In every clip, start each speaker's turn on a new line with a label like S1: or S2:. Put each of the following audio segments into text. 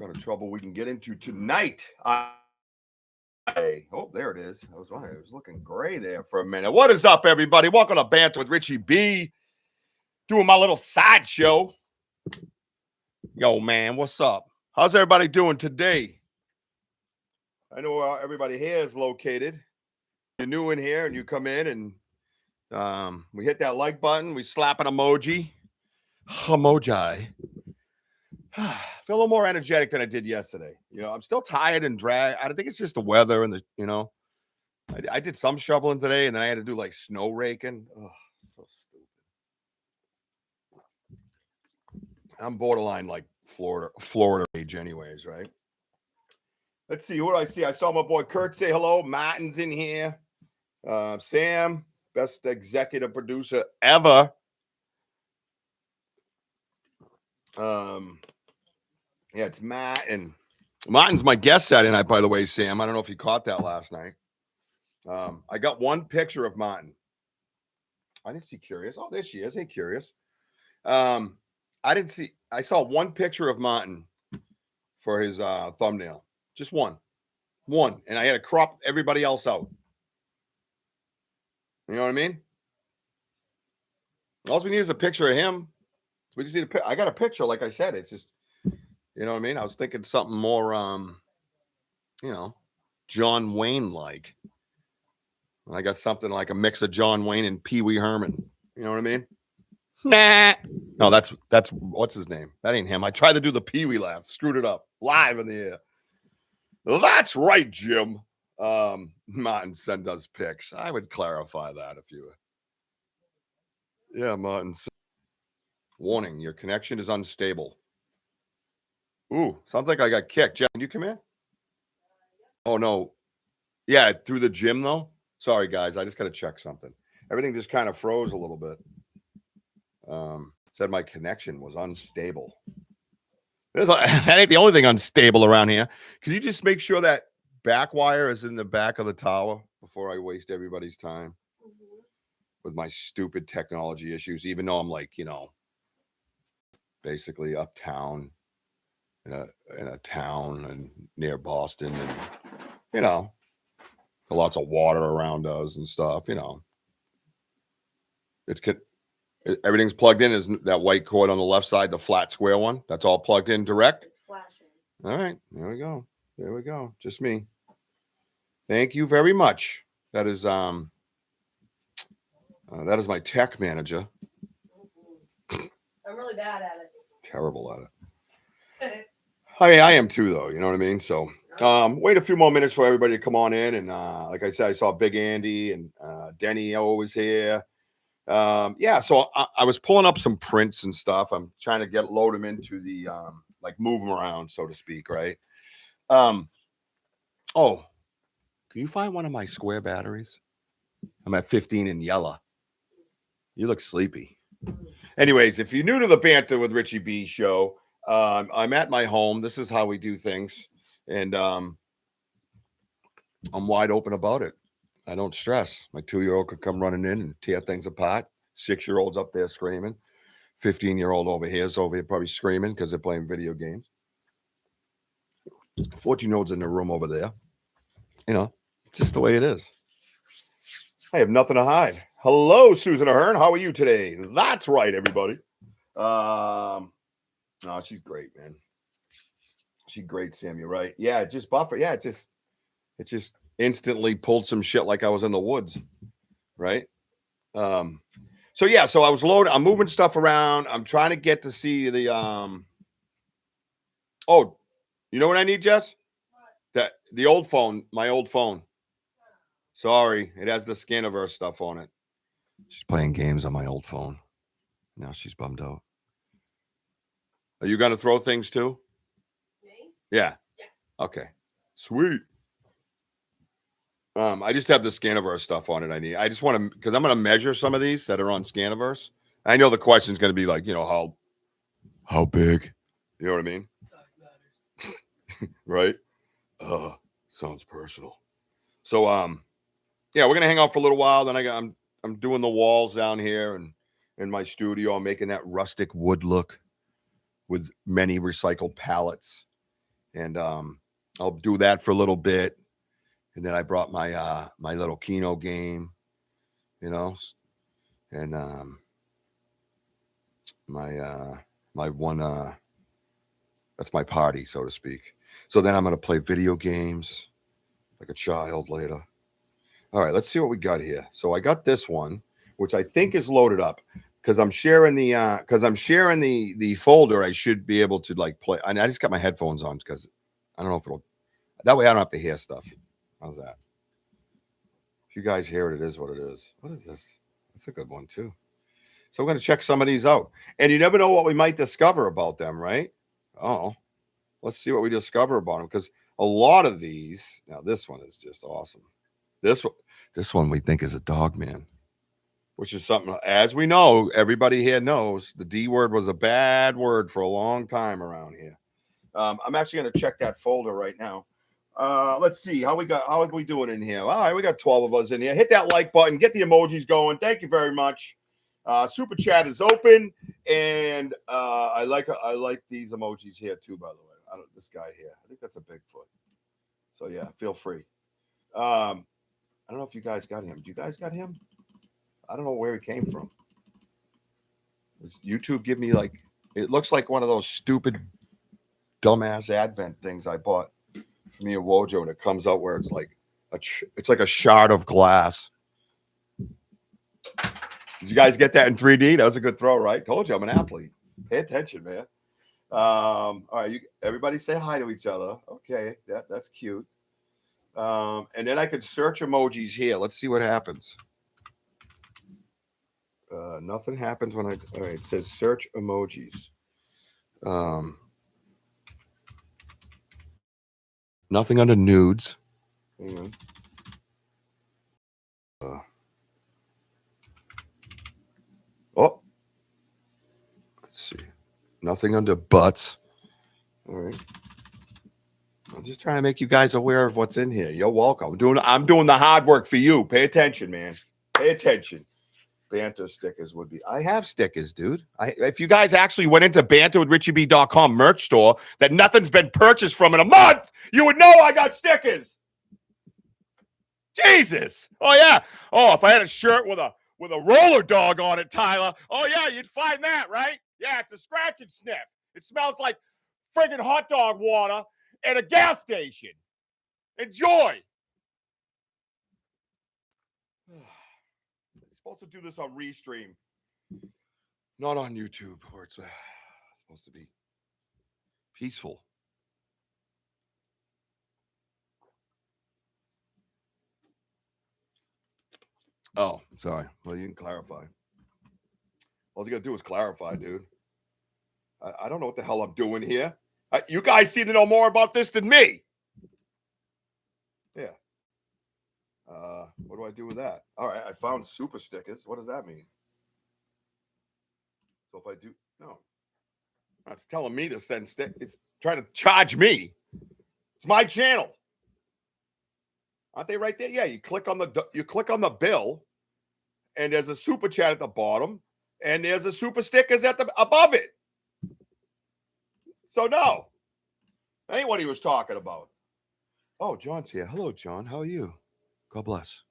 S1: Got a trouble we can get into tonight. Oh, there it is. I was wondering, it was looking gray there for a minute. What is up, everybody? Welcome to Banter with Richie B. Doing my little sideshow. Yo, man, what's up? How's everybody doing today? I know where everybody here is located. You're new in here and you come in and we hit that like button. We slap an emoji. Emoji. I feel a little more energetic than I did yesterday. You know, I'm still tired and dry. I think it's just the weather and I did some shoveling today and then I had to do like snow raking. Oh, so stupid. I'm borderline like Florida age anyways, right? Let's see. What do I see? I saw my boy Kurt say hello. Martin's in here. Sam, best executive producer ever. Yeah, it's Matt, and Martin's my guest Saturday night, by the way, Sam. I don't know if you caught that last night. I got one picture of Martin. I didn't see Curious. Oh, there she is. Hey, Curious. I saw one picture of Martin for his thumbnail. Just one. And I had to crop everybody else out. You know what I mean? All we need is a picture of him. We just need I got a picture, like I said. It's just, you know what I mean? I was thinking something more, John Wayne-like. I got something like a mix of John Wayne and Pee Wee Herman. You know what I mean? Nah. No, that's what's his name? That ain't him. I tried to do the Pee Wee laugh. Screwed it up. Live in the air. Well, that's right, Jim. Martin sent us pics. I would clarify that if you were. Yeah, Martin. Warning, your connection is unstable. Ooh, sounds like I got kicked. Jeff, can you come in? Oh, no. Yeah, through the gym, though? Sorry, guys. I just got to check something. Everything just kind of froze a little bit. Said my connection was unstable. That ain't the only thing unstable around here. Can you just make sure that back wire is in the back of the tower before I waste everybody's time with my stupid technology issues, even though I'm like, basically uptown in a town and near Boston and, lots of water around us and stuff, everything's plugged in. Is that white cord on the left side, the flat square one? That's all plugged in direct?
S2: It's flashing.
S1: All right. There we go. Just me. Thank you very much. That is my tech manager.
S2: I'm really bad at it.
S1: Terrible at it. I mean, I am too, though. You know what I mean? So wait a few more minutes for everybody to come on in. And like I said, I saw Big Andy and Denny was here. So I was pulling up some prints and stuff. I'm trying to load them into the move them around, so to speak, right? Can you find one of my square batteries? I'm at 15 in yellow. You look sleepy. Anyways, if you're new to the Banter with Richie B show, I'm at my home. This is how we do things. And I'm wide open about it. I don't stress. My 2-year-old could come running in and tear things apart. 6-year-old's up there screaming. 15-year-old over here probably screaming because they're playing video games. 14-year-old's in the room over there. Just the way it is. I have nothing to hide. Hello, Susan Ahern. How are you today? That's right, everybody. She's great, man. She's great, Sam. You're right. Yeah, just buffer. Yeah, it just instantly pulled some shit like I was in the woods, right? So I was loading. I'm moving stuff around. I'm trying to get to see the Oh, you know what I need, Jess? What? The old phone, my old phone. Sorry, it has the Scaniverse stuff on it. She's playing games on my old phone. Now she's bummed out. Are you gonna throw things too?
S2: Me?
S1: Yeah. Okay. Sweet. I just have the Scaniverse stuff on it. I just want to, because I'm going to measure some of these that are on Scaniverse. I know the question's going to be like, how big? You know what I mean? Size matters. Right? Sounds personal. So, we're going to hang out for a little while. Then I'm doing the walls down here and in my studio. I'm making that rustic wood look with many recycled pallets. And I'll do that for a little bit. And then I brought my my little Keno game, you know, and my one that's my party, so to speak. So then I'm gonna play video games like a child later. All right, let's see what we got here. So I got this one, which I think is loaded up because I'm sharing the folder. I should be able to like play. I just got my headphones on because I don't know if it'll. That way I don't have to hear stuff. How's that? If you guys hear it, it is what it is. What is this? That's a good one too. So I'm going to check some of these out, and you never know what we might discover about them, right? Oh, let's see what we discover about them because a lot of these. Now this one is just awesome. This one we think is a dog man, which is something, as we know, everybody here knows the D word was a bad word for a long time around here. I'm actually going to check that folder right now. Let's see how are we doing in here? All right, we got 12 of us in here. Hit that like button, get the emojis going. Thank you very much. Super chat is open, and I like these emojis here too. By the way, this guy here, I think that's a Bigfoot. So yeah, feel free. I don't know if you guys got him. Do you guys got him? I don't know where he came from. Does YouTube give me like, it looks like one of those stupid dumbass Advent things I bought for me at WOJO, and it comes out where it's like it's like a shard of glass. Did you guys get that in 3D? That was a good throw, right? Told you I'm an athlete. Pay attention, man. All right, everybody say hi to each other. Okay, that's cute. And then I could search emojis here. Let's see what happens. Nothing happens when all right, it says search emojis. Nothing under nudes. Hang on. Oh, let's see. Nothing under butts. All right. I'm just trying to make you guys aware of what's in here. You're welcome. I'm doing the hard work for you. Pay attention, man. Pay attention. Banter stickers would be. I have stickers, dude. If you guys actually went into banterwithrichieb.com merch store that nothing's been purchased from in a month, you would know I got stickers. Jesus. Oh yeah. Oh, if I had a shirt with a roller dog on it, Tyler. Oh yeah, you'd find that, right? Yeah, it's a scratch and sniff. It smells like friggin' hot dog water at a gas station. Enjoy. Supposed to do this on Restream, not on YouTube, where it's supposed to be peaceful. Oh, sorry. Well, you didn't clarify. All you gotta do is clarify, dude. I don't know what the hell I'm doing here. You guys seem to know more about this than me. Yeah. What do I do with that? All right, I found super stickers. What does that mean? So if I do, no, it's telling me to send stick. It's trying to charge me. It's my channel. Aren't they right there? Yeah, you click on the bill, and there's a super chat at the bottom, and there's a super stickers at the above it. So no, that ain't what he was talking about. Oh, John's here. Hello, John. How are you? God bless.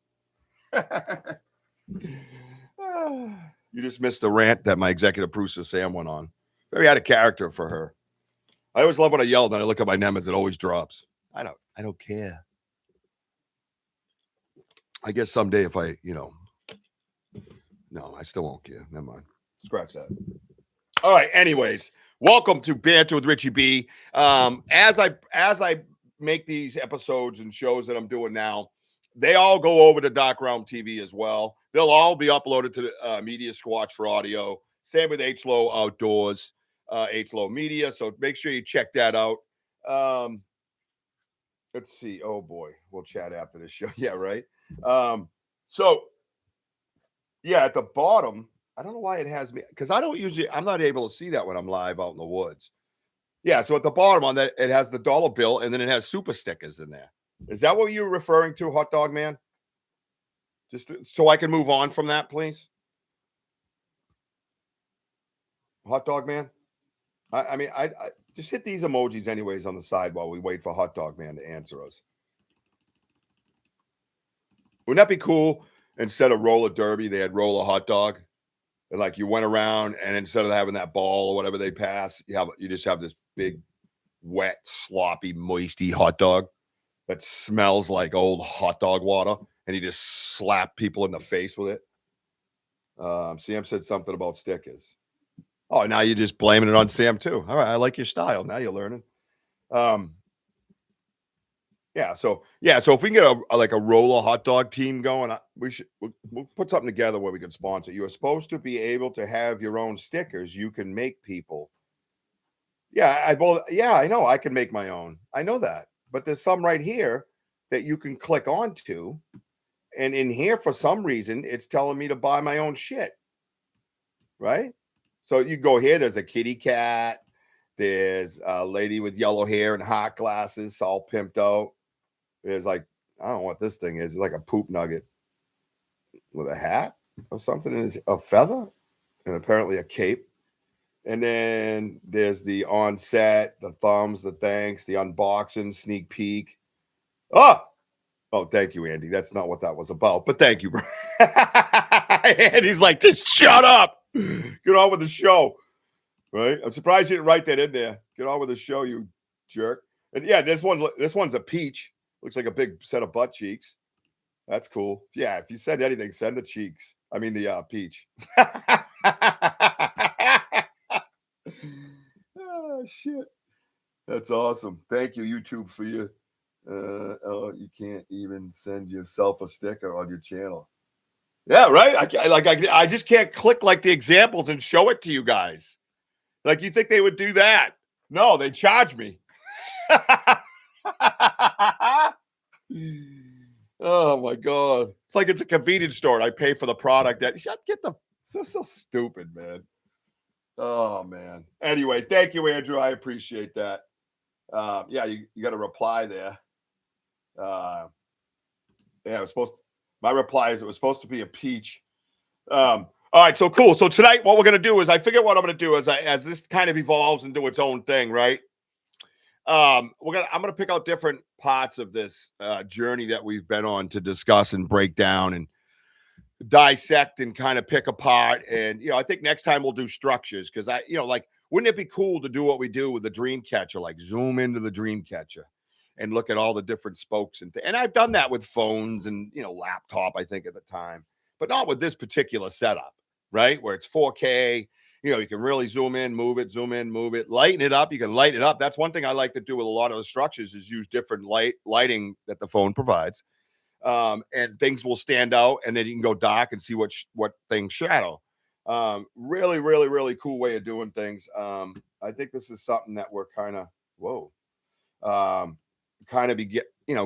S1: You just missed the rant that my executive producer Sam went on. Very out of character for her. I always love when I yell and I look at my nemesis. It always drops. I don't care. I guess someday if I, no, I still won't care. Never mind. Scratch that. All right. Anyways, welcome to Banter with Richie B. As I make these episodes and shows that I'm doing now, they all go over to Dark Realm TV as well. They'll all be uploaded to the Media Squatch for audio. Same with H-Low Outdoors, H-Low Media. So make sure you check that out. Let's see. Oh boy, we'll chat after this show. Yeah, right. So yeah, at the bottom, I don't know why it has me because I'm not able to see that when I'm live out in the woods. Yeah, so at the bottom on that, it has the dollar bill and then it has super stickers in there. Is that what you're referring to, Hot Dog Man? Just so I can move on from that, please. Hot Dog Man. I mean, Just hit these emojis anyways on the side while we wait for Hot Dog Man to answer us. Wouldn't that be cool? Instead of roller derby, they had roller hot dog. And like you went around and instead of having that ball or whatever they pass, you just have this big, wet, sloppy, moisty hot dog that smells like old hot dog water. And you just slap people in the face with it. Sam said something about stickers. Oh, now you're just blaming it on Sam too. All right, I like your style. Now you're learning. So if we can get a roller hot dog team going, we'll put something together where we can sponsor. You are supposed to be able to have your own stickers. You can make people. I know I can make my own. I know that, but there's some right here that you can click onto, and in here for some reason it's telling me to buy my own shit. Right? So you go here. There's a kitty cat. There's a lady with yellow hair and hot glasses, all pimped out. There's like, I don't know what this thing is. It's like a poop nugget with a hat or something. And a feather and apparently a cape. And then there's the onset, the thumbs, the thanks, the unboxing, sneak peek. Oh, thank you, Andy. That's not what that was about, but thank you, bro. Andy's like, just shut up. Get on with the show. Right? I'm surprised you didn't write that in there. Get on with the show, you jerk. And yeah, this one's a peach. Looks like a big set of butt cheeks. That's cool. Yeah, if you send anything, send the cheeks. I mean the peach. Oh shit. That's awesome. Thank you, YouTube, for your you can't even send yourself a sticker on your channel. Yeah, right. I just can't click like the examples and show it to you guys. Like you think they would do that? No, they charge me. Oh my god! It's like it's a convenience store. And I pay for the product. So stupid, man. Oh man. Anyways, thank you, Andrew. I appreciate that. You got a reply there. My reply is it was supposed to be a peach. All right, so cool. So tonight, what we're gonna do is I figure what I'm gonna do is as this kind of evolves and do its own thing, right? I'm gonna pick out different parts of this journey that we've been on to discuss and break down and dissect and kind of pick apart. And I think next time we'll do structures because wouldn't it be cool to do what we do with the dream catcher, like zoom into the dream catcher and look at all the different spokes and I've done that with phones and laptop, I think at the time, but not with this particular setup, right? Where it's 4K. You can really zoom in, move it, lighten it up. You can lighten it up. That's one thing I like to do with a lot of the structures is use different lighting that the phone provides. And things will stand out and then you can go dark and see what things shadow. Really, really, really cool way of doing things. I think this is something that we're kind of,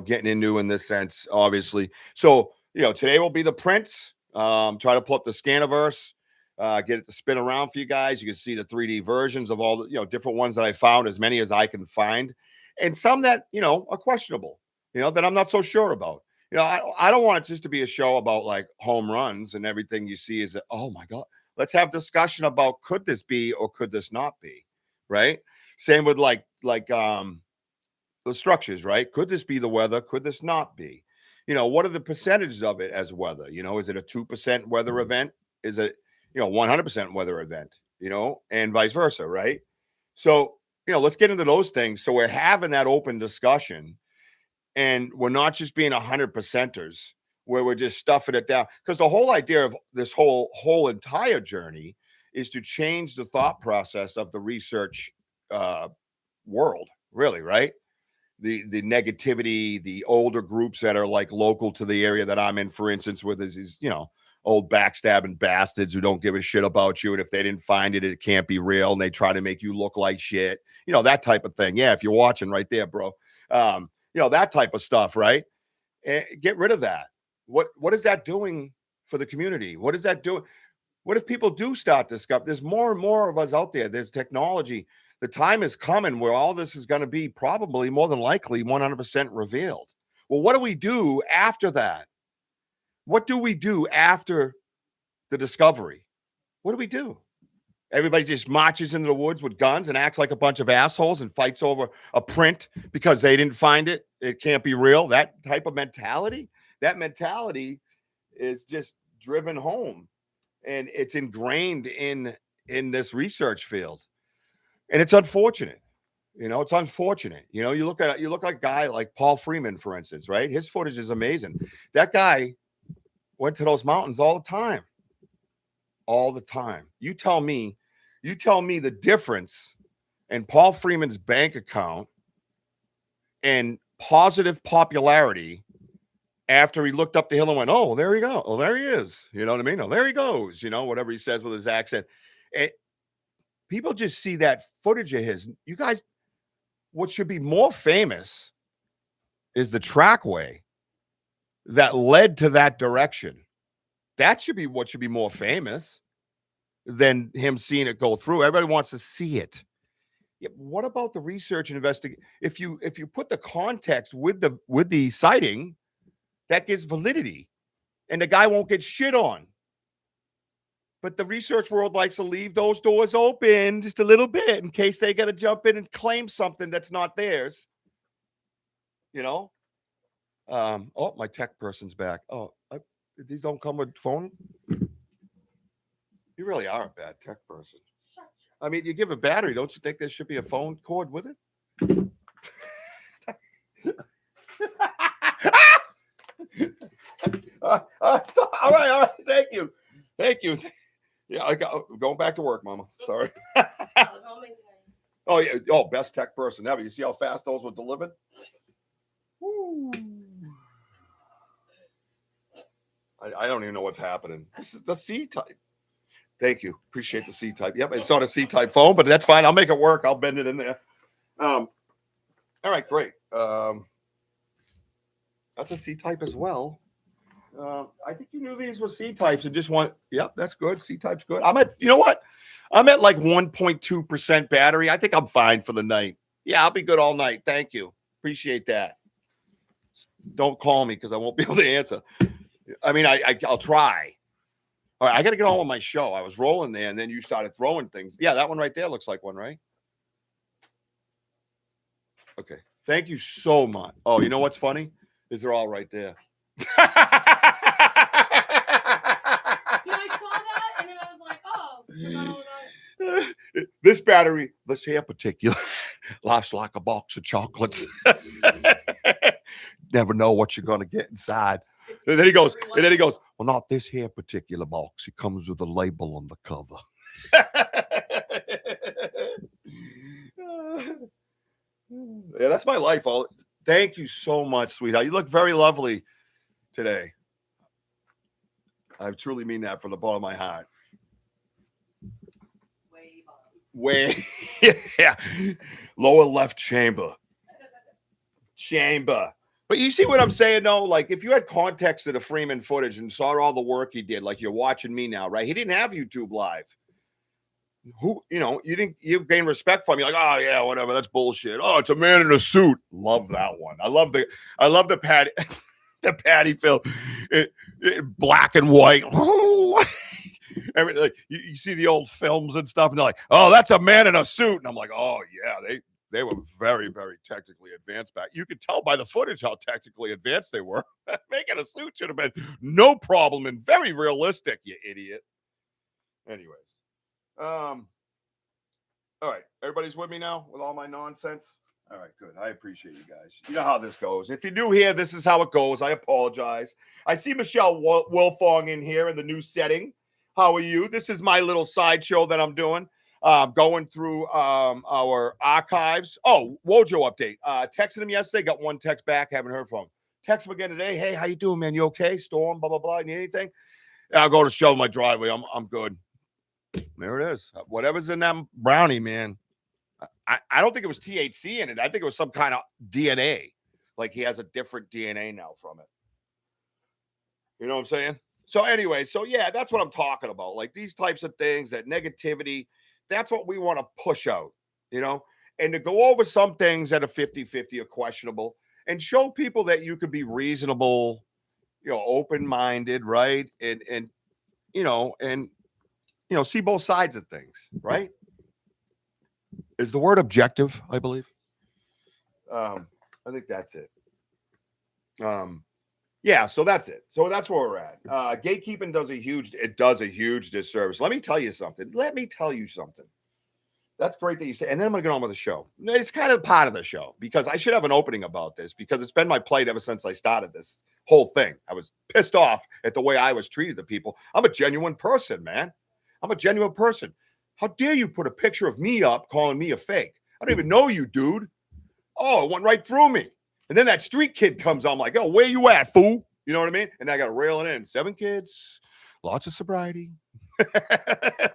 S1: getting into in this sense, obviously. So, today will be the prints. Try to pull up the Scaniverse. Get it to spin around for you guys. You can see the 3D versions of all the different ones that I found, as many as I can find, and some that are questionable, that I'm not so sure about. I don't want it just to be a show about like home runs and everything you see is that, oh my god, let's have discussion about could this be or could this not be, right? Same with like the structures, right? Could this be the weather? Could this not be? What are the percentages of it as weather? Is it a 2% weather event? Is it 100% weather event, and vice versa, right? So, let's get into those things. So we're having that open discussion and we're not just being 100%ers where we're just stuffing it down. Because the whole idea of this whole entire journey is to change the thought process of the research world, really, right? The negativity, the older groups that are like local to the area that I'm in, for instance, with these, old backstabbing bastards who don't give a shit about you. And if they didn't find it, it can't be real. And they try to make you look like shit, that type of thing. Yeah. If you're watching right there, bro, that type of stuff, right? Get rid of that. What is that doing for the community? What is that doing? What if people do start discovering? There's more and more of us out there. There's technology. The time is coming where all this is going to be probably more than likely 100% revealed. Well, what do we do after that? What do we do after the discovery? What do we do? Everybody just marches into the woods with guns and acts like a bunch of assholes and fights over a print because they didn't find it. It can't be real. That type of mentality, is just driven home, and it's ingrained in this research field, and it's unfortunate. It's unfortunate. You look like a guy like Paul Freeman, for instance, right? His footage is amazing. That guy went to those mountains all the time. All the time. You tell me the difference in Paul Freeman's bank account and positive popularity after he looked up the hill and went, oh, there he go. Oh, there he is. You know what I mean? Oh, there he goes. Whatever he says with his accent. People just see that footage of his. You guys, what should be more famous is the trackway that led to that direction. That should be what should be more famous than him seeing it go through. Everybody wants to see it. Yeah, what about the research and investigation? If you put the context with the sighting, that gives validity, and the guy won't get shit on. But the research world likes to leave those doors open just a little bit in case they got to jump in and claim something that's not theirs. Oh, my tech person's back. Oh, these don't come with phone. You really are a bad tech person. I mean, you give a battery. Don't you think there should be a phone cord with it? All right. Thank you. Yeah, I'm going back to work, Mama. Sorry. Oh, yeah. Oh, best tech person ever. You see how fast those were delivered? Woo. I don't even know what's happening. This is the C-type. Thank you. Appreciate the C-type. Yep, it's not a C-type phone, but that's fine. I'll make it work. I'll bend it in there. All right, great. That's a C-type as well. I think you knew these were C-types and just want, yep, that's good. C-type's good. You know what? I'm at like 1.2% battery. I think I'm fine for the night. Yeah, I'll be good all night. Thank you. Appreciate that. Don't call me because I won't be able to answer. I mean, I'll try. All right, I got to get on with my show. I was rolling there, and then you started throwing things. Yeah, that one right there looks like one, right? Okay. Thank you so much. Oh, you know what's funny? Is they're all right there.
S2: I saw that, and then I was like, oh.
S1: This battery, this here particular, lasts like a box of chocolates. Never know what you're going to get inside. And then he goes, well, not this here particular box. It comes with a label on the cover. Yeah, that's my life. Thank you so much, sweetheart. You look very lovely today. I truly mean that from the bottom of my heart. Way, yeah. Lower left chamber. But you see what I'm saying, though? Like, if you had context of the Freeman footage and saw all the work he did, like you're watching me now, right? He didn't have YouTube Live. You gain respect from him. You're like, oh yeah, whatever, that's bullshit. Oh, it's a man in a suit. Love that one. I love the Patty, the Patty Phil, black and white. Like you see the old films and stuff, and they're like, oh, that's a man in a suit, and I'm like, oh yeah, they were very, very technically advanced back. You could tell by the footage how technically advanced they were. Making a suit should have been no problem and very realistic, you idiot. Anyways. All right. Everybody's with me now with all my nonsense? All right, good. I appreciate you guys. You know how this goes. If you're new here, this is how it goes. I apologize. I see Michelle Wilfong in here in the new setting. How are you? This is my little sideshow that I'm doing. Going through our archives. Oh, WOJO update. Texted him yesterday. Got one text back. Haven't heard from him. Text him again today. Hey, how you doing, man? You okay? Storm, blah, blah, blah. Need anything? I'll go to show my driveway. I'm good. There it is. Whatever's in that brownie, man. I don't think it was THC in it. I think it was some kind of DNA. Like he has a different DNA now from it. You know what I'm saying? So anyway, yeah, that's what I'm talking about. Like these types of things, that negativity, that's what we want to push out, and to go over some things that are 50-50 or questionable and show people that you could be reasonable, open-minded, right? And see both sides of things, right? Is the word objective, I believe. I think that's it. Yeah, so that's it. So that's where we're at. Gatekeeping does a huge disservice. Let me tell you something. That's great that you say. And then I'm going to get on with the show. It's kind of part of the show because I should have an opening about this because it's been my plight ever since I started this whole thing. I was pissed off at the way I was treated to people. I'm a genuine person, man. I'm a genuine person. How dare you put a picture of me up calling me a fake? I don't even know you, dude. Oh, it went right through me. And then that street kid comes on, I'm like, oh, where you at, fool? You know what I mean? And I got to rail it in. 7 kids, lots of sobriety.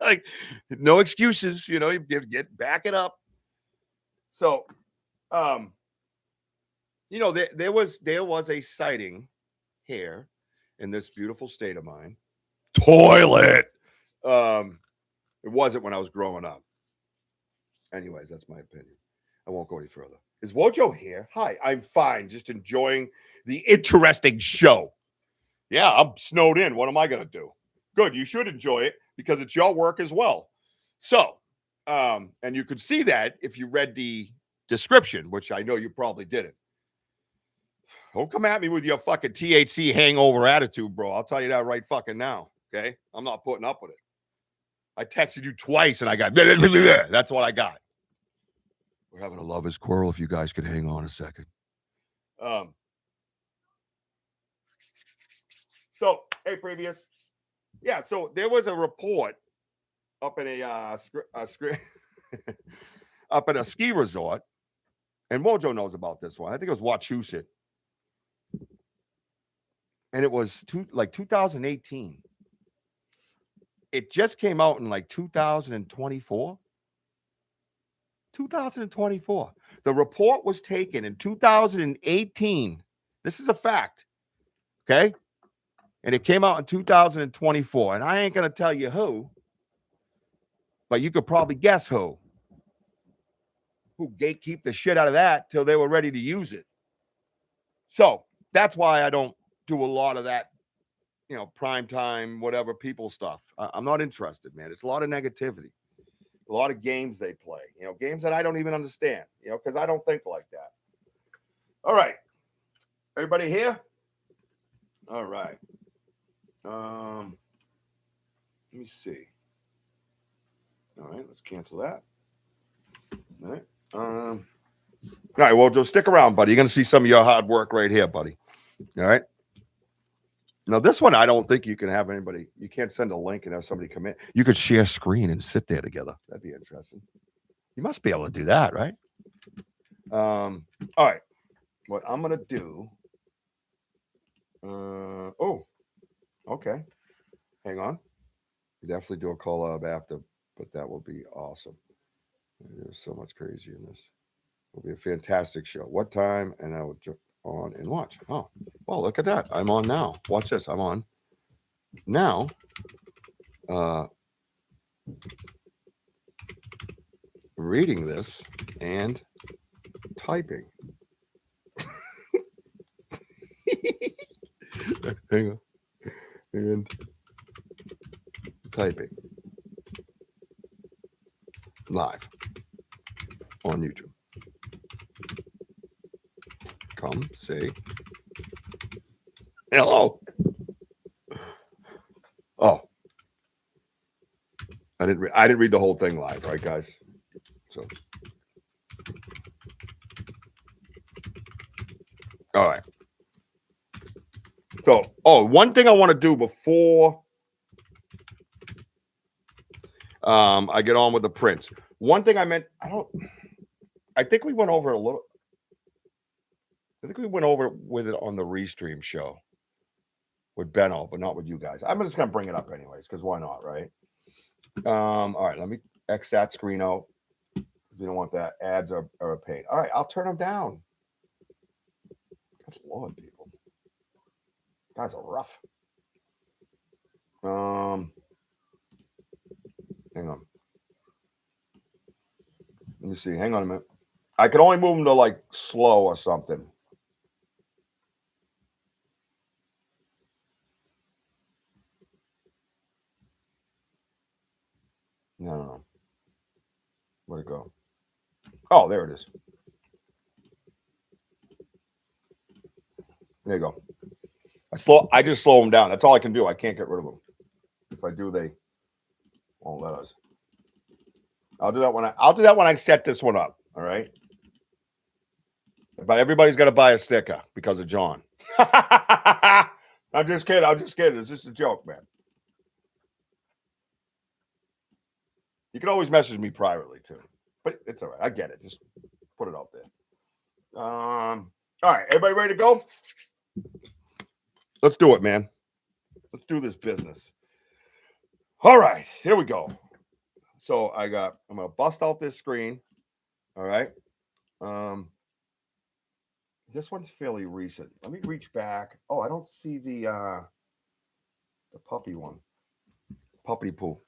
S1: Like, no excuses, you get back it up. So, there was a sighting here in this beautiful state of mine. Toilet. It wasn't when I was growing up. Anyways, that's my opinion. I won't go any further. Is WOJO here? Hi, I'm fine. Just enjoying the interesting show. Yeah, I'm snowed in. What am I going to do? Good. You should enjoy it because it's your work as well. So, and you could see that if you read the description, which I know you probably didn't. Don't come at me with your fucking THC hangover attitude, bro. I'll tell you that right fucking now. Okay? I'm not putting up with it. I texted you twice and I got, that's what I got. We're having a lover's quarrel if you guys could hang on a second. So, hey, previous. Yeah, so there was a report up in up at a ski resort, and WOJO knows about this one. I think it was Wachusett. And it was 2018. It just came out in 2024. 2024. The report was taken in 2018. This is a fact. Okay? And it came out in 2024. And I ain't going to tell you who, but you could probably guess who gatekeep the shit out of that till they were ready to use it. So that's why I don't do a lot of that, prime time, whatever people stuff. I'm not interested, man. It's a lot of negativity. A lot of games they play, games that I don't even understand, because I don't think like that. All right. Everybody here? All right. Let me see. All right, let's cancel that. All right. All right, well, just stick around, buddy. You're going to see some of your hard work right here, buddy. All right. Now, this one, I don't think you can have anybody. You can't send a link and have somebody come in. You could share screen and sit there together. That'd be interesting. You must be able to do that, right? All right. What I'm going to do. Okay. Hang on. Definitely do a call up after, but that will be awesome. There's so much crazy in this. It'll be a fantastic show. What time? And I will jump on and watch. Oh, well, look at that. I'm on now. Watch this. I'm on now. Reading this and typing. Hang on. And typing. Live on YouTube. Come say hello. Oh, I didn't read the whole thing live, right, guys? So, all right. So, one thing I want to do before I get on with the prints. One thing I think we went over a little. I think we went over with it on the Restream show with Benno, but not with you guys. I'm just going to bring it up anyways, because why not, right? All right, let me X that screen out. You don't want that. Ads are a pain. All right, I'll turn them down. Good Lord, people. Guys are rough. Hang on. Let me see. Hang on a minute. I can only move them to slow or something. Where'd it go? Oh, there it is. There you go. I just slow them down. That's all I can do. I can't get rid of them. If I do, they won't let us. I'll do that when I set this one up. All right. But everybody's got to buy a sticker because of John. I'm just kidding. It's just a joke, man. You can always message me privately too, but it's all right. I get it. Just put it out there. All right, everybody ready to go? Let's do it, man. Let's do this business. All right, here we go. So I'm gonna bust out this screen. All right. This one's fairly recent. Let me reach back. Oh, I don't see the puppy one. Puppy poo.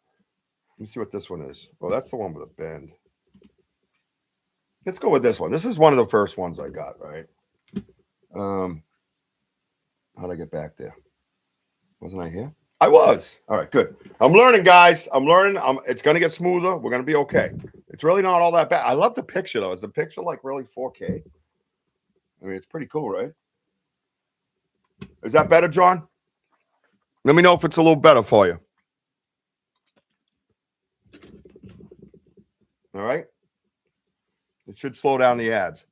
S1: Let me see what this one is. Oh, that's the one with a bend. Let's go with this one. This is one of the first ones I got, right? How'd I get back there? Wasn't I here? I was. All right, good. I'm learning, guys. I'm learning. It's going to get smoother. We're going to be okay. It's really not all that bad. I love the picture, though. Is the picture like really 4K? I mean, it's pretty cool, right? Is that better, John? Let me know if it's a little better for you. All right. It should slow down the ads.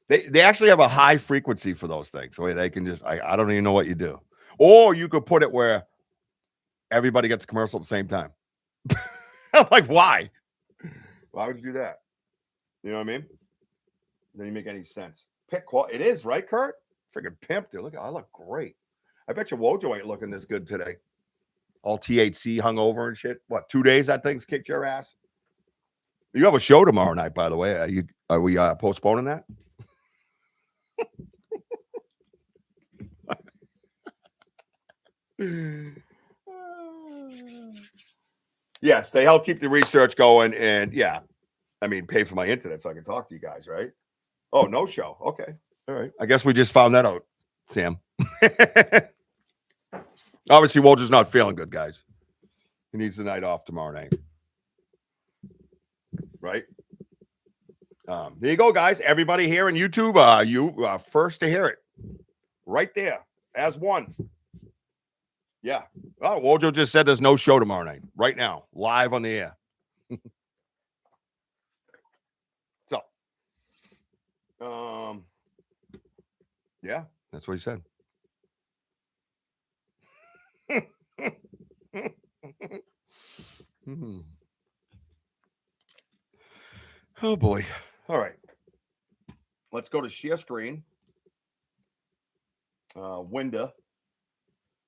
S1: They actually have a high frequency for those things. Where they can just I don't even know what you do. Or you could put it where everybody gets a commercial at the same time. I'm like, why? Why would you do that? You know what I mean? Doesn't make any sense. Pick quality. It is, right, Kurt? Freaking pimped it. Look, I look great. I bet you WOJO ain't looking this good today. All THC hung over and shit. What, 2 days that thing's kicked your ass? You have a show tomorrow night, by the way. Are we postponing that? Yes, they help keep the research going, and yeah, I mean, pay for my internet so I can talk to you guys, right? Oh, no show. Okay, all right. I guess we just found that out, Sam. Obviously, WOJO's not feeling good, guys. He needs the night off tomorrow night, right? There you go, guys. Everybody here on YouTube, you are first to hear it, right there, as one. Yeah. Oh, WOJO just said there's no show tomorrow night, right now, live on the air. So, yeah, that's what he said. Oh boy. All right. Let's go to share screen. Window.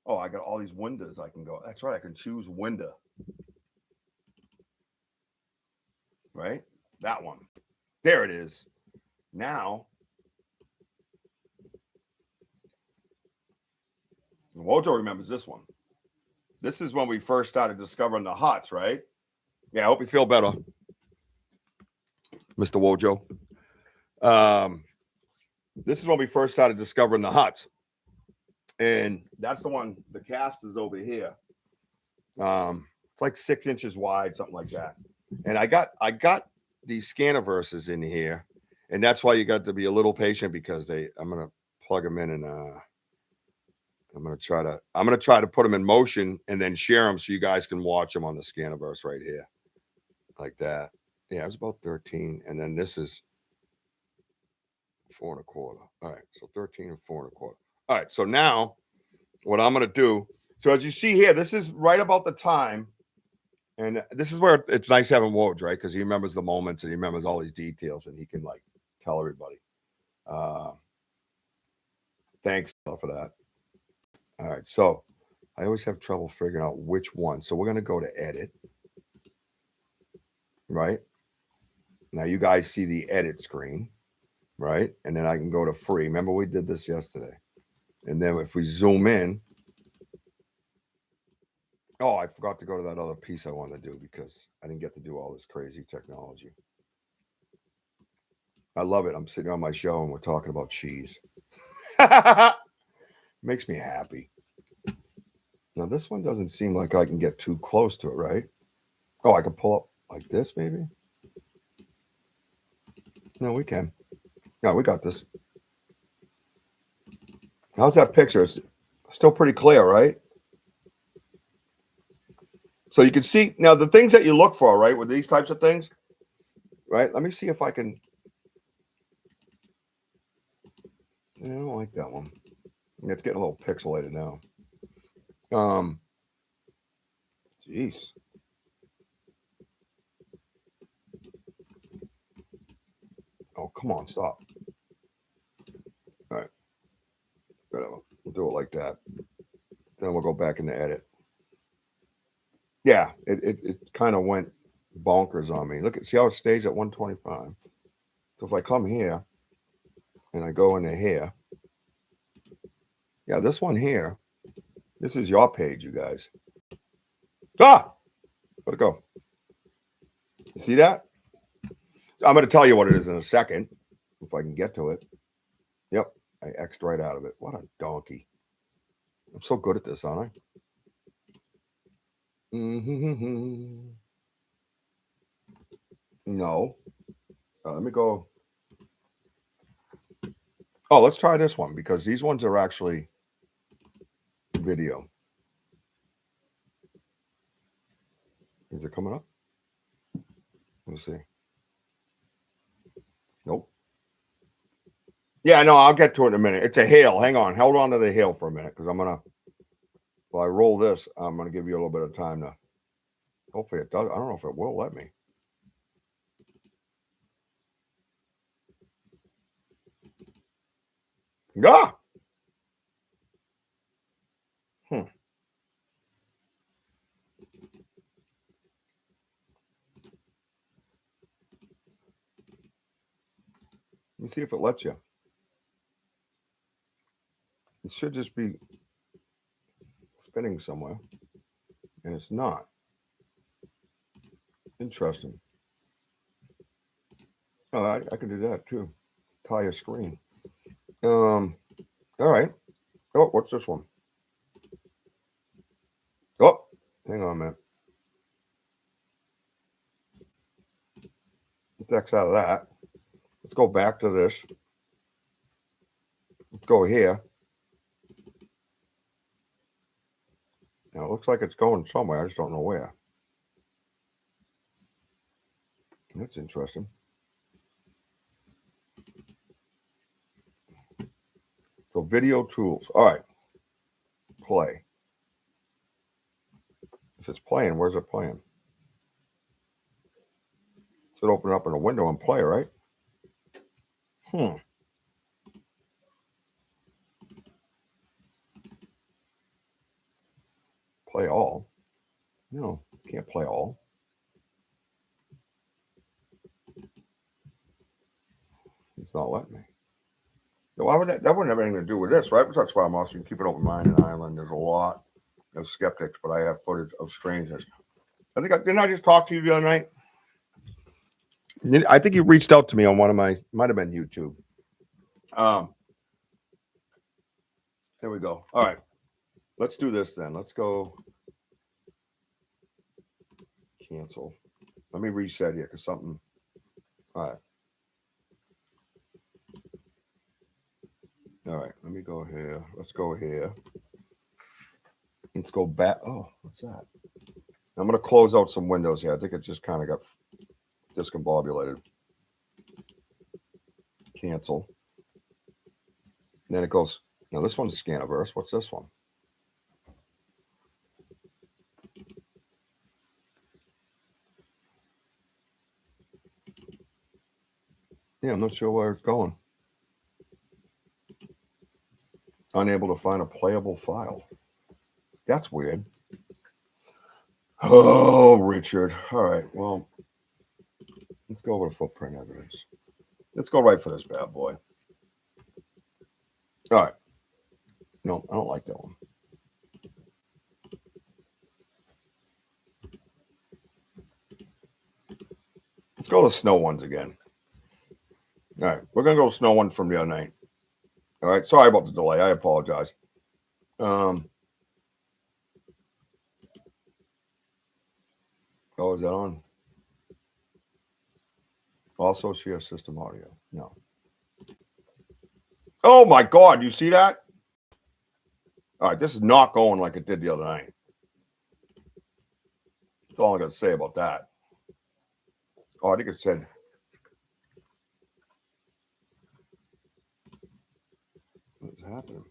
S1: Oh, I got all these windows I can go. That's right. I can choose window. Right? That one. There it is. Now, WOJO remembers this one. This is when we first started discovering the huts, right? Yeah, I hope you feel better, Mr. WOJO. This is when we first started discovering the huts. And that's the one, the cast is over here. It's like 6 inches wide, something like that. And I got these Scaniverses in here. And that's why you got to be a little patient because I'm going to plug them in and I'm going to try to put them in motion and then share them so you guys can watch them on the Scaniverse right here. Like that. Yeah, it's about 13. And then this is 4 1/4. All right. So 13 and 4 1/4. All right. So now what I'm going to do. So as you see here, this is right about the time. And this is where it's nice having WOJO, right? Because he remembers the moments and he remembers all these details and he can like tell everybody. Thanks for that. All right. So I always have trouble figuring out which one. So we're going to go to edit. Right. Now you guys see the edit screen. Right. And then I can go to free. Remember we did this yesterday. And then if we zoom in. Oh, I forgot to go to that other piece I wanted to do because I didn't get to do all this crazy technology. I love it. I'm sitting on my show and we're talking about cheese. Makes me happy. Now, this one doesn't seem like I can get too close to it, right? Oh, I can pull up like this, maybe? No, we can. No, we got this. How's that picture? It's still pretty clear, right? So you can see now the things that you look for, right, with these types of things, right? Let me see if I can. I don't like that one. It's getting a little pixelated now. Jeez. Oh, come on, stop. All right. Whatever. We'll do it like that. Then we'll go back into edit. Yeah, it kind of went bonkers on me. Look at see how it stays at 125. So if I come here and I go into here, yeah, this one here, this is your page, you guys. Ah, where'd it go? You see that? I'm going to tell you what it is in a second, if I can get to it. Yep, I X'd right out of it. What a donkey. I'm so good at this, aren't I? No. Let me go. Oh, let's try this one because these ones are actually video. Is it coming up? Let's see. Nope. Yeah, no, I'll get to it in a minute. It's a hail. Hang on. Hold on to the hail for a minute because I'm going to, while I roll this, I'm going to give you a little bit of time to, hopefully it does. I don't know if it will let me. Ah! Let me see if it lets you. It should just be spinning somewhere. And it's not. Interesting. Oh, I can do that too. Tie a screen. All right. Oh, what's this one? Oh, hang on a minute. Let's X out of that. Let's go back to this. Let's go here. Now it looks like it's going somewhere. I just don't know where. That's interesting. So video tools. All right. Play. If it's playing, where's it playing? Should open up in a window and play, right? Play all. No, can't play all. It's not letting me. Why would that wouldn't have anything to do with this, right? That's why I'm also keep an open mind in Ireland. There's a lot of skeptics, but I have footage of strangeness. I think didn't I just talk to you the other night? I think you reached out to me on one of my might have been YouTube. There we go. All right. Let's do this then. Let's go cancel. Let me reset here because something. All right. All right. Let me go here. Let's go here. Let's go back. Oh, what's that? I'm going to close out some windows here. I think it just kind of got discombobulated. Cancel. And then it goes. Now this one's Scaniverse. What's this one? Yeah, I'm not sure where it's going. Unable to find a playable file. That's weird. Oh, Richard. All right. Well, let's go with footprint evidence. Let's go right for this bad boy. All right. No, I don't like that one. Let's go the snow ones again. All right. We're going to go snow one from the other night. All right. Sorry about the delay. I apologize. All Oh, is that on? Also share system audio. No. Oh my God, you see that? All right, this is not going like it did the other night. That's all I got to say about that. Oh, I think it said. What's happening?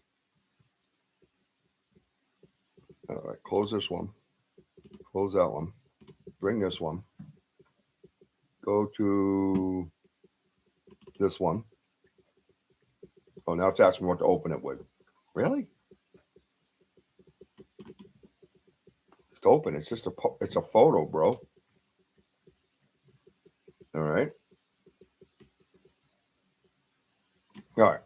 S1: All right, close this one. Close that one. Bring this one. Go to this one. Oh, now it's asking me what to open it with. Really? It's open. It's just it's a photo, bro. All right. All right.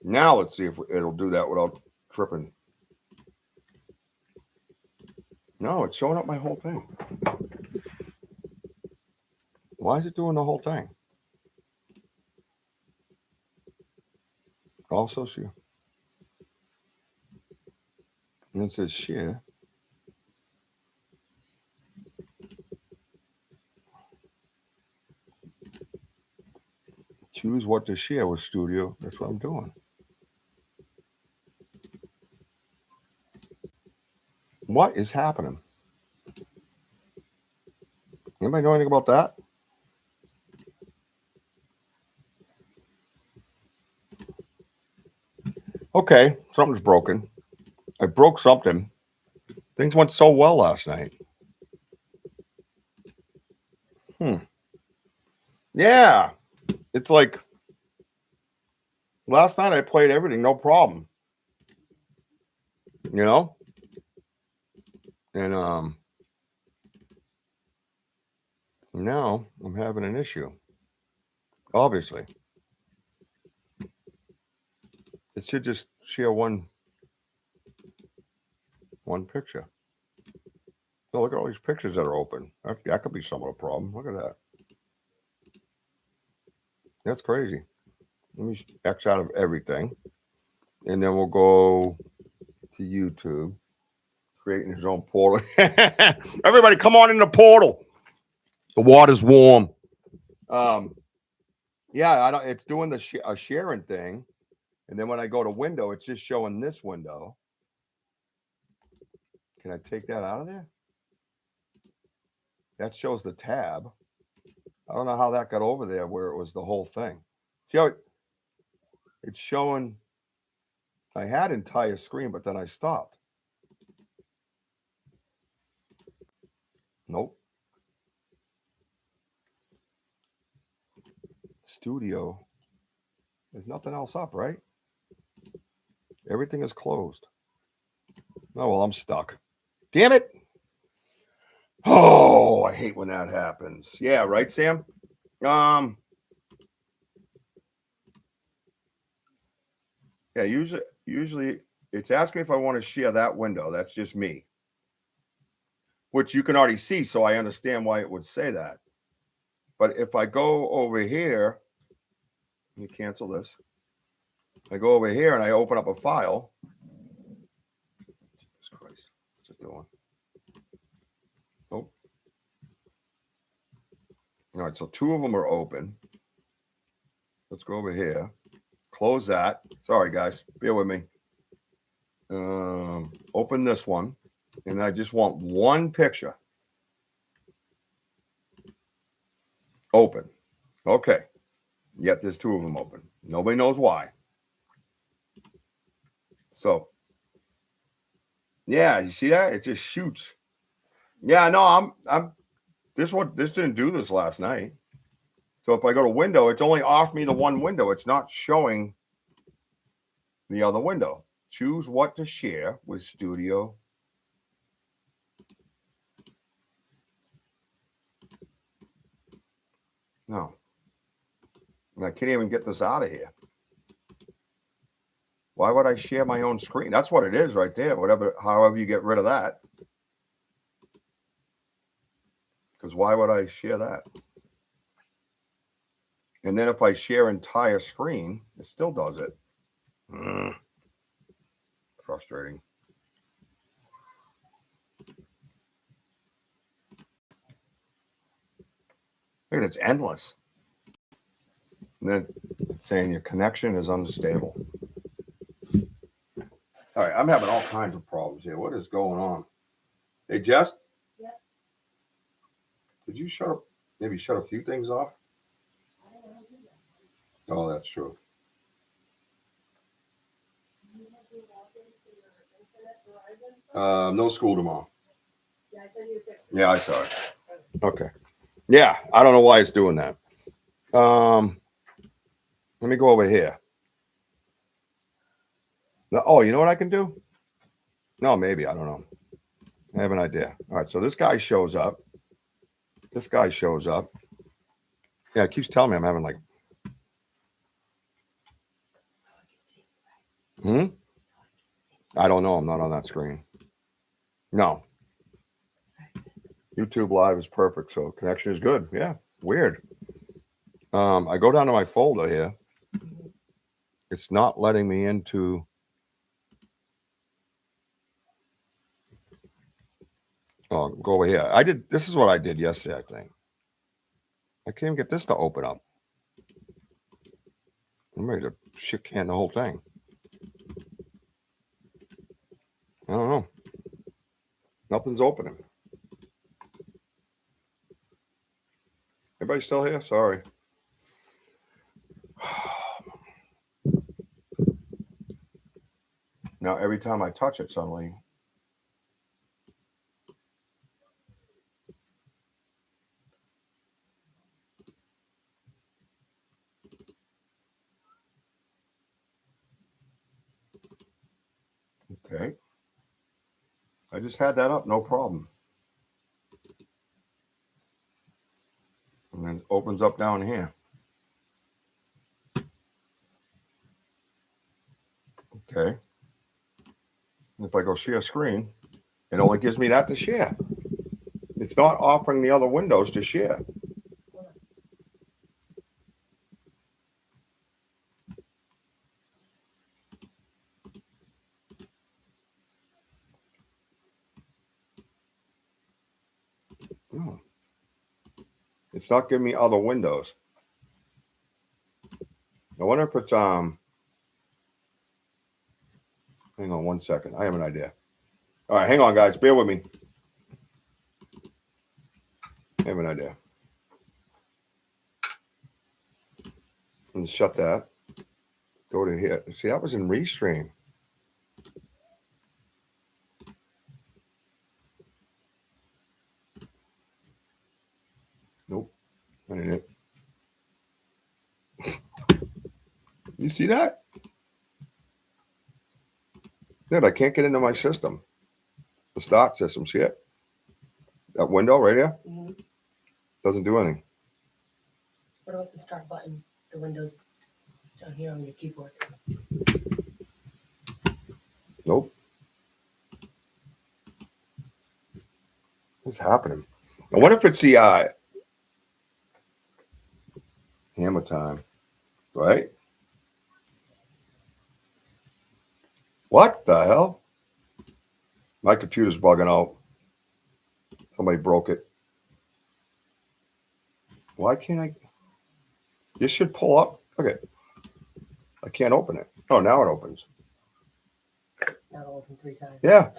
S1: Now let's see if it'll do that without tripping. No, it's showing up my whole thing. Why is it doing the whole thing? Also share. And it says share. Choose what to share with Studio. That's what I'm doing. What is happening? Anybody know anything about that? Okay, something's broken. I broke something. Things went so well last night. Yeah. It's like last night I played everything, no problem. You know? And now I'm having an issue. Obviously. It should just share one picture. Oh, look at all these pictures that are open. That could be some of the problem. Look at that. That's crazy. Let me X out of everything. And then we'll go to YouTube. Creating his own portal. Everybody come on in the portal. The water's warm. Yeah, I don't. It's doing the sharing thing. And then when I go to window, it's just showing this window. Can I take that out of there? That shows the tab. I don't know how that got over there where it was the whole thing. See how it's showing. I had entire screen, but then I stopped. Nope. Studio. There's nothing else up, right? Everything is closed. Oh, well, I'm stuck. Damn it. Oh, I hate when that happens. Yeah, right, Sam? Yeah, usually it's asking if I want to share that window. That's just me. Which you can already see, so I understand why it would say that. But if I go over here, let me cancel this. I go over here and I open up a file. Jesus Christ, what's it doing? Oh. All right, so two of them are open. Let's go over here. Close that. Sorry, guys. Bear with me. Open this one. And I just want one picture. Open. Okay. Yet there's two of them open. Nobody knows why. So, yeah, you see that? It just shoots. Yeah, no, this didn't do this last night. So if I go to window, it's only off me the one window. It's not showing the other window. Choose what to share with Studio. No. I can't even get this out of here. Why would I share my own screen? That's what it is right there. However you get rid of that. Because why would I share that? And then if I share entire screen, it still does it. Frustrating. Look at it, it's endless. And then saying your connection is unstable. All right, I'm having all kinds of problems here. What is going on? Hey, Jess?
S2: Yeah.
S1: Did you maybe shut a few things off? Oh, that's true. No school tomorrow. Yeah, I saw it. Okay. Yeah, I don't know why it's doing that. Let me go over here. Oh, you know what I can do? No, maybe. I don't know. I have an idea. All right, so this guy shows up. This guy shows up. Yeah, it keeps telling me I'm having like. I don't know. I'm not on that screen. No. YouTube Live is perfect, so connection is good. Yeah, weird. I go down to my folder here. It's not letting me into. Oh, go over here. This is what I did yesterday, I think. I can't even get this to open up. I'm ready to shit can the whole thing. I don't know. Nothing's opening. Everybody still here? Sorry. Now, every time I touch it, suddenly. Okay. I just had that up, no problem. And then it opens up down here. Okay. And if I go share screen, it only gives me that to share. It's not offering the other windows to share. No. It's not giving me other windows. I wonder if it's hang on 1 second. I have an idea. All right, hang on, guys. Bear with me. I have an idea. Let's shut that. Go to here. See, that was in Restream. Nope. I didn't. You see that? Dude, I can't get into my system. The start system. See it? That window right here?
S2: Mm-hmm.
S1: Doesn't do anything.
S2: What about the start button? The windows down here on your keyboard.
S1: Nope. What's happening? I wonder if it's the hammer time, right? What the hell? My computer's bugging out. Somebody broke it. Why can't I? This should pull up. Okay. I can't open it. Oh, now it opens.
S2: Now it'll open 3 times.
S1: Yeah.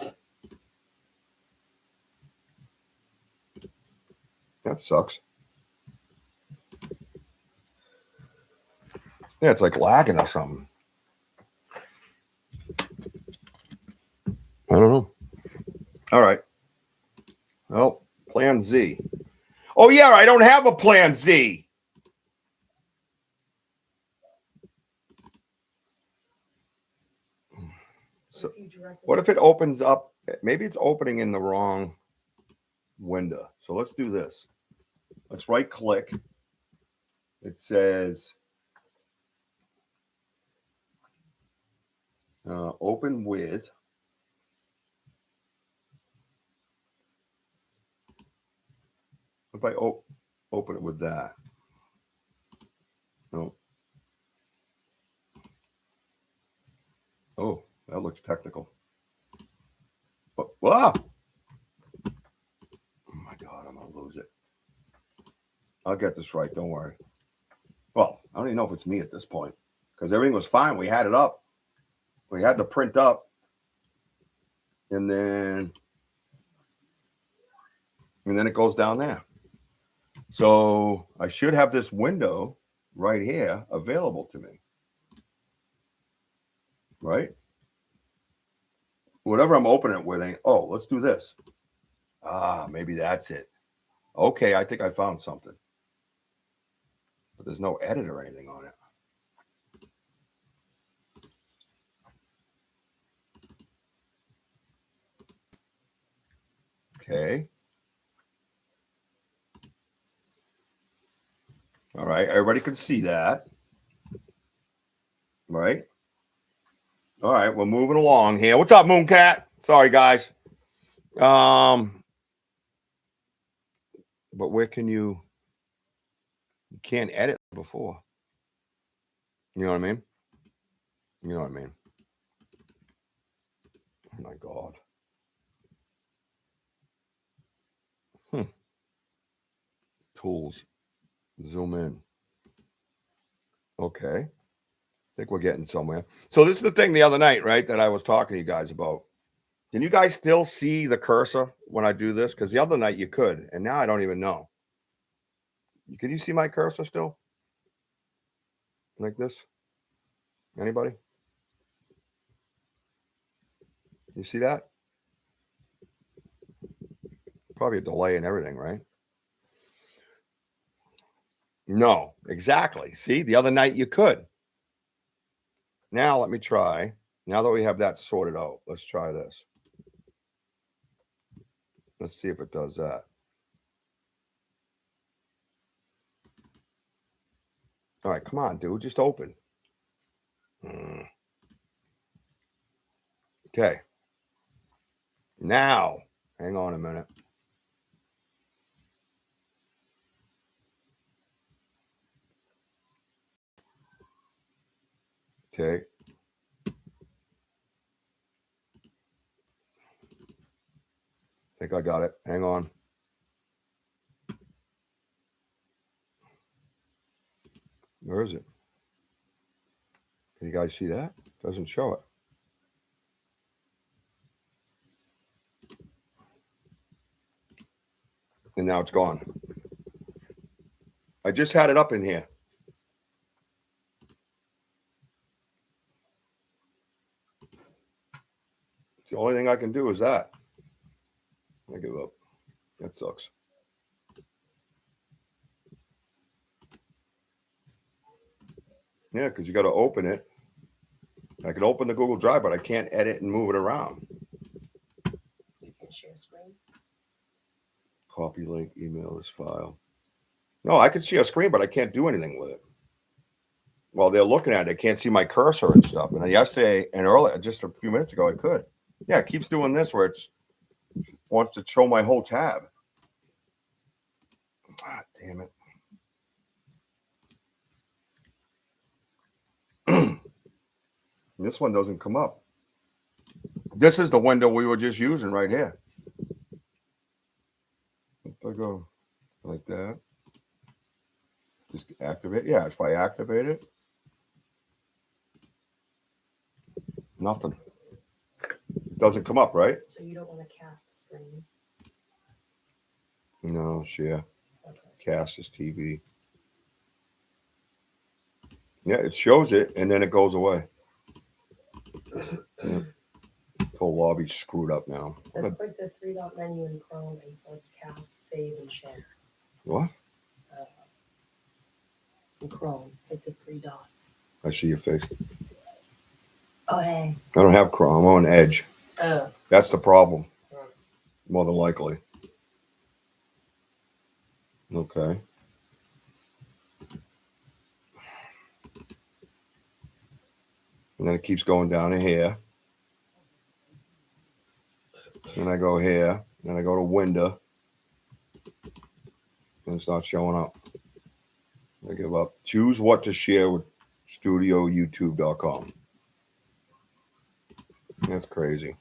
S1: That sucks. Yeah, it's like lagging or something. I don't know. All right. Well, plan Z. Oh, yeah, I don't have a plan Z. So, what if it opens up? Maybe it's opening in the wrong window. So let's do this. Let's right click. It says open with. If I open it with that. No. Oh, that looks technical. But, wow. Oh my God, I'm going to lose it. I'll get this right. Don't worry. Well, I don't even know if it's me at this point because everything was fine. We had it up. We had the print up. And then it goes down there. So I should have this window right here available to me. Right? Whatever I'm opening it with ain't, oh, let's do this. Ah, maybe that's it. Okay, I think I found something. But there's no edit or anything on it. Okay. All right, everybody can see that. Right? All right, we're moving along here. What's up, Mooncat? Sorry, guys. But where can you can't edit before. You know what I mean? You know what I mean? Oh my God. Tools. Zoom in. Okay. I think we're getting somewhere. So this is the thing the other night, right, that I was talking to you guys about. Can you guys still see the cursor when I do this? Because the other night you could, and now I don't even know. Can you see my cursor still? Like this? Anybody? You see that? Probably a delay and everything, right? No, exactly. See, the other night you could. Now let me try. Now that we have that sorted out, let's try this. Let's see if it does that. All right, come on, dude. Just open. Okay. Now, hang on a minute. Okay. I think I got it. Hang on. Where is it? Can you guys see that? Doesn't show it. And now it's gone. I just had it up in here. The only thing I can do is that. I give up. That sucks. Yeah, because you got to open it. I can open the Google Drive, but I can't edit and move it around.
S2: You can share screen.
S1: Copy link, email this file. No, I can see a screen, but I can't do anything with it. While they're looking at it, they can't see my cursor and stuff. And yesterday and earlier, just a few minutes ago, I could. Yeah, it keeps doing this where it's wants to show my whole tab. Ah, damn it. This one doesn't come up. This is the window we were just using right here. If I go like that, just activate. Yeah, if I activate it, nothing. It doesn't come up, right?
S2: So you don't want to cast screen.
S1: No, share.
S2: Okay.
S1: Cast is TV. Yeah, it shows it and then it goes away. Yeah. The whole lobby's screwed up now.
S2: It says click the three-dot menu in Chrome and select cast, save, and share.
S1: What?
S2: In Chrome, hit the three dots.
S1: I see your face.
S2: Oh, hey.
S1: I don't have Chrome. I'm on Edge.
S2: Oh.
S1: That's the problem. More than likely. Okay. And then it keeps going down to here. Then I go here. Then I go to window. And it's not showing up. I give up. Choose what to share with studioyoutube.com. That's crazy.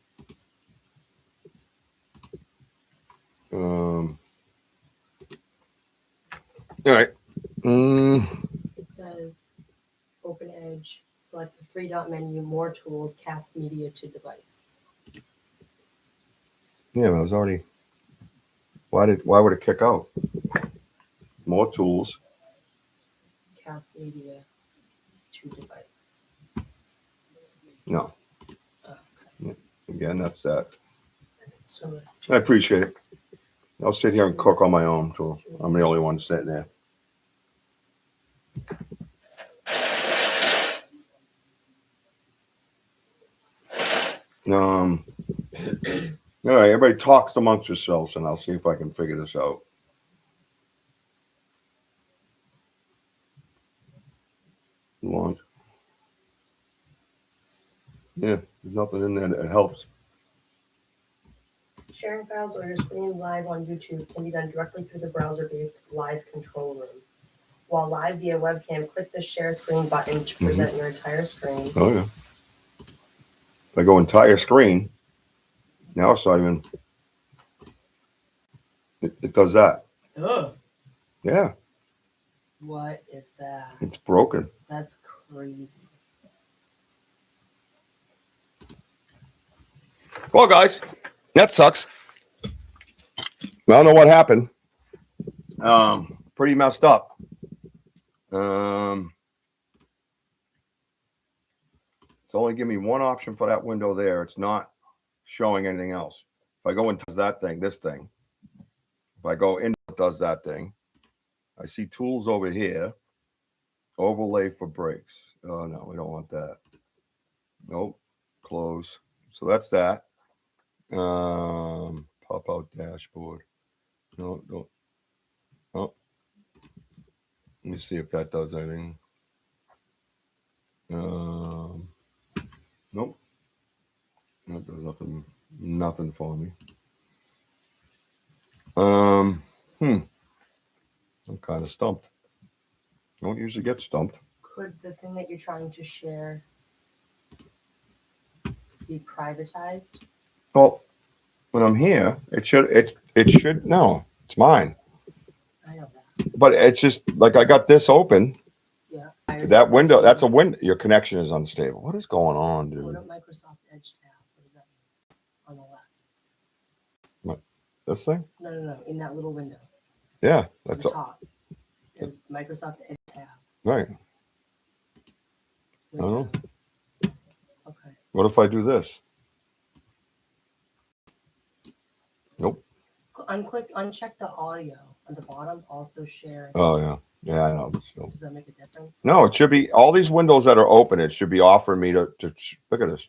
S1: All right.
S2: It says open edge, select the 3-dot menu, more tools, cast media to device.
S1: Yeah, I was already. Why would it kick out? More tools.
S2: Cast media to device.
S1: No.
S2: Okay.
S1: Again, that's that.
S2: So
S1: I appreciate it. I'll sit here and cook on my own till I'm the only one sitting there. All right, everybody talks amongst yourselves, and I'll see if I can figure this out. Launch. Yeah, there's nothing in there that helps.
S2: sharing files or your screen live on YouTube can be done directly through the browser-based live control room. While live via webcam, click the share screen button to present your entire screen.
S1: Oh yeah. If I go entire screen, now it's not even. It does that.
S2: Ugh.
S1: Yeah,
S2: What is that?
S1: it's broken.
S2: That's crazy.
S1: Well, guys, that sucks. I don't know what happened. Pretty messed up. It's only giving me one option for that window there. It's not showing anything else. If I go into that thing, this thing. If I go into it, does that thing. I see tools over here. Overlay for brakes. Oh no, we don't want that. Nope. Close. So that's that. Pop out dashboard. No, don't. Oh. Let me see if that does anything. Nope. That does nothing for me. I'm kind of stumped. Don't usually get stumped.
S2: Could the thing that you're trying to share be privatized?
S1: Well, when I'm here, it should no, it's mine.
S2: I know that.
S1: But it's just like I got this open.
S2: Yeah.
S1: That window, that's a window. Your connection is unstable. What is going on,
S2: Go
S1: dude?
S2: to Microsoft Edge tab. What does that mean? On the left.
S1: This thing?
S2: No. In that little window.
S1: Yeah,
S2: At
S1: that's
S2: the top. There's Microsoft Edge tab.
S1: right.
S2: Window.
S1: Oh.
S2: Okay.
S1: What if I do this? Nope.
S2: Uncheck the audio at the bottom. Also share.
S1: Oh yeah, yeah, I know. But still,
S2: Does that make a difference?
S1: no. It should be all these windows that are open. It should be offering me to look at this.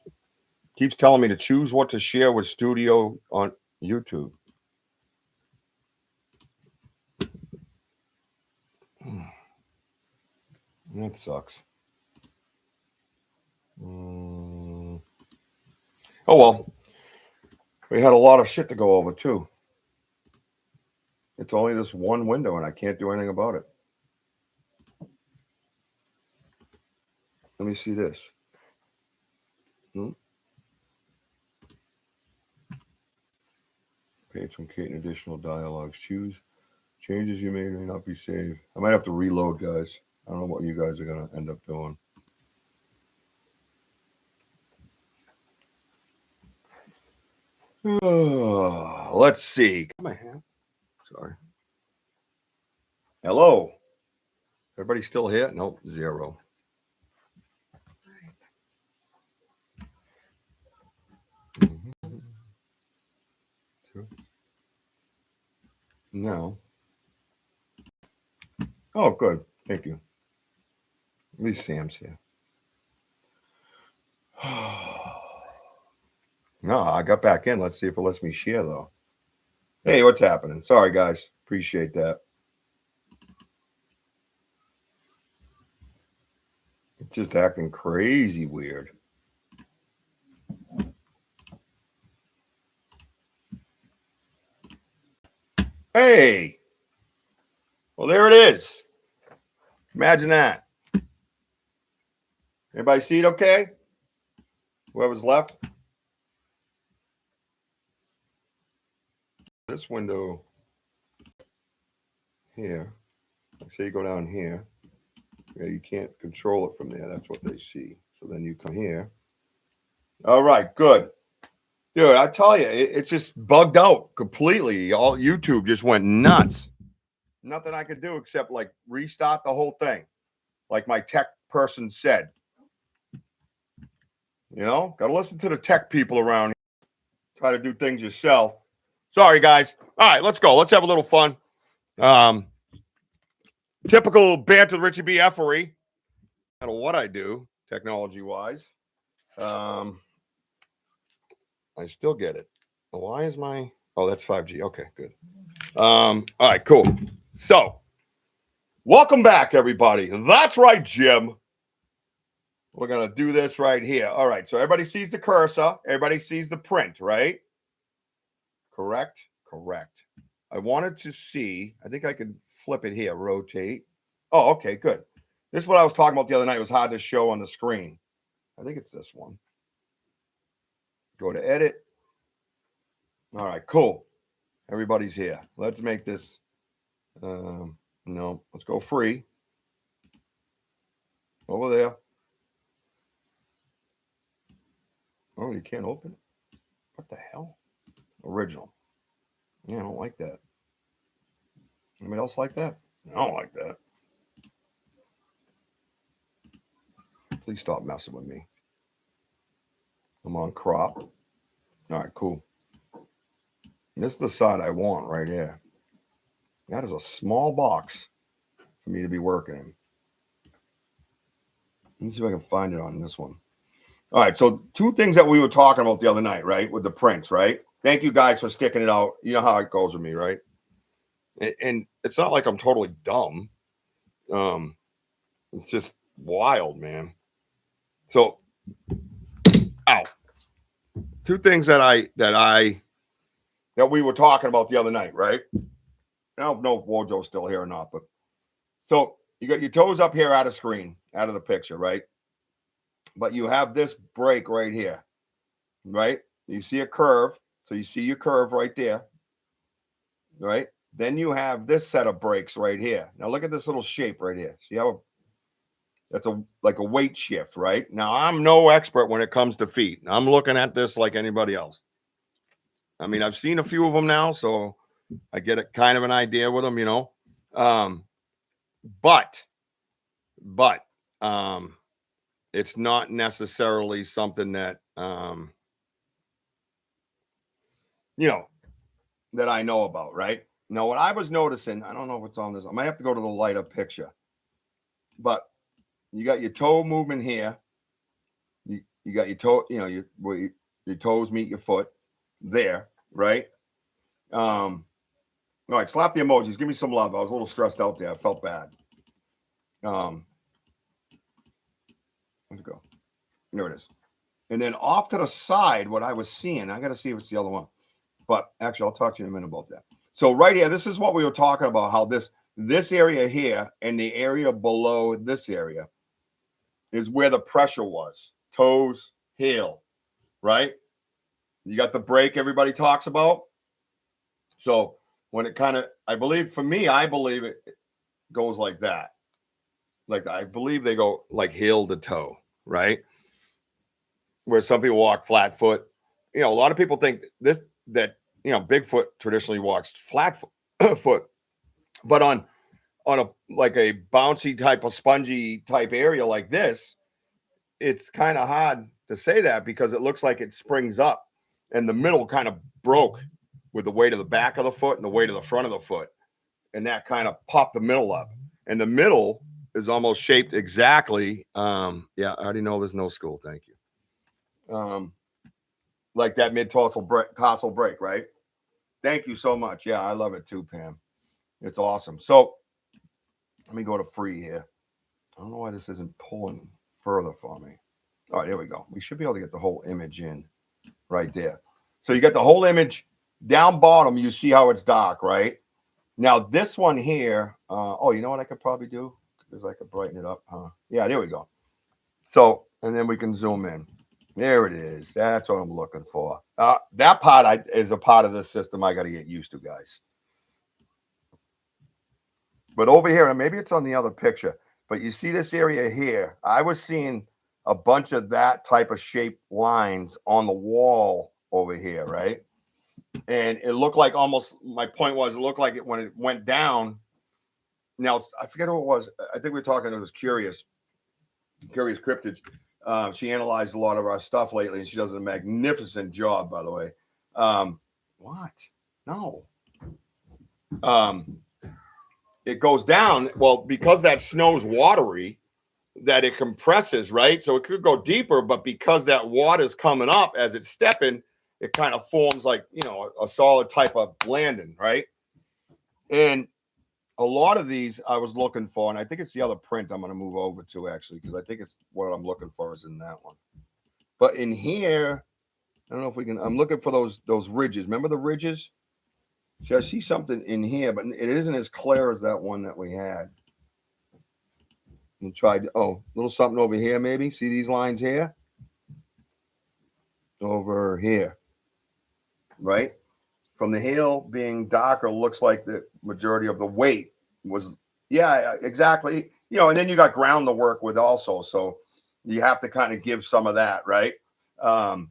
S1: Keeps telling me to choose what to share with Studio on YouTube. That sucks. Oh well, we had a lot of shit to go over too. It's only this one window, and I can't do anything about it. Let me see this. Page truncating additional dialogues. Choose changes you made may not be saved. I might have to reload, guys. I don't know what you guys are gonna end up doing. Let's see. My hand. Sorry. Hello. Everybody still here? Nope, 0. No. Oh, good. Thank you. At least Sam's here. No, I got back in. Let's see if it lets me share, though. Hey, what's happening? Sorry, guys. Appreciate that. It's just acting crazy weird. Hey. Well, there it is. Imagine that. Everybody see it okay? Whoever's left? This window here. say you go down here. Yeah, you can't control it from there. That's what they see. So then you come here. All right, good. Dude, I tell you, it's just bugged out completely. All YouTube just went nuts. Nothing I could do except like restart the whole thing, like my tech person said. You know, got to listen to the tech people around here. Try to do things yourself. Sorry, guys. All right, let's go. Let's have a little fun. Typical banter Richie B effery. I don't know what I do technology-wise. I still get it. Why is my... Oh, that's 5G. Okay, good. All right, cool. So, welcome back, everybody. That's right, Jim. We're going to do this right here. All right, so everybody sees the cursor. Everybody sees the print, right? Correct? Correct. I wanted to see... I think I could flip it here. Rotate. Oh, okay, good. This is what I was talking about the other night. It was hard to show on the screen. I think it's this one. Go to edit. All right, cool. Everybody's here. Let's make this, no, let's go free. Over there. Oh, you can't open it? What the hell? Original. Yeah, I don't like that. Anybody else like that? I don't like that. Please stop messing with me. I'm on crop. All right, cool. This is the side I want right here. That is a small box for me to be working in. Let me see if I can find it on this one. All right, so two things that we were talking about the other night, right, with the prints, right? Thank you guys for sticking it out. You know how it goes with me, right? And it's not like I'm totally dumb. It's just wild, man. So, ow. Two things that we were talking about the other night, right? I don't know if WOJO's still here or not, but so you got your toes up here out of screen, out of the picture, right? But you have this break right here, right? You see a curve, so you see your curve right there, right? Then you have this set of breaks right here. Now look at this little shape right here. See how that's like a weight shift, right? Now I'm no expert when it comes to feet. I'm looking at this like anybody else. I mean, I've seen a few of them now, so I get a kind of an idea with them, you know. But it's not necessarily something that you know, that I know about, right? Now, what I was noticing, I don't know if it's on this. I might have to go to the lighter picture, but you got your toe movement here. You got your toe, you know, your toes meet your foot there, right? All right, slap the emojis. Give me some love. I was a little stressed out there. I felt bad. Where'd it go? There it is. And then off to the side, what I was seeing, I got to see if it's the other one. But actually, I'll talk to you in a minute about that. So right here, this is what we were talking about, how this area here and the area below this area is where the pressure was. Toes, heel, right? You got the break everybody talks about. So when it kind of, I believe it goes like that. Like, I believe they go like heel to toe, right? Where some people walk flat foot. You know, a lot of people think that you know, Bigfoot traditionally walks flat foot, but on a like a bouncy type of spongy type area like this, it's kind of hard to say that because it looks like it springs up and the middle kind of broke with the weight of the back of the foot and the weight of the front of the foot, and that kind of popped the middle up, and the middle is almost shaped exactly. Yeah, I already know there's no school. Thank you. Like that mid-tarsal break, right? Thank you so much. Yeah, I love it too, Pam. It's awesome. So let me go to free here. I don't know why this isn't pulling further for me. All right, here we go. We should be able to get the whole image in right there. So you got the whole image down bottom. You see how it's dark, right? Now this one here. Oh, you know what I could probably do? Because I could brighten it up. Yeah, there we go. So, and then we can zoom in. There it is. That's what I'm looking for. That part is a part of this system I got to get used to, guys. But over here, and maybe it's on the other picture, but you see this area here, I was seeing a bunch of that type of shaped lines on the wall over here, right? And it looked like almost, my point was, it looked like it when it went down. Now, I forget who it was. I think we were talking, it was Curious Cryptids. She analyzed a lot of our stuff lately, and she does a magnificent job, by the way. What? No. It goes down. Well, because that snow's watery, that it compresses, right? So it could go deeper, but because that water's coming up as it's stepping, it kind of forms like, you know, a solid type of landing, right? And a lot of these I was looking for, and I think it's the other print I'm going to move over to actually, because I think it's what I'm looking for is in that one. But in here, I don't know if we can, I'm looking for those ridges. Remember the ridges? So I see something in here, but it isn't as clear as that one that we had. And tried, oh, little something over here, maybe. See these lines here? Over here. Right? From the hill being darker, looks like the majority of the weight was, yeah, exactly. You know, and then you got ground to work with also. So you have to kind of give some of that, right? To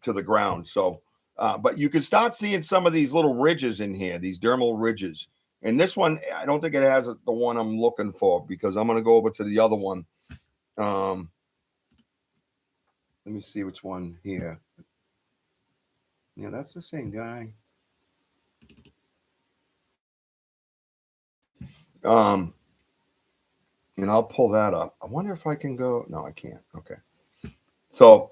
S1: the ground. So, but you can start seeing some of these little ridges in here, these dermal ridges. And this one, I don't think it has the one I'm looking for, because I'm going to go over to the other one. Let me see which one here. Yeah, that's the same guy. And I'll pull that up. I wonder if I can go. No, I can't. Okay. So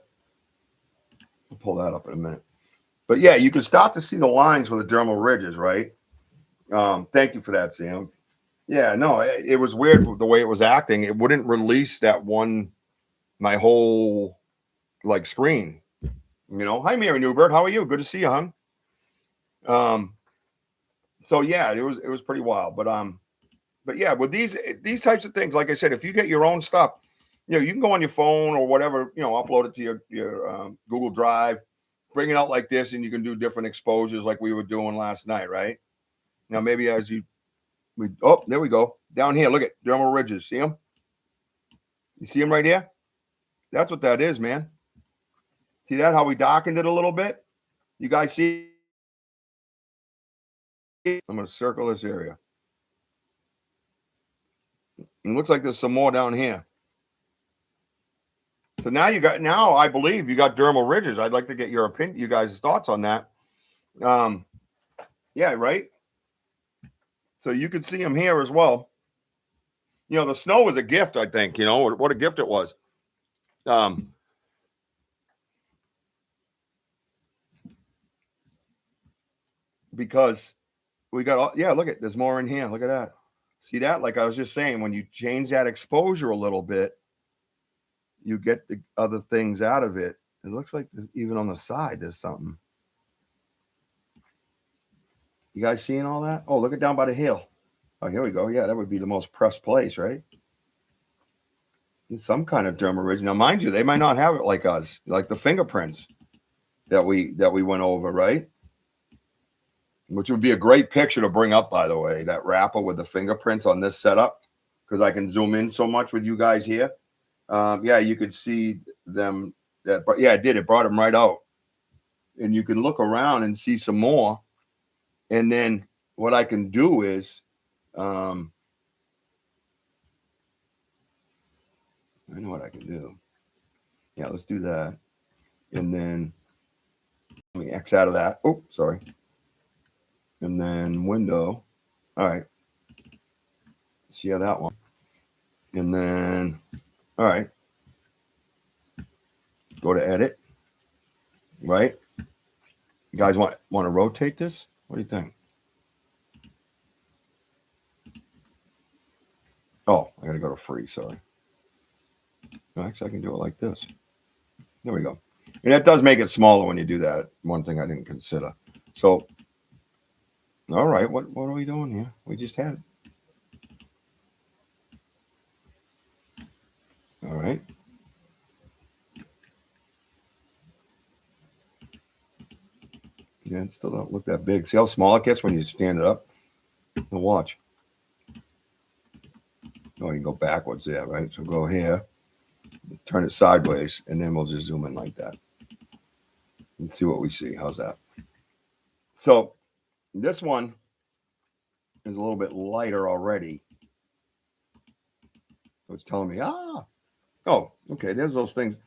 S1: I'll pull that up in a minute. But yeah, you can start to see the lines with the dermal ridges, right? Thank you for that, Sam. Yeah, no, it was weird the way it was acting. It wouldn't release that one, my whole like screen. You know, hi Mary Newbert, how are you? Good to see you, hon. So yeah, it was pretty wild. But yeah, with these types of things, like I said, if you get your own stuff, you know, you can go on your phone or whatever, you know, upload it to your Google Drive, bring it out like this, and you can do different exposures like we were doing last night, right? Now maybe as oh, there we go. Down here, look at dermal ridges. See them? You see them right here? That's what that is, man. See that? How we darkened it a little bit? You guys see? I'm going to circle this area. It looks like there's some more down here. So now I believe you got dermal ridges. I'd like to get your opinion, you guys' thoughts on that. Yeah, right? So you could see them here as well. You know, the snow was a gift, I think, you know, what a gift it was. Because we got, yeah, look at, there's more in here. Look at that. See that? Like I was just saying, when you change that exposure a little bit, you get the other things out of it. It looks like even on the side, there's something. You guys seeing all that? Oh, look at down by the hill. Oh, here we go. Yeah, that would be the most pressed place, right? Some kind of dermal ridge. Now, mind you, they might not have it like us, like the fingerprints that we went over, right? Which would be a great picture to bring up, by the way, that wrapper with the fingerprints on this setup, because I can zoom in so much with you guys here. Yeah, you could see them. But yeah, it did. It brought them right out. And you can look around and see some more. And then what I can do is, I know what I can do. Yeah, let's do that. And then let me X out of that. Oh, sorry. And then window. All right. See how that one. And then, all right. Go to edit. Right. You guys want to rotate this? What do you think? Oh, I got to go to free. Sorry. No, actually, I can do it like this. There we go. And that does make it smaller when you do that. One thing I didn't consider. So, all right. What are we doing here? We just had it. All right. Yeah, it still don't look that big. See how small it gets when you stand it up? Now watch. can go backwards there, right? So go here, turn it sideways, and then we'll just zoom in like that. And see what we see. How's that? So this one is a little bit lighter already. So it's telling me, oh, okay, there's those things.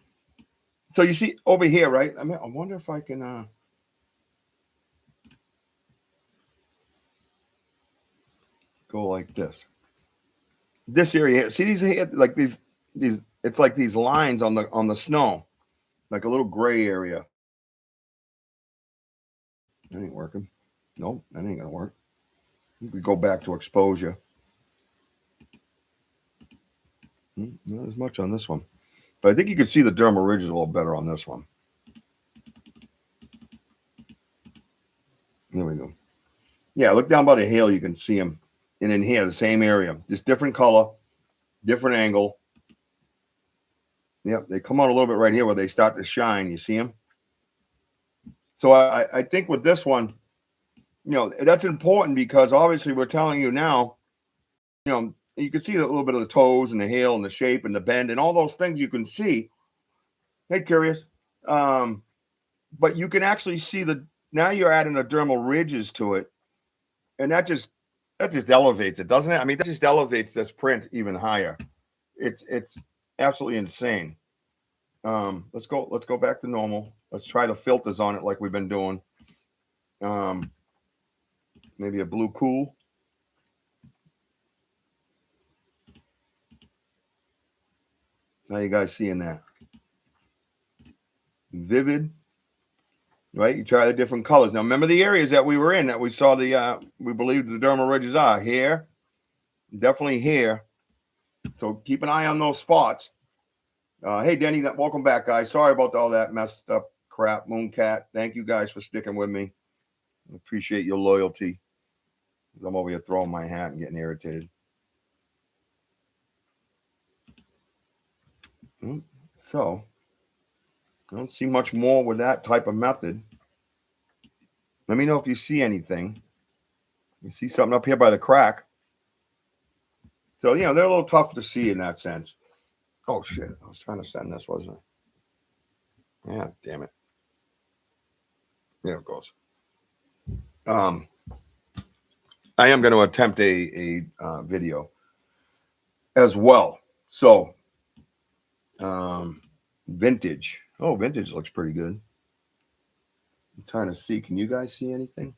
S1: So you see over here, right? I mean, I wonder if I can go like this. This area, see these here, like these, it's like these lines on the snow, like a little gray area. That ain't working. Nope, that ain't gonna work. We go back to exposure. Not as much on this one, but I think you can see the dermal ridges a little better on this one. There we go. Yeah, look down by the hail, you can see them. And in here, the same area, just different color, different angle. Yep, they come out a little bit right here where they start to shine. You see them? So I think with this one, you know, that's important because obviously we're telling you now, you know, you can see a little bit of the toes and the heel and the shape and the bend and all those things you can see. Hey, curious. But you can actually see now you're adding the dermal ridges to it. And that just elevates it, doesn't it? I mean, that just elevates this print even higher. It's absolutely insane. Let's go back to normal. Let's try the filters on it like we've been doing. Maybe a blue cool. How you guys seeing that? Vivid, right? You try the different colors. Now remember the areas that we were in that we saw we believe the dermal ridges are here, definitely here. So keep an eye on those spots. Hey, Denny, welcome back, guys. Sorry about all that messed up crap, Mooncat. Thank you guys for sticking with me. I appreciate your loyalty. I'm over here throwing my hat and getting irritated. So, I don't see much more with that type of method. Let me know if you see anything. You see something up here by the crack. So, you know, they're a little tough to see in that sense. Oh, shit. I was trying to send this, wasn't I? Yeah, damn it. There it goes. I am going to attempt a video as well. So, vintage. Oh, vintage looks pretty good. I'm trying to see. Can you guys see anything?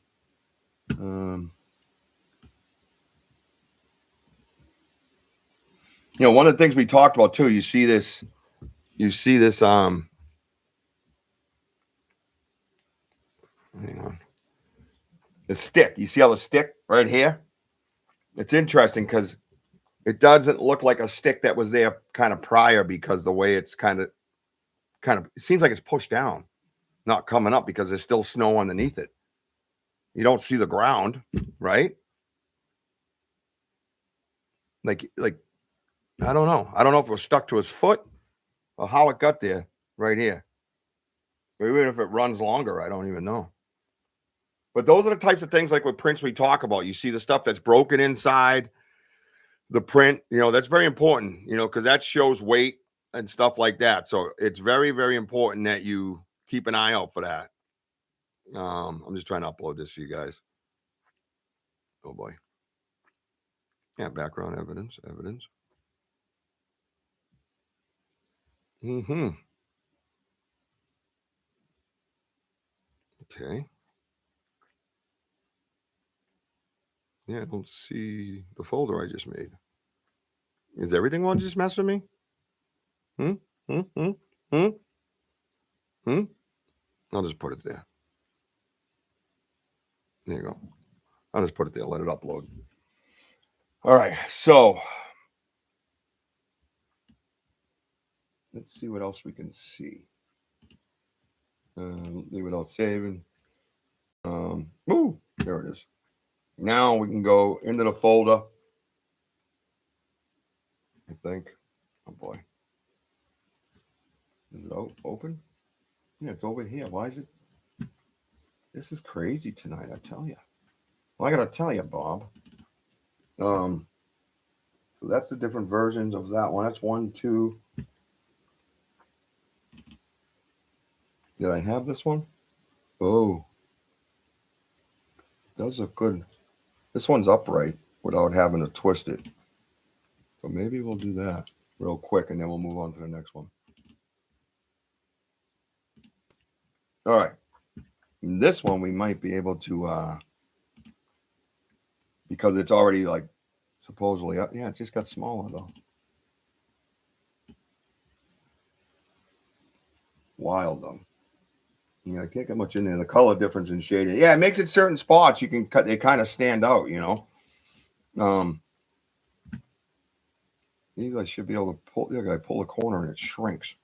S1: You know, one of the things we talked about too, you see this hang on. The stick. You see how the stick right here? It's interesting because it doesn't look like a stick that was there kind of prior because the way it's kind of it seems like it's pushed down, not coming up because there's still snow underneath it. You don't see the ground, right? Like I don't know. I don't know if it was stuck to his foot or how it got there right here. Or even if it runs longer, I don't even know. But those are the types of things like with prints we talk about. You see the stuff that's broken inside the print, you know, that's very important, you know, because that shows weight and stuff like that. So it's very, very important that you keep an eye out for that. I'm just trying to upload this to you guys. Oh boy. Yeah, background evidence. Mm-hmm. Okay. Yeah, I don't see the folder I just made. Is everything one just mess with me? I'll just put it there. There you go. I'll just put it there. Let it upload. All right. So let's see what else we can see. Leave it out saving. There it is. Now we can go into the folder. I think. Oh boy. Is it open? Yeah, it's over here. Why is it? This is crazy tonight, I tell you. Well, I gotta tell you, Bob. So that's the different versions of that one. That's 1, 2. Did I have this one? Oh, those look good. This one's upright without having to twist it. So maybe we'll do that real quick and then we'll move on to the next one. All right. And this one we might be able to, because it's already like supposedly up. Yeah, it just got smaller though. Wild though. Yeah, I can't get much in there. The color difference in shading. Yeah, it makes it certain spots you can cut. They kind of stand out, you know. These I should be able to pull. Look, I pull the corner and it shrinks.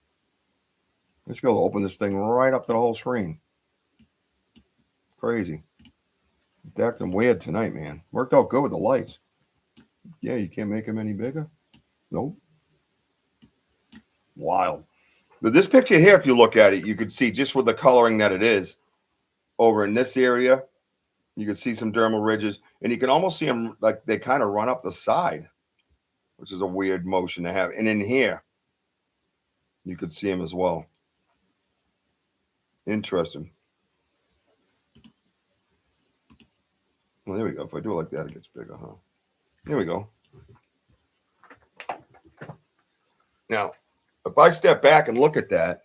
S1: I should be able to open this thing right up to the whole screen. Crazy. It's acting weird tonight, man. Worked out good with the lights. Yeah, you can't make them any bigger. Nope. Wild. But this picture here, if you look at it, you could see just with the coloring that it is over in this area. You can see some dermal ridges, and you can almost see them like they kind of run up the side, which is a weird motion to have. And in here, you could see them as well. Interesting. Well, there we go. If I do it like that, it gets bigger, huh? There we go. Now, if I step back and look at that,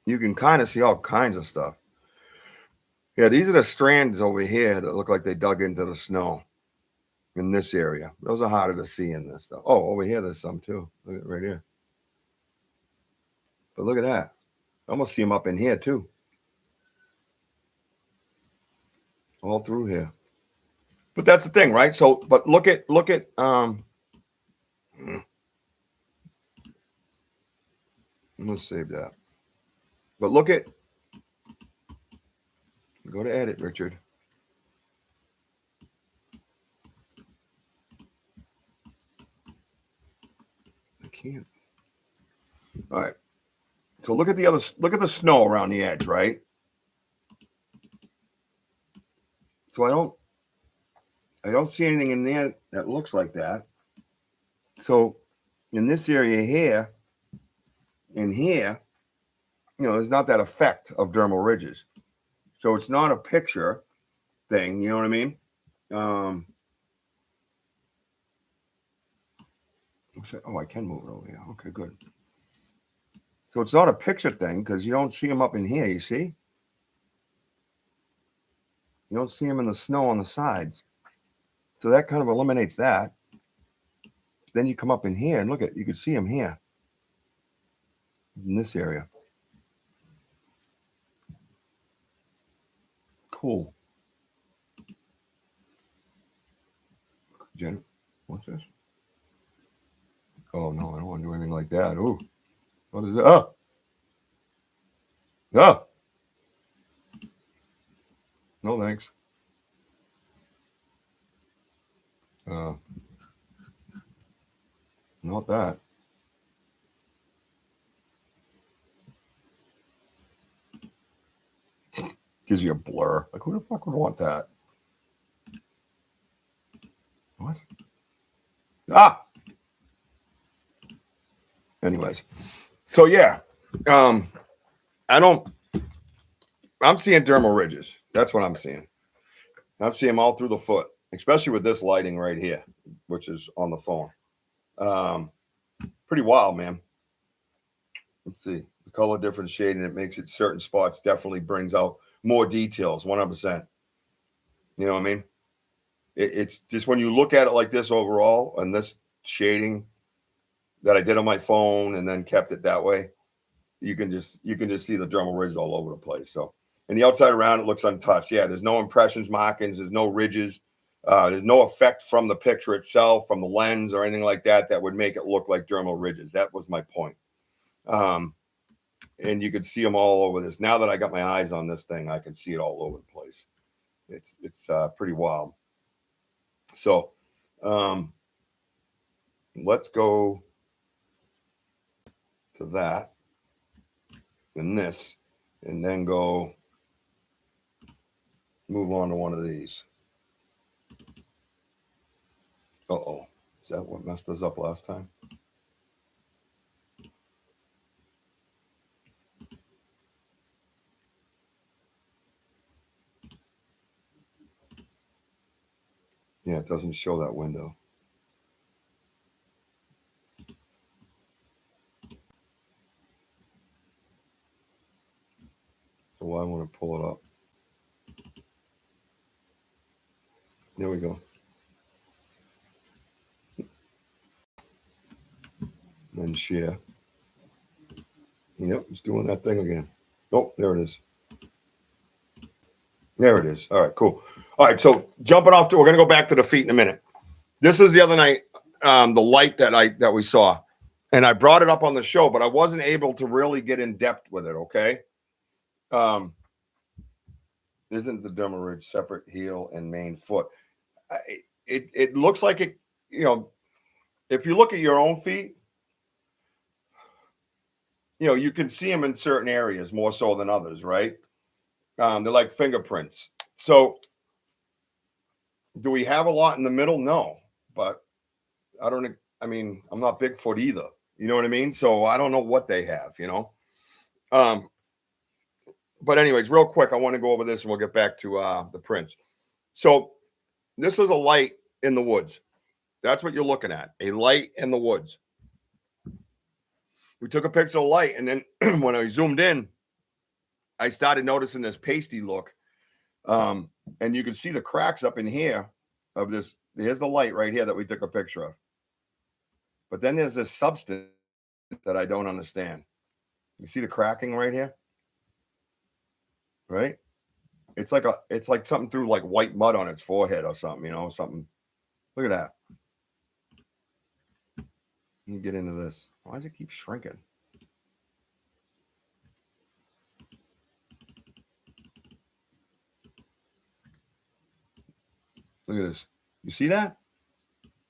S1: you can kind of see all kinds of stuff. Yeah, these are the strands over here that look like they dug into the snow in this area. Those are harder to see in this stuff. Oh, over here, there's some too. Look at right here. But look at that. I almost see them up in here too. All through here. But that's the thing, right? So, but look at let's save that. But look at, go to edit, Richard. I can't. All right. So look at the other, look at the snow around the edge, right? So I don't see anything in there that looks like that. So in this area here, in here, you know, there's not that effect of dermal ridges. So it's not a picture thing, you know what I mean? Oh, I can move it over here. Okay, good. So it's not a picture thing because you don't see them up in here, you see? You don't see them in the snow on the sides. So that kind of eliminates that. Then you come up in here and look at, you can see them here in this area. Cool. Jen, what's this? Oh, no, I don't want to do anything like that. Ooh, what is it? Oh. Oh. No, thanks. Not that. Gives you a blur. Like, who the fuck would want that? What? Ah! Anyways. So, yeah. I'm seeing dermal ridges. That's what I'm seeing. I'm seeing them all through the foot, especially with this lighting right here, which is on the phone. Pretty wild, man. Let's see. The color difference shading, it makes it certain spots, definitely brings out more details, 100%. You know what I mean? It's just when you look at it like this overall, and this shading that I did on my phone and then kept it that way, you can just see the dermal ridges all over the place. So, and the outside around it looks untouched. Yeah, there's no impressions, markings, there's no ridges, there's no effect from the picture itself, from the lens or anything like that that would make it look like dermal ridges. That was my point. And you could see them all over this. Now that I got my eyes on this thing, I can see it all over the place. It's pretty wild. So let's go to that and this, and then go move on to one of these. Uh-oh. Is that what messed us up last time? Yeah, it doesn't show that window. So I want to pull it up. There we go. And then share. Yep, it's doing that thing again. Oh, there it is. There it is. All right, cool. All right, so jumping off to, we're gonna go back to the feet in a minute. This is the other night, the light that we saw, and I brought it up on the show, but I wasn't able to really get in depth with it. Okay. Isn't the dermal ridge separate heel and main foot? It looks like it. You know, if you look at your own feet, you know, you can see them in certain areas more so than others, right? They're like fingerprints. So do we have a lot in the middle? No, but I mean, I'm not Bigfoot either. You know what I mean? So I don't know what they have, you know? But anyways, real quick, I want to go over this and we'll get back to the prints. So this is a light in the woods. That's what you're looking at, a light in the woods. We took a picture of the light, and then when I zoomed in, I started noticing this pasty look. And you can see the cracks up in here of this. Here's the light right here that we took a picture of. But then there's this substance that I don't understand. You see the cracking right here? Right? It's like something threw like white mud on its forehead or something, you know, something. Look at that. Let me get into this. Why does it keep shrinking? Look at this. You see that?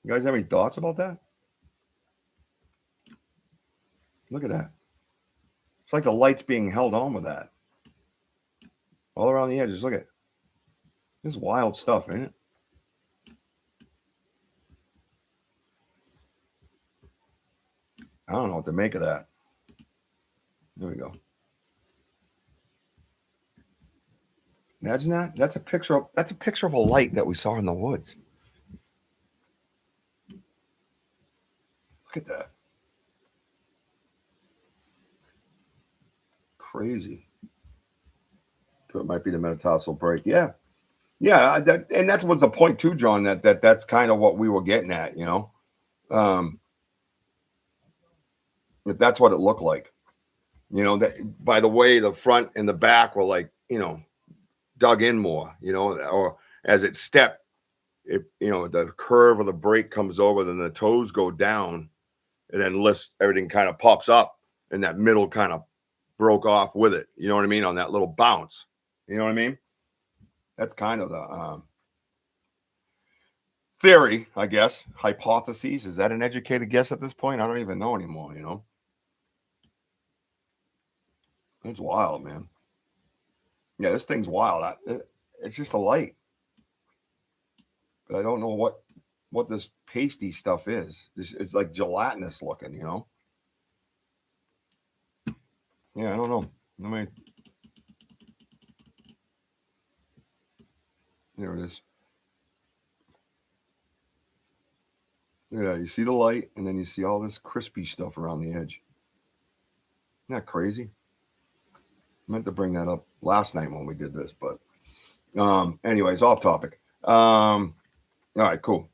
S1: You guys have any thoughts about that? Look at that. It's like the light's being held on with that. All around the edges. Look at it. This is wild stuff, ain't it? I don't know what to make of that. There we go. Imagine that. That's a picture of a light that we saw in the woods. Look at that. Crazy. So it might be the metatarsal break. Yeah. Yeah, and that's what's the point too, John, that's kind of what we were getting at, you know. If that's what it looked like. You know, that by the way, the front and the back were like, you know, dug in more, you know, or as it stepped, if you know, the curve of the break comes over, then the toes go down and then lifts, everything kind of pops up, and that middle kind of broke off with it. You know what I mean? On that little bounce. You know what I mean? That's kind of the theory, I guess. Hypotheses. Is that an educated guess at this point? I don't even know anymore, you know. It's wild, man. Yeah, this thing's wild. It's just a light. But I don't know what this pasty stuff is. It's like gelatinous looking, you know. Yeah, I don't know. There it is. Yeah, you see the light, and then you see all this crispy stuff around the edge. Isn't that crazy? I meant to bring that up last night when we did this, but anyways, off topic. All right, cool.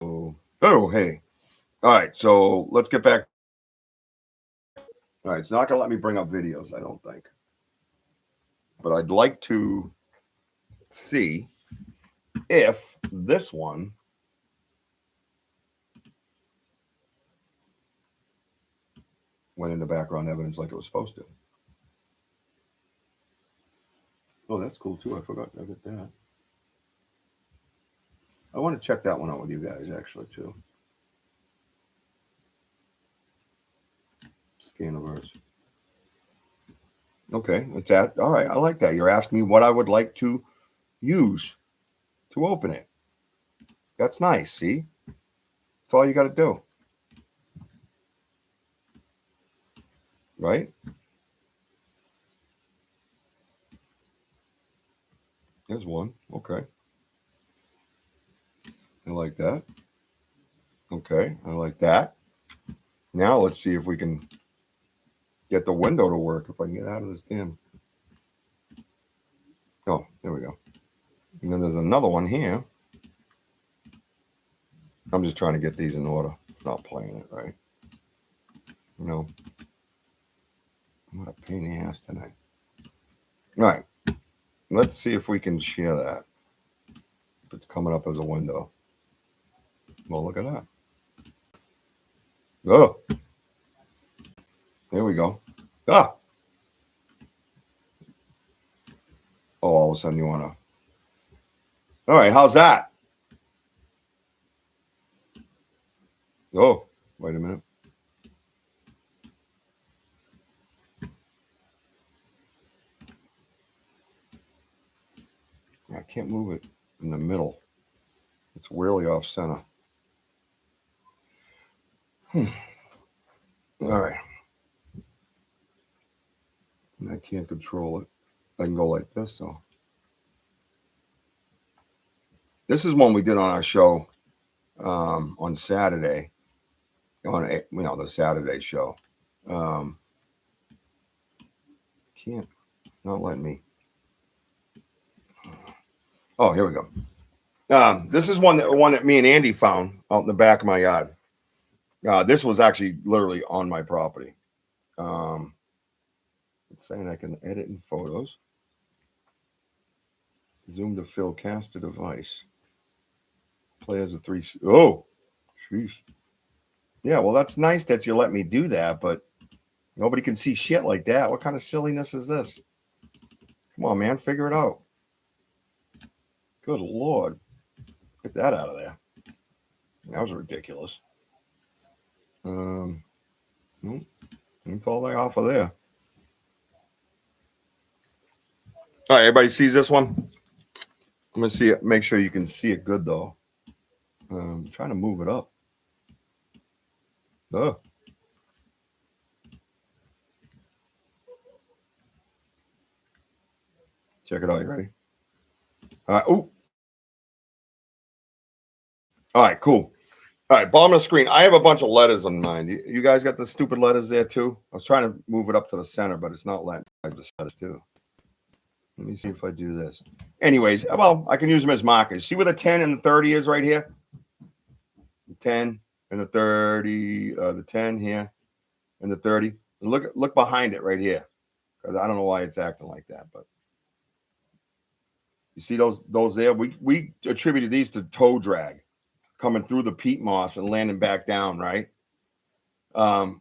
S1: So, oh, hey. All right, so let's get back. All right, it's not going to let me bring up videos, I don't think. But I'd like to see if this one went into background evidence like it was supposed to. Oh, that's cool too. I forgot I did that. I want to check that one out with you guys actually too. Scaniverse. Okay, it's all right. I like that. You're asking me what I would like to use to open it. That's nice. See? That's all you got to do. Right? There's one. Okay. I like that. Okay. I like that. Now let's see if we can get the window to work. If I can get out of this damn. Oh, there we go. And then there's another one here. I'm just trying to get these in order. Not playing it, right? You know, what a pain in the ass tonight. All right. Let's see if we can share that. If it's coming up as a window. Well, look at that. Oh. There we go. Ah. Oh, all of a sudden you want to. All right. How's that? Oh, wait a minute. I can't move it in the middle. It's really off center. All right. And I can't control it. I can go like this, so. This is one we did on our show on Saturday. On the Saturday show. Can't. Not letting me. Oh, here we go. This is one that me and Andy found out in the back of my yard. This was actually literally on my property. It's saying I can edit in photos. Zoom to fill caster device. Play as a 3. Oh, jeez. Yeah, well, that's nice that you let me do that, but nobody can see shit like that. What kind of silliness is this? Come on, man, figure it out. Good Lord. Get that out of there. That was ridiculous. Nope. That's all they offer there. All right, everybody sees this one? I'm going to see it. Make sure you can see it good, though. I'm trying to move it up. Oh. Check it out. You ready? All right. Ooh. All right, cool. All right, bottom of the screen. I have a bunch of letters on mine. You guys got the stupid letters there, too? I was trying to move it up to the center, but it's not letting me the letters, too. Let me see if I do this. Anyways, well, I can use them as markers. See where the 10 and the 30 is right here? The 10 and the 30, the 10 here and the 30. And look behind it right here. Because I don't know why it's acting like that, but you see those there? We attributed these to toe drag coming through the peat moss and landing back down, right? Or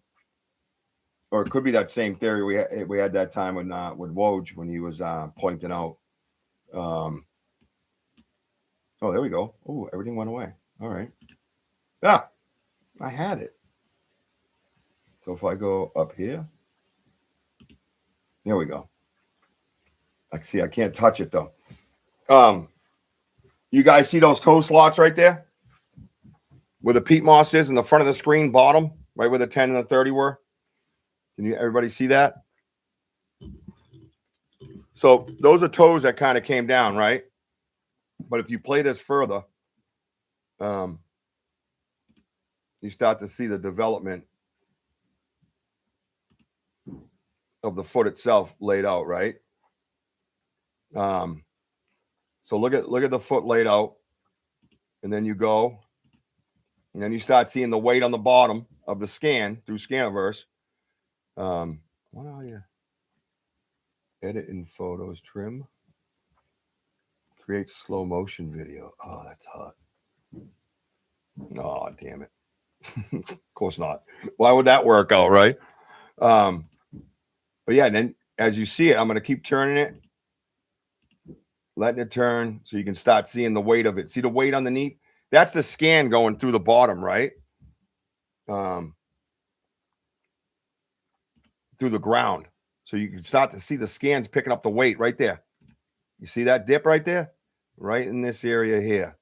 S1: it could be that same theory we had that time with WOJO when he was pointing out. Oh, there we go. Oh, everything went away. All right. Yeah, I had it. So if I go up here, there we go. I see. I can't touch it though. You guys see those toe slots right there? Where the peat moss is in the front of the screen, bottom, right where the 10 and the 30 were. Can everybody see that? So those are toes that kind of came down, right? But if you play this further, you start to see the development of the foot itself laid out, right? So look at the foot laid out, and then you go, and then you start seeing the weight on the bottom of the scan through Scaniverse. What are you? Edit in photos, trim, create slow motion video. Oh, that's hot. Oh, damn it. Of course not. Why would that work out, right? But yeah, then as you see it, I'm going to keep turning it, letting it turn so you can start seeing the weight of it. See the weight underneath? That's the scan going through the bottom, right? Through the ground. So you can start to see the scans picking up the weight right there. You see that dip right there? Right in this area here.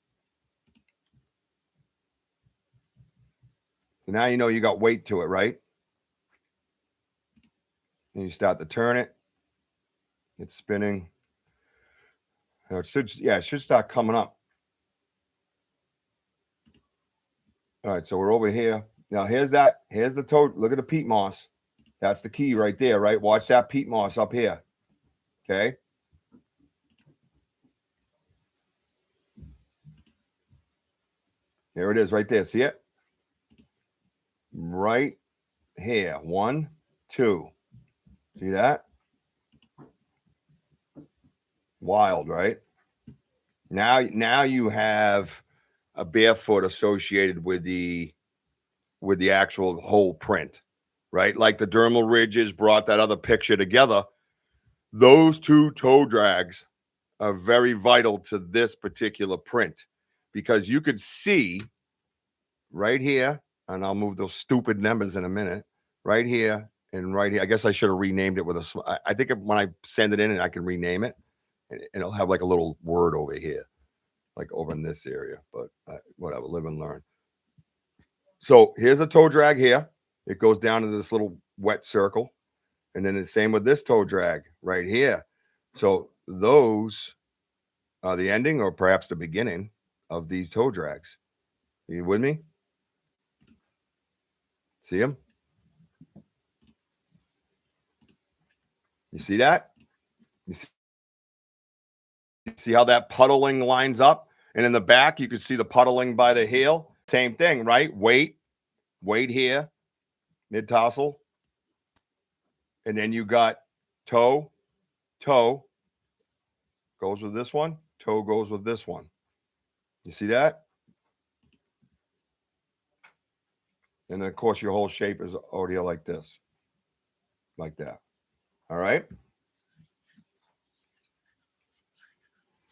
S1: Now you know you got weight to it, right? And you start to turn it. It's spinning. It should start coming up. All right, so we're over here. Now here's the toad. Look at the peat moss. That's the key right there, right? Watch that peat moss up here. Okay. Here it is right there. See it? Right here. 1, 2. See that? Wild, right? Now you have a barefoot associated with the actual whole print, right? Like the dermal ridges brought that other picture together. Those two toe drags are very vital to this particular print because you could see right here, and I'll move those stupid numbers in a minute, right here and right here. I guess I should have renamed it with I think when I send it in and I can rename it, and it'll have like a little word over here, like over in this area, but whatever, live and learn. So here's a toe drag here. It goes down to this little wet circle. And then the same with this toe drag right here. So those are the ending or perhaps the beginning of these toe drags. Are you with me? See them? You see that? You see how that puddling lines up? And in the back, you can see the puddling by the heel. Same thing, right? Weight here, mid-tarsal. And then you got toe goes with this one, toe goes with this one. You see that? And then, of course, your whole shape is already like this, like that. All right.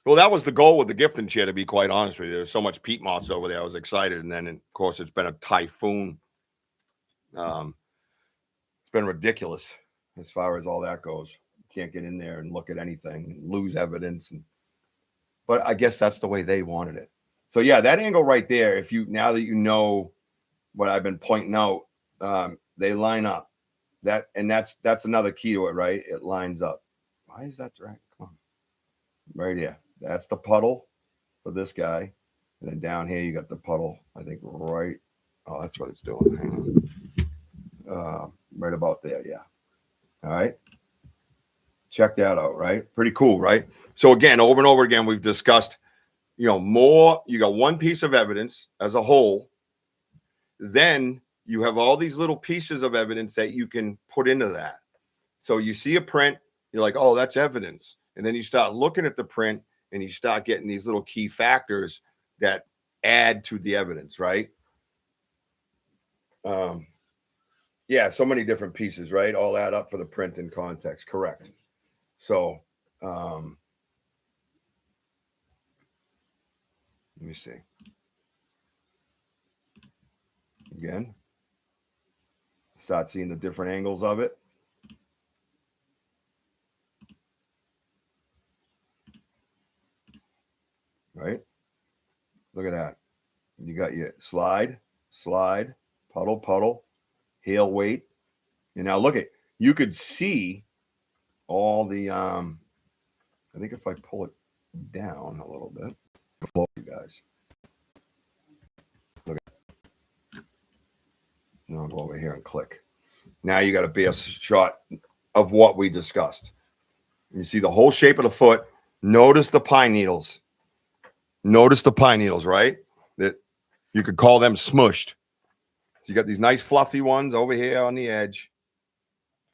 S1: Well, that was the goal with the gifting chair, to be quite honest with you. There's so much peat moss over there. I was excited. And then, of course, it's been a typhoon. It's been ridiculous as far as all that goes. You can't get in there and look at anything and lose evidence. But I guess that's the way they wanted it. So, yeah, that angle right there, now that you know what I've been pointing out, they line up. That's another key to it, right? It lines up. Why is that drag? Come on. Right here. That's the puddle for this guy. And then down here, you got the puddle, I think, right. Oh, that's what it's doing. Hang on. Right about there, yeah. All right. Check that out, right? Pretty cool, right? So again, over and over again, we've discussed, more. You got one piece of evidence as a whole. Then you have all these little pieces of evidence that you can put into that. So you see a print, you're like, oh, that's evidence. And then you start looking at the print and you start getting these little key factors that add to the evidence, right? Yeah, so many different pieces, right? All add up for the print and context. Correct. So, let me see. Again, start seeing the different angles of it. Right? Look at that. You got your slide, puddle, heel weight. And now look at, you could see all the, I think if I pull it down a little bit, you guys. Look at that. Now I'll go over here and click. Now you got a best shot of what we discussed. You see the whole shape of the foot. Notice the pine needles. Notice the pine needles, right? That you could call them smushed. So you got these nice fluffy ones over here on the edge.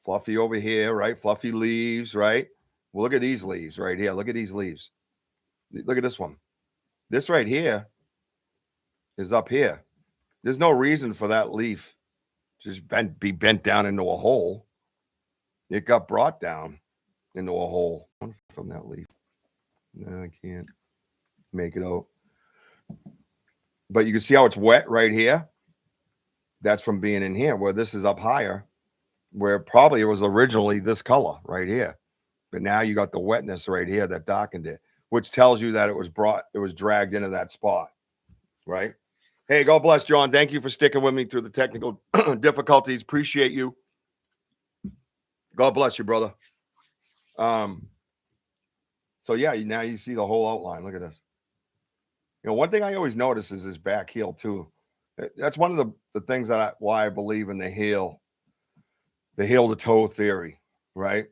S1: Fluffy over here, right? Fluffy leaves, right? Well, look at these leaves right here. Look at these leaves. Look at this one. This right here is up here. There's no reason for that leaf to just be bent down into a hole. It got brought down into a hole from that leaf. No, I can't make it out. But you can see how it's wet right here. That's from being in here, where this is up higher, where probably it was originally this color right here. But now you got the wetness right here that darkened it, which tells you that it was dragged into that spot, right? Hey, God bless, John. Thank you for sticking with me through the technical difficulties. Appreciate you. God bless you, brother. So yeah, now you see the whole outline. Look at this. You know, one thing I always notice is his back heel too. That's one of the things that why I believe in the heel to toe theory, right?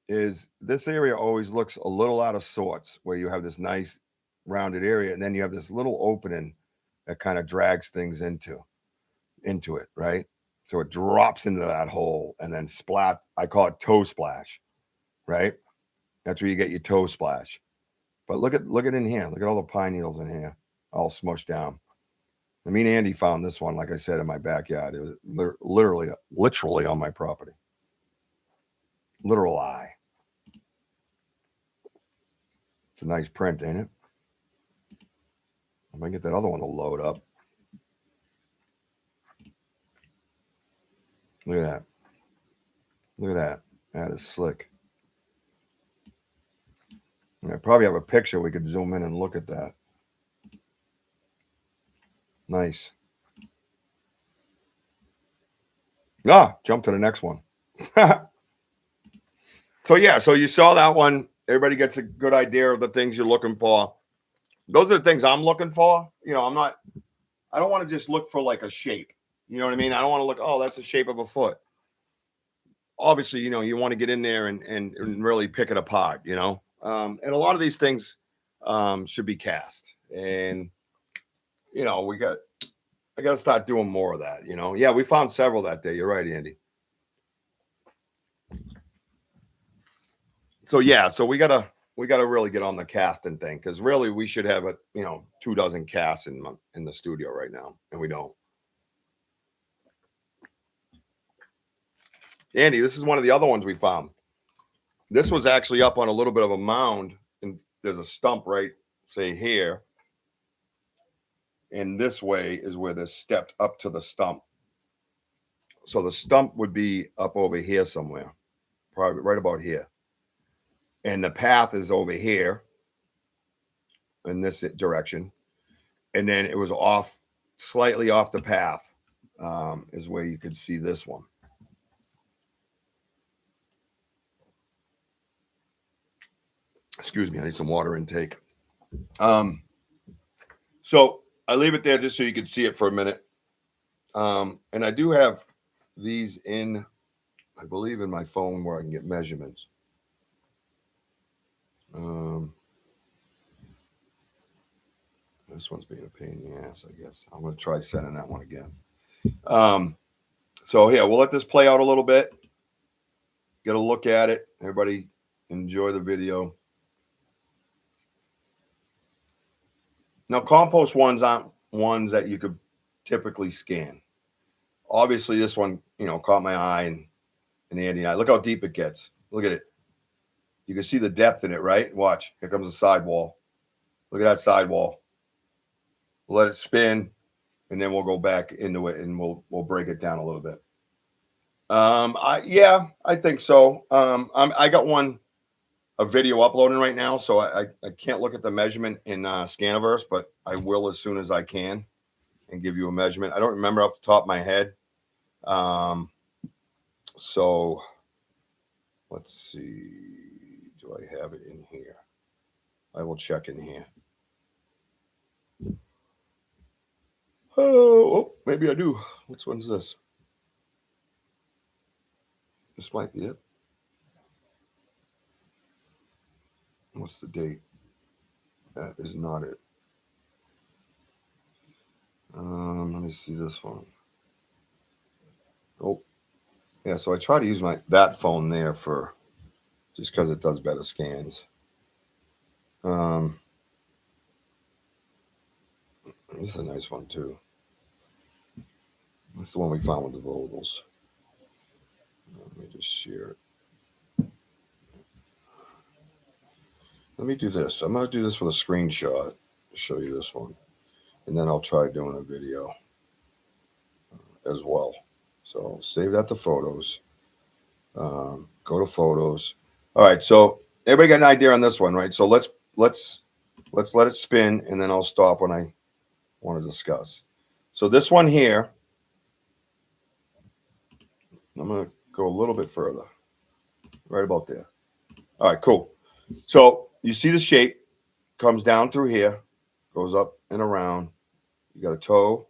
S1: Is this area always looks a little out of sorts where you have this nice rounded area and then you have this little opening that kind of drags things into it, right? So it drops into that hole and then splat. I call it toe splash, right? That's where you get your toe splash. But look at in here. Look at all the pine needles in here, all smushed down. I mean, Andy found this one, like I said, in my backyard. It was literally on my property. Literal eye. It's a nice print, ain't it? I might get that other one to load up. Look at that. Look at that. That is slick. I probably have a picture we could zoom in and look at that. Nice. Jump to the next one. So yeah, so you saw that one. Everybody gets a good idea of the things you're looking for. Those are the things I'm looking for. You know, I don't want to just look for like a shape. You know what I mean? I don't want to look, oh, that's the shape of a foot. Obviously, you know, you want to get in there and really pick it apart, you know? And a lot of these things should be cast. And, you know, I got to start doing more of that, you know? Yeah, we found several that day. You're right, Andy. So, yeah, so we got to really get on the casting thing because really we should have 24 casts in the studio right now, and we don't. Andy, this is one of the other ones we found. This was actually up on a little bit of a mound, and there's a stump right, say here. And this way is where this stepped up to the stump. So the stump would be up over here somewhere, probably right about here. And the path is over here in this direction. And then it was slightly off the path is where you could see this one. Excuse me, I need some water intake. So I leave it there just so you can see it for a minute. And I do have these in, I believe, in my phone where I can get measurements. This one's being a pain in the ass, I guess. I'm going to try sending that one again. So yeah, we'll let this play out a little bit. Get a look at it. Everybody enjoy the video. Now, compost ones aren't ones that you could typically scan. Obviously, this one, caught my eye and Andy and I. Look how deep it gets. Look at it. You can see the depth in it, right? Watch. Here comes the sidewall. Look at that sidewall. We'll let it spin, and then we'll go back into it, and we'll break it down a little bit. I think so. I got a video uploading right now, so I can't look at the measurement in Scaniverse, but I will as soon as I can and give you a measurement. I don't remember off the top of my head. So let's see. Do I have it in here? I will check in here. Oh, maybe I do. Which one's this? This might be it. What's the date? That is not it. Let me see this one. Oh, yeah. So I try to use that phone there for just because it does better scans. This is a nice one too. This is the one we found with the vocals. Let me just share it. Let me do this. I'm going to do this with a screenshot to show you this one. And then I'll try doing a video as well. So save that to photos. Go to photos. All right. So everybody got an idea on this one, right? So let's let it spin, and then I'll stop when I want to discuss. So this one here, I'm going to go a little bit further, right about there. All right, cool. So you see the shape comes down through here, goes up and around. You got a toe,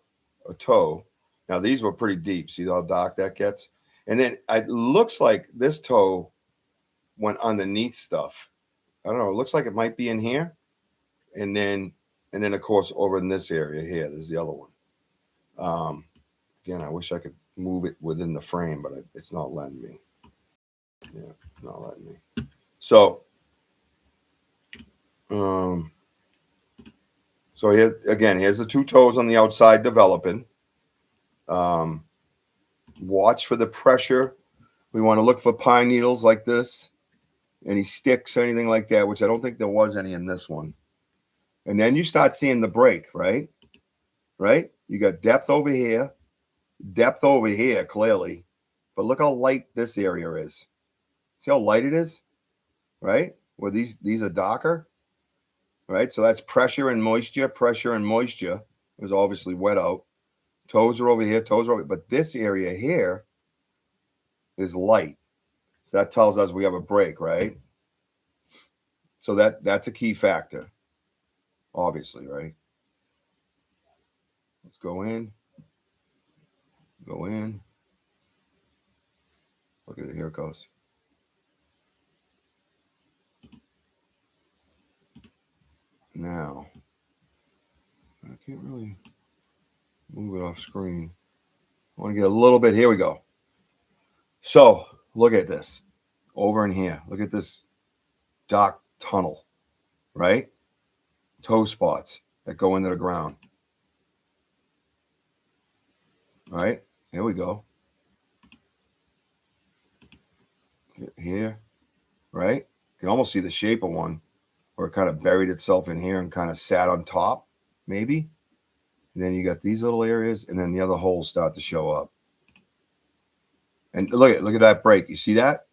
S1: a toe. Now these were pretty deep. See how dark that gets? And then it looks like this toe went underneath stuff. I don't know. It looks like it might be in here. And then of course over in this area here, there's the other one. Again, I wish I could move it within the frame, but it's not letting me. Yeah, not letting me. So, so here again, here's the two toes on the outside developing. Watch for the pressure. We want to look for pine needles like this, any sticks or anything like that, which I don't think there was any in this one. And then you start seeing the break, right? Right? You got depth over here, clearly. But look how light this area is. See how light it is? Right? Where these are darker. Right? So that's pressure and moisture. It was obviously wet out. Toes are over here, but this area here is light. So that tells us we have a break, right? So that's a key factor, obviously, right? Let's go in. Go in. Look at it. Here it goes. Now, I can't really move it off screen. I want to get a little bit. Here we go. So look at this over in here. Look at this dark tunnel, right? Toe spots that go into the ground. All right, here we go. Here, right? You can almost see the shape of one where it kind of buried itself in here and kind of sat on top, maybe. And then you got these little areas, and then the other holes start to show up. And look at that break. You see that?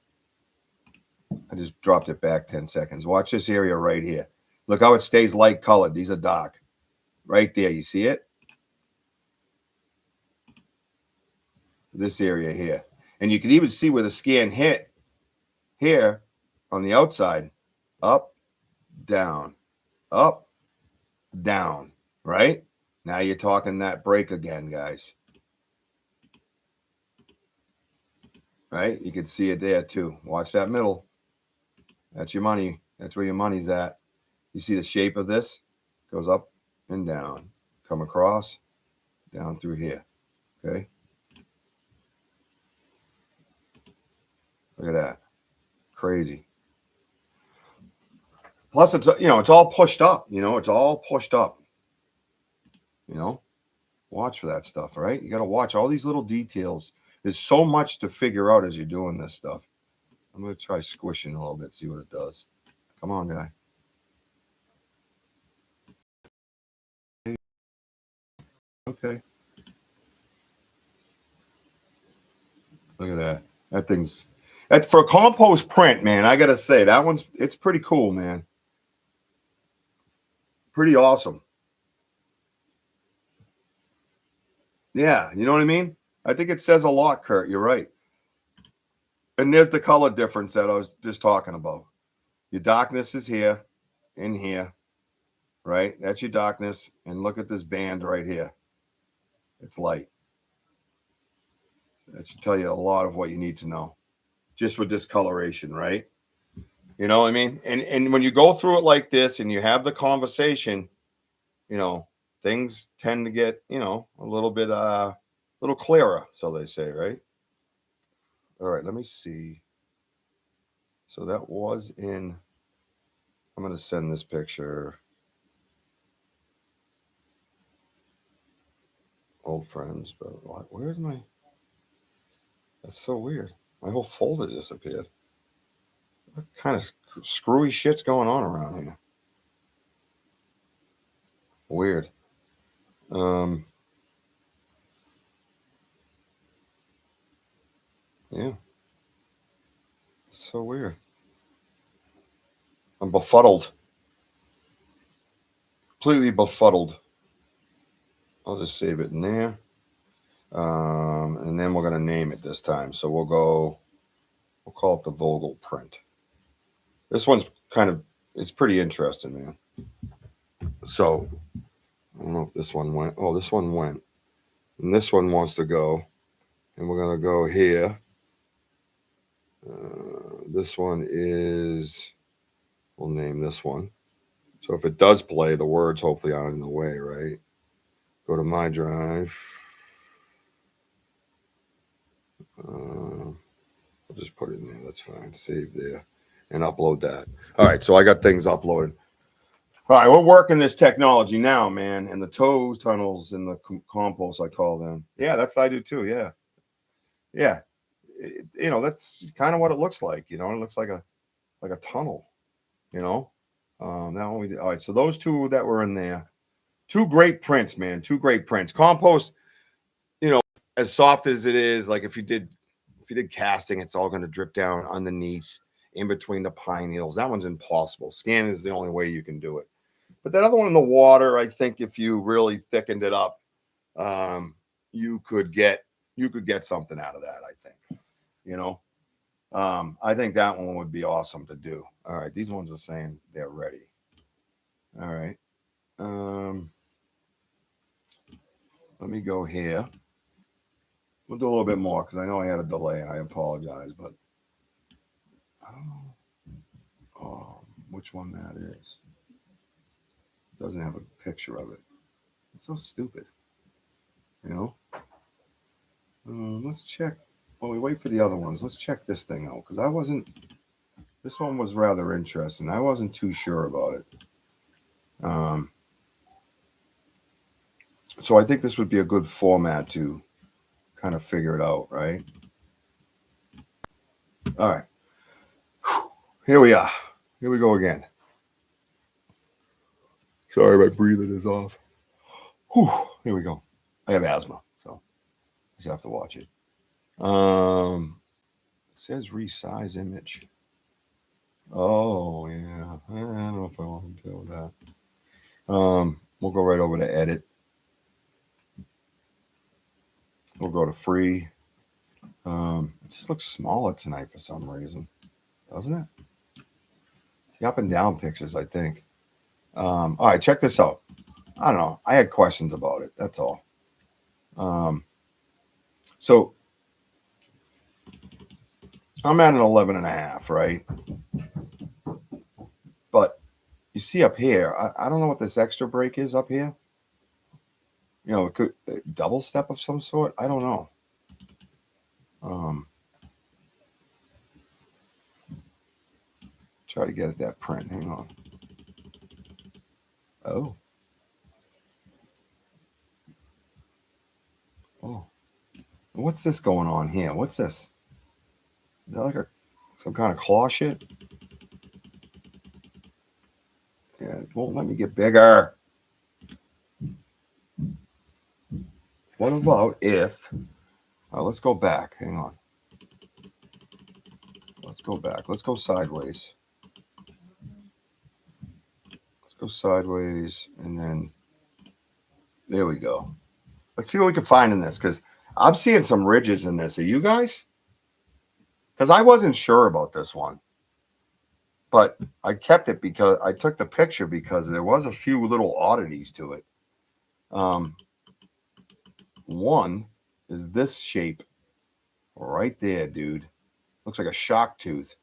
S1: I just dropped it back 10 seconds. Watch this area right here. Look how it stays light colored. These are dark. Right there. You see it? This area here. And you can even see where the scan hit here on the outside. Up, down, up, down. Right? Now you're talking that break again, guys. Right? You can see it there too. Watch that middle. That's your money. That's where your money's at. You see the shape of this? Goes up and down. Come across, down through here. Okay? Look at that. Crazy. Plus, it's all pushed up. It's all pushed up. Watch for that stuff, right? You got to watch all these little details. There's so much to figure out as you're doing this stuff. I'm going to try squishing a little bit, see what it does. Come on, guy. Okay. Look at that. That's for a compost print, man. I got to say, it's pretty cool, man. Pretty awesome. Yeah, you know what I mean? I think it says a lot, Kurt. You're right. And there's the color difference that I was just talking about. Your darkness is here, in here, right? That's your darkness. And look at this band right here. It's light. That should tell you a lot of what you need to know just with discoloration, right? You know what I mean? And when you go through it like this and you have the conversation, things tend to get, a little bit, little clearer, so they say, right? All right, let me see. So that was I'm going to send this picture. Old friends, but where's my, that's so weird. My whole folder disappeared. What kind of screwy shit's going on around here? Weird. Yeah. It's so weird. I'm befuddled. Completely befuddled. I'll just save it in there. And then we're going to name it this time. So we'll call it the Vogel print. This one's it's pretty interesting, man. So I don't know if this one went. Oh, this one went. And this one wants to go. And we're going to go here. This one is, we'll name this one. So if it does play, the words hopefully aren't in the way, right? Go to my drive. I'll just put it in there. That's fine. Save there and upload that. All right. So I got things uploaded. All right. We're working this technology now, man. And the toes tunnels and the compost, I call them. Yeah, that's I do too. Yeah. Yeah. That's kind of what it looks like. It looks like a tunnel, Now one we did. All right. So those two that were in there, two great prints, man. Two great prints. Compost, as soft as it is, like if you did casting, it's all going to drip down underneath in between the pine needles. That one's impossible. Scanning is the only way you can do it. But that other one in the water, I think if you really thickened it up, you could get something out of that, I think. I think that one would be awesome to do. All right, these ones are saying they're ready. All right. Let me go here. We'll do a little bit more because I know I had a delay and I apologize, but I don't know which one that is. It doesn't have a picture of it. It's so stupid. Let's check. While we wait for the other ones, let's check this thing out because this one was rather interesting. I wasn't too sure about it. So I think this would be a good format to kind of figure it out, right? All right. Here we are. Here we go again. Sorry, my breathing is off. Here we go. I have asthma, so you have to watch it. It says resize image. Oh, yeah. I don't know if I want to deal with that. We'll go right over to edit. We'll go to free. It just looks smaller tonight for some reason, doesn't it? The up and down pictures, I think. All right, check this out. I don't know. I had questions about it. That's all. So I'm at an 11.5, right? But you see up here, I don't know what this extra break is up here. It could double step of some sort. I don't know. Try to get at that print. Hang on. Oh. What's this going on here? What's this? Is that like some kind of claw shit? Yeah, it won't let me get bigger. What about if... let's go back. Hang on. Let's go back. Let's go sideways. Let's go sideways, and then... There we go. Let's see what we can find in this, because I'm seeing some ridges in this. Are you guys? Because I wasn't sure about this one. But I kept it because I took the picture because there was a few little oddities to it. One is this shape right there, dude. Looks like a shark tooth.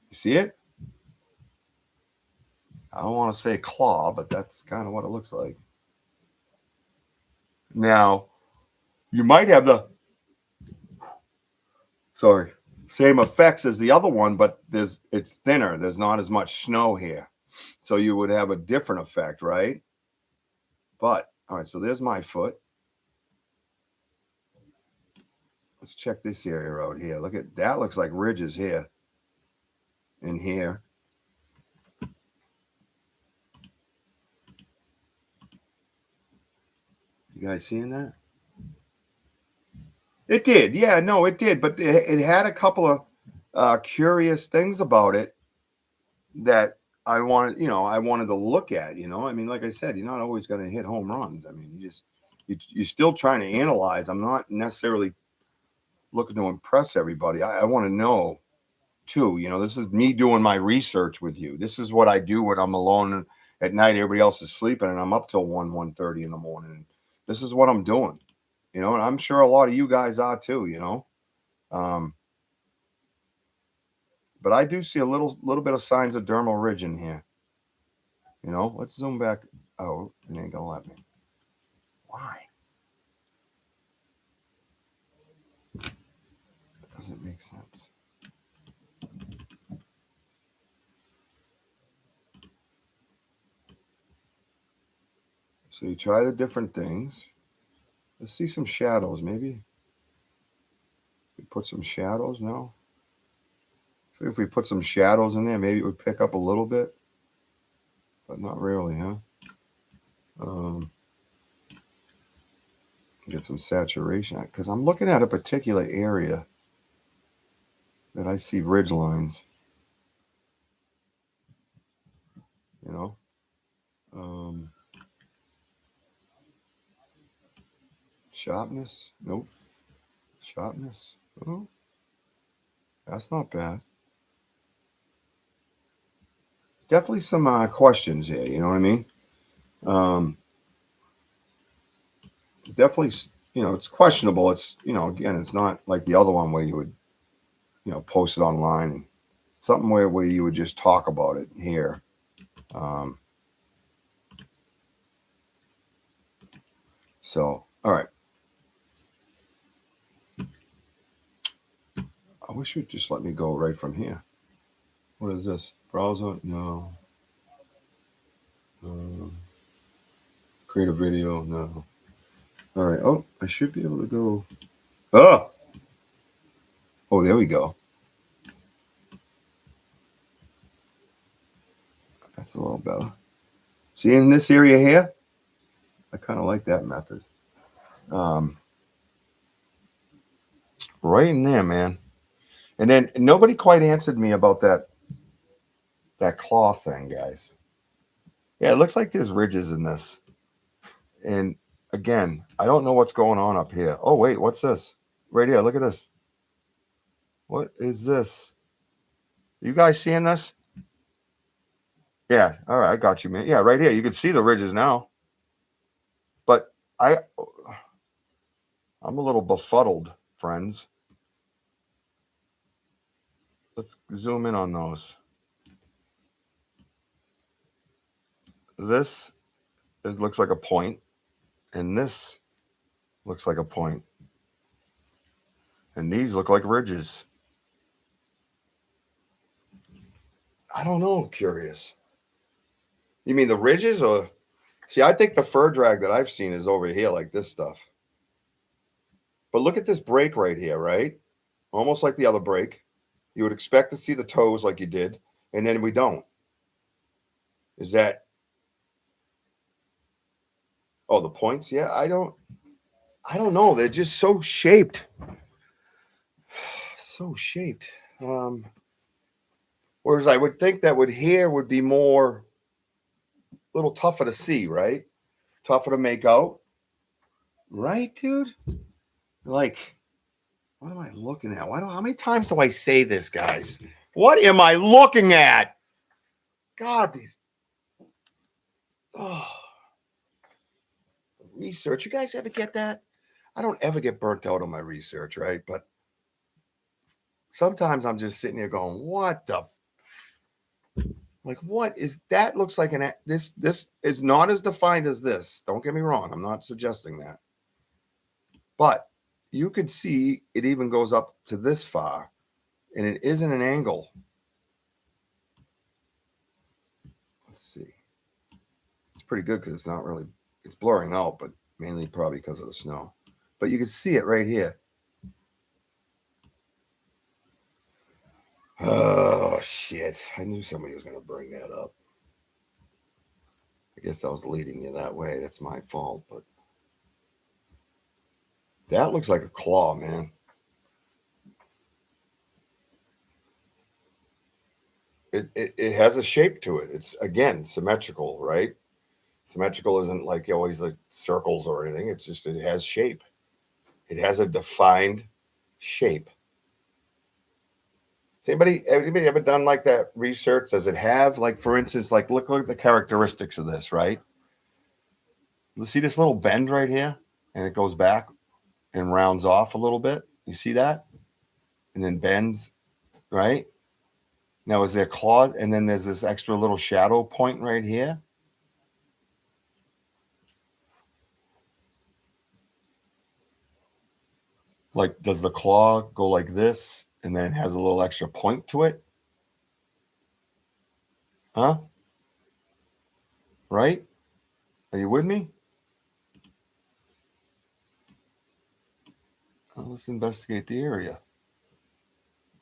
S1: You see it? I don't want to say claw, but that's kind of what it looks like. Now, you might have the same effects as the other one, but it's thinner. There's not as much snow here. So you would have a different effect, right? But, all right, so there's my foot. Let's check this area out here. Look at that. Looks like ridges here and here. You guys seeing that? It did. Yeah, no, it did. But it had a couple of curious things about it that I wanted to look at, I mean, like I said, you're not always going to hit home runs. I mean, you're still trying to analyze. I'm not necessarily looking to impress everybody. I want to know too. You know, this is me doing my research with you. This is what I do when I'm alone at night. Everybody else is sleeping, and I'm up till 1:30 in the morning. This is what I'm doing. You know, and I'm sure a lot of you guys are too. You know, but I do see a little bit of signs of dermal ridge in here. You know, let's zoom back. Oh, it ain't gonna let me. Why? That doesn't make sense. So you try the different things. Let's see some shadows, maybe. We put some shadows now. If we put some shadows in there, maybe it would pick up a little bit, but not really, huh? Get some saturation because I'm looking at a particular area that I see ridge lines. You know, sharpness. Nope. Sharpness. Oh, that's not bad. Definitely some questions here. You know what I mean? Definitely, you know, it's questionable. It's, you know, again, it's not like the other one where you would, you know, post it online. It's something where you would just talk about it here. So, all right. I wish you'd just let me go right from here. What is this? Browser? No. Create a video? No. All right. Oh, I should be able to go. Oh! Oh, there we go. That's a little better. See, in this area here, I kind of like that method. Right in there, man. And then nobody quite answered me about that claw thing, guys. Yeah, it looks like there's ridges in this. And again, I don't know what's going on up here. Oh, wait, what's this? Right here, look at this. What is this? You guys seeing this? Yeah, all right, I got you, man. Yeah, right here. You can see the ridges now. But I'm a little befuddled, friends. Let's zoom in on those. This, it looks like a point, and this looks like a point. And these look like ridges. I don't know, curious. You mean the ridges or see, I think the fur drag that I've seen is over here like this stuff. But look at this break right here, right? Almost like the other break. You would expect to see the toes like you did, and then we don't. Is that oh the points? Yeah, I don't know. They're just so shaped. So shaped. Whereas I would think that would here would be more a little tougher to see, right? Tougher to make out. Right, dude? Like, what am I looking at? How many times do I say this, guys? What am I looking at? God, these research. You guys ever get that? I don't ever get burnt out on my research, right? But sometimes I'm just sitting here going, what the like what is that looks like this is not as defined as this. Don't get me wrong. I'm not suggesting that. But you could see it even goes up to this far and it isn't an angle. Let's see. It's pretty good because it's not really, it's blurring out, but mainly probably because of the snow. But you can see it right here. Oh, shit. I knew somebody was going to bring that up. I guess I was leading you that way. That's my fault. But that looks like a claw, man. It has a shape to it. It's, again, symmetrical, right? Symmetrical isn't like always like circles or anything. It's just it has shape. It has a defined shape. Has anybody ever done like that research? Does it have, like, for instance, like look at the characteristics of this, right? You see this little bend right here, and it goes back and rounds off a little bit. You see that? And then bends, right? Now, is there claw? And then there's this extra little shadow point right here. Like, does the claw go like this and then has a little extra point to it? Huh? Right? Are you with me? Well, let's investigate the area.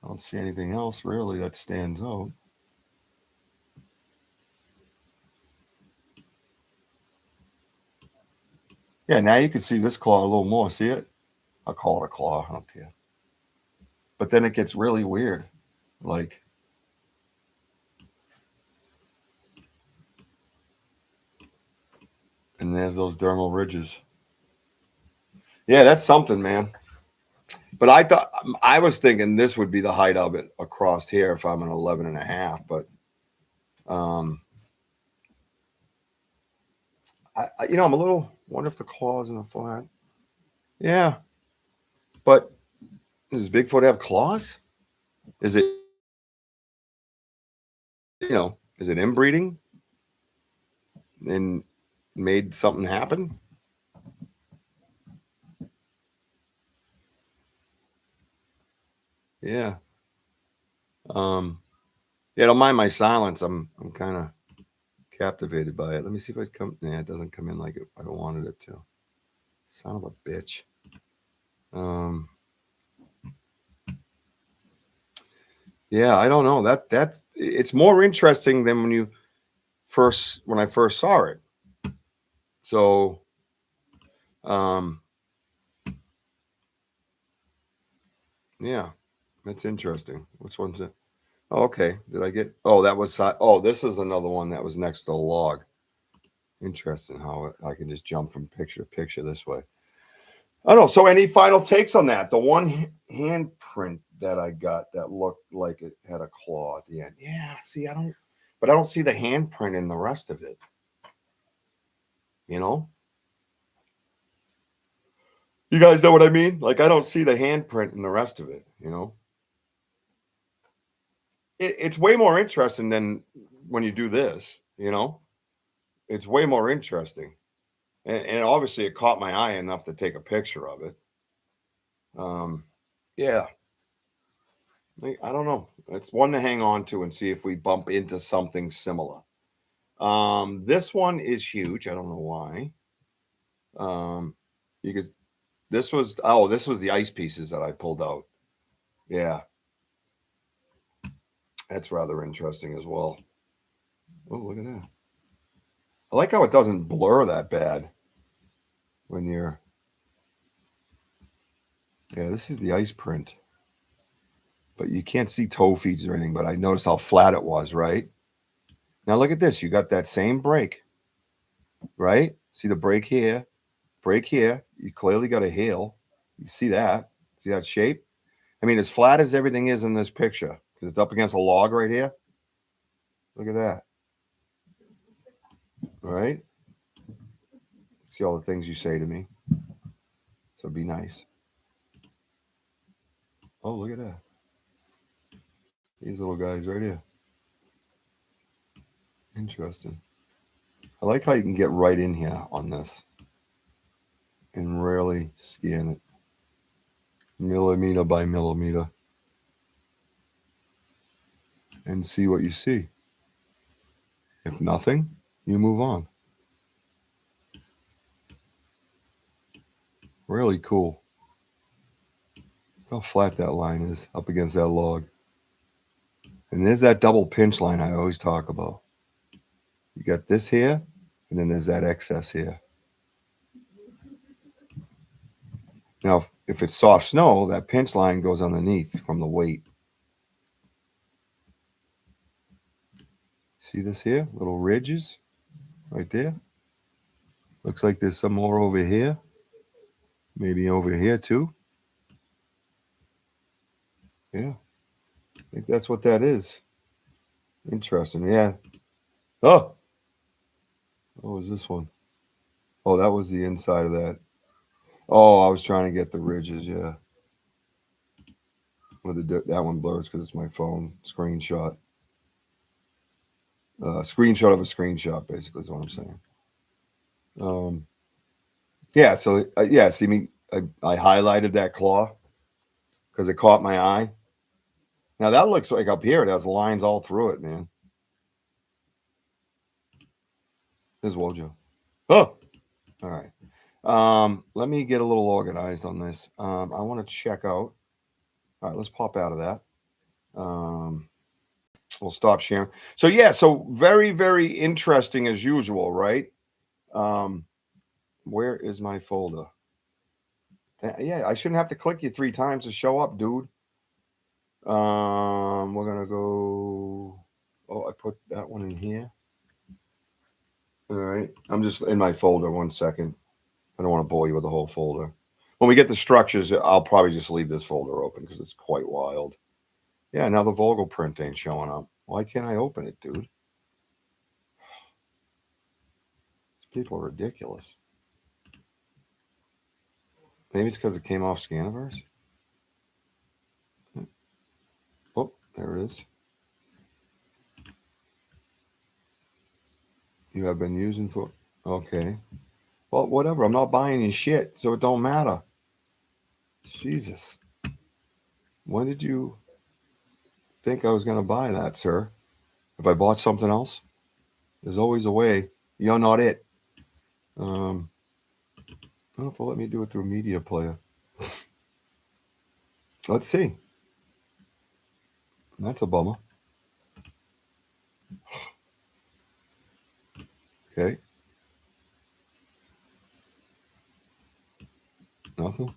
S1: I don't see anything else really that stands out. Yeah, now you can see this claw a little more. See it? I'll call it a claw. I don't care. But then it gets really weird. Like, and there's those dermal ridges. Yeah, that's something, man. But I was thinking this would be the height of it across here if I'm an 11 and a half. But, I'm a little, wonder if the claws in the flat. Yeah. But does Bigfoot have claws? Is it, is it inbreeding and made something happen? Yeah. Yeah, don't mind my silence. I'm kind of captivated by it. Let me see if it's come. Yeah, it doesn't come in like I wanted it to. Son of a bitch. Yeah, I don't know. That's it's more interesting than when I first saw it. So, yeah, that's interesting. Which one's it? Oh, okay. Did I get? Oh, that was. Oh, this is another one that was next to the log. Interesting how I can just jump from picture to picture this way. I don't know. So, any final takes on that? The one handprint that I got that looked like it had a claw at the end. Yeah. See, I don't see the handprint in the rest of it. You guys know what I mean? Like, I don't see the handprint in the rest of it. It's way more interesting than when you do this. It's way more interesting, and obviously it caught my eye enough to take a picture of it. Yeah. I don't know. It's one to hang on to and see if we bump into something similar. This one is huge. I don't know why. Because this was the ice pieces that I pulled out. Yeah. That's rather interesting as well. Oh, look at that. I like how it doesn't blur that bad when you're. Yeah, this is the ice print. But you can't see toe feeds or anything, but I noticed how flat it was, right? Now look at this. You got that same break, right? See the break here, break here. You clearly got a heel. You see that? See that shape? I mean, as flat as everything is in this picture, because it's up against a log right here. Look at that. All right? See all the things you say to me. So be nice. Oh, look at that. These little guys right here. Interesting. I like how you can get right in here on this and really scan it millimeter by millimeter and see what you see. If nothing, you move on. Really cool. Look how flat that line is up against that log. And there's that double pinch line I always talk about. You got this here, and then there's that excess here. Now, if it's soft snow, that pinch line goes underneath from the weight. See this here? Little ridges right there. Looks like there's some more over here. Maybe over here too. Yeah. I think that's what that is. Interesting. Yeah. Oh. What was this one? Oh, that was the inside of that. Oh, I was trying to get the ridges. Yeah. Well, that one blurs because it's my phone screenshot. Screenshot of a screenshot, basically, is what I'm saying. Yeah. So yeah, see me. I highlighted that claw because it caught my eye. Now that looks like up here it has lines all through it, man. There's WOJO. Oh, all right. Let me get a little organized on this. I want to check out. All right, let's pop out of that. We'll stop sharing. So yeah, so very, very interesting as usual, right? Where is my folder? Yeah, I shouldn't have to click you 3 times to show up, dude. We're gonna go. Oh, I put that one in here. All right, I'm just in my folder. 1 second. I don't want to bore you with the whole folder. When we get the structures, I'll probably just leave this folder open because it's quite wild. Yeah, now the Vogel print ain't showing up. Why can't I open it, dude? These people are ridiculous. Maybe it's because it came off Scaniverse. Oh, there it is. You have been using for. Okay. Well, whatever. I'm not buying any shit, so it don't matter. Jesus. When did you think I was going to buy that, sir? If I bought something else, there's always a way. You're not it. I don't know if they'll let me do it through Media Player. Let's see. That's a bummer. Okay. Nothing.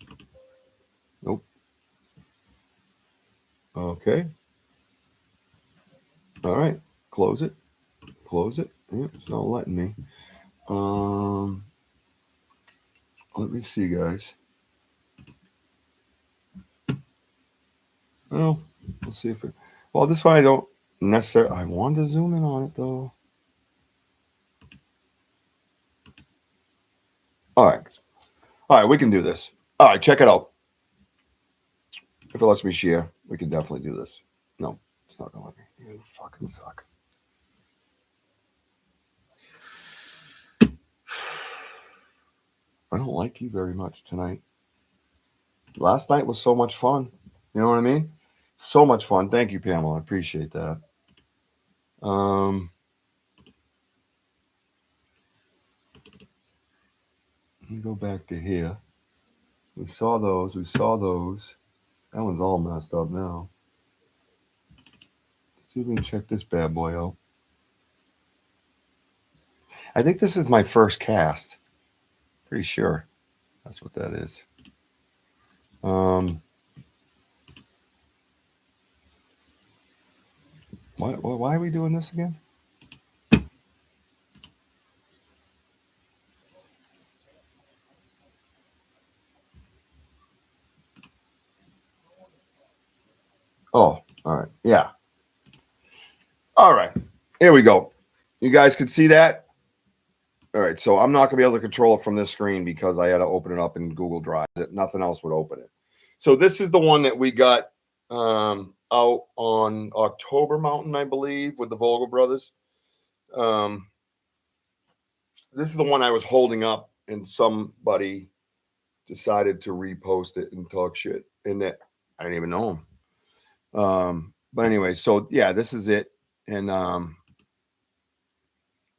S1: Nope. Okay. All right. Close it. Close it. Yeah, it's not letting me. Let me see, guys. Well, we'll see if it. Well, this one I don't necessarily. I want to zoom in on it though. All right. All right, we can do this. All right, check it out. If it lets me share, we can definitely do this. No, it's not going to let me. You fucking suck. I don't like you very much tonight. Last night was so much fun. You know what I mean? So much fun. Thank you, Pamela. I appreciate that. Let me go back to here. We saw those. We saw those. That one's all messed up now. Let's see if we can check this bad boy out. I think this is my first cast. Pretty sure that's what that is. Why are we doing this again? Oh, all right. Yeah. All right. Here we go. You guys can see that? All right. So I'm not going to be able to control it from this screen because I had to open it up in Google Drive. Nothing else would open it. So this is the one that we got out on October Mountain, I believe, with the Vogel brothers. This is the one I was holding up and somebody decided to repost it and talk shit. And that I didn't even know him. But anyway, so yeah, this is it. And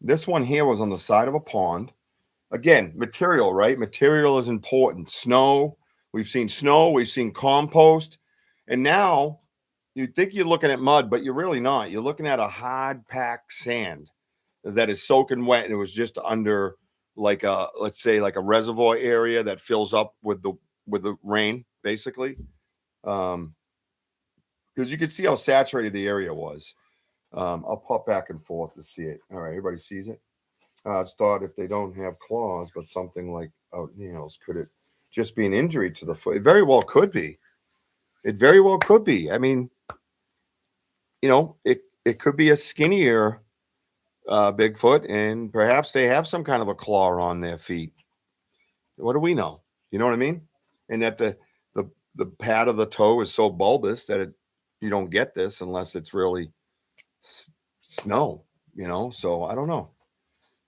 S1: this one here was on the side of a pond. Again, material, right? Material is important. Snow, we've seen compost. And now you think you're looking at mud, but you're really not. You're looking at a hard packed sand that is soaking wet. And it was just under like a, let's say like a reservoir area that fills up with the rain, basically. Because you could see how saturated the area was. I'll pop back and forth to see it. All right, everybody sees it. It's thought if they don't have claws, but something like out nails, could it just be an injury to the foot? It very well could be. It very well could be. I mean, it could be a skinnier Bigfoot, and perhaps they have some kind of a claw on their feet. What do we know? You know what I mean? And that the pad of the toe is so bulbous that you don't get this unless it's really snow. So I don't know.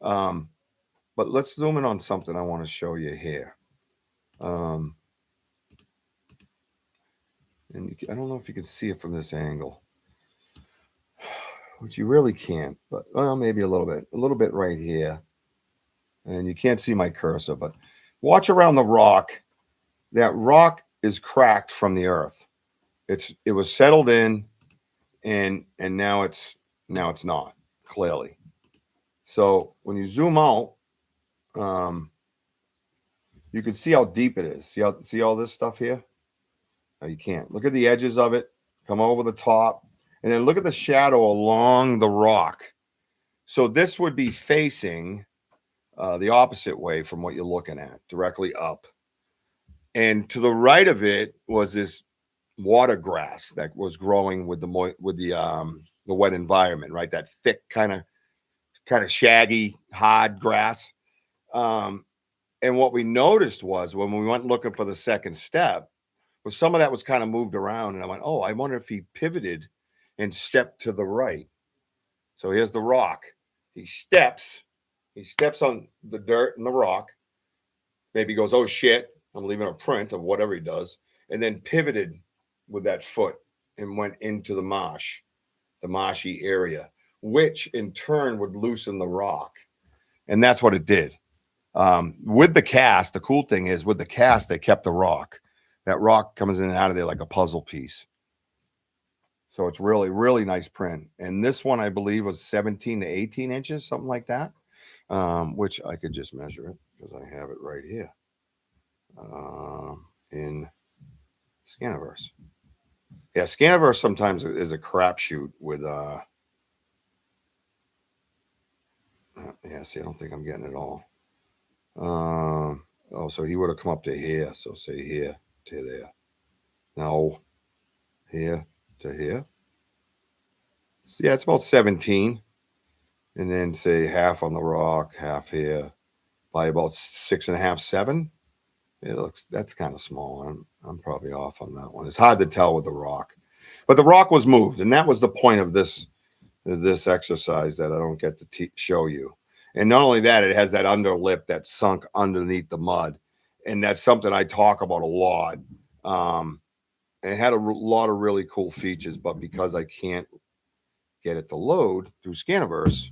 S1: But let's zoom in on something I want to show you here. And I don't know if you can see it from this angle, which you really can't, but well, maybe a little bit right here. And you can't see my cursor, but watch around the rock. That rock is cracked from the earth. It was settled in, and now it's not, clearly. So when you zoom out, you can see how deep it is. See all this stuff here? No, you can't. Look at the edges of it. Come over the top, and then look at the shadow along the rock. So this would be facing the opposite way from what you're looking at, directly up. And to the right of it was this water grass that was growing with the wet environment, right? That thick kind of shaggy, hard grass. And what we noticed was when we went looking for the second step, was some of that was kind of moved around, and I went, oh, I wonder if he pivoted and stepped to the right. So here's the rock. He steps on the dirt and the rock. Maybe goes, oh shit, I'm leaving a print of whatever he does, and then pivoted with that foot and went into the marshy area, which in turn would loosen the rock. And that's what it did. With the cast, the cool thing is with the cast, they kept the rock. That rock comes in and out of there like a puzzle piece. So it's really, really nice print. And this one, I believe, was 17 to 18 inches, something like that, which I could just measure it because I have it right here in Scaniverse. Yeah, Scaniverse sometimes is a crapshoot with yeah, see, I don't think I'm getting it all. Oh, so he would have come up to here. So say here to there. No, here to here. So yeah, it's about 17. And then say half on the rock, half here, by about 6.5, 7. That's kind of small. I'm probably off on that one. It's hard to tell with the rock, but the rock was moved, and that was the point of this exercise that I don't get to show you. And not only that, it has that under lip that's sunk underneath the mud, and that's something I talk about a lot. And it had a lot of really cool features, but because I can't get it to load through Scaniverse,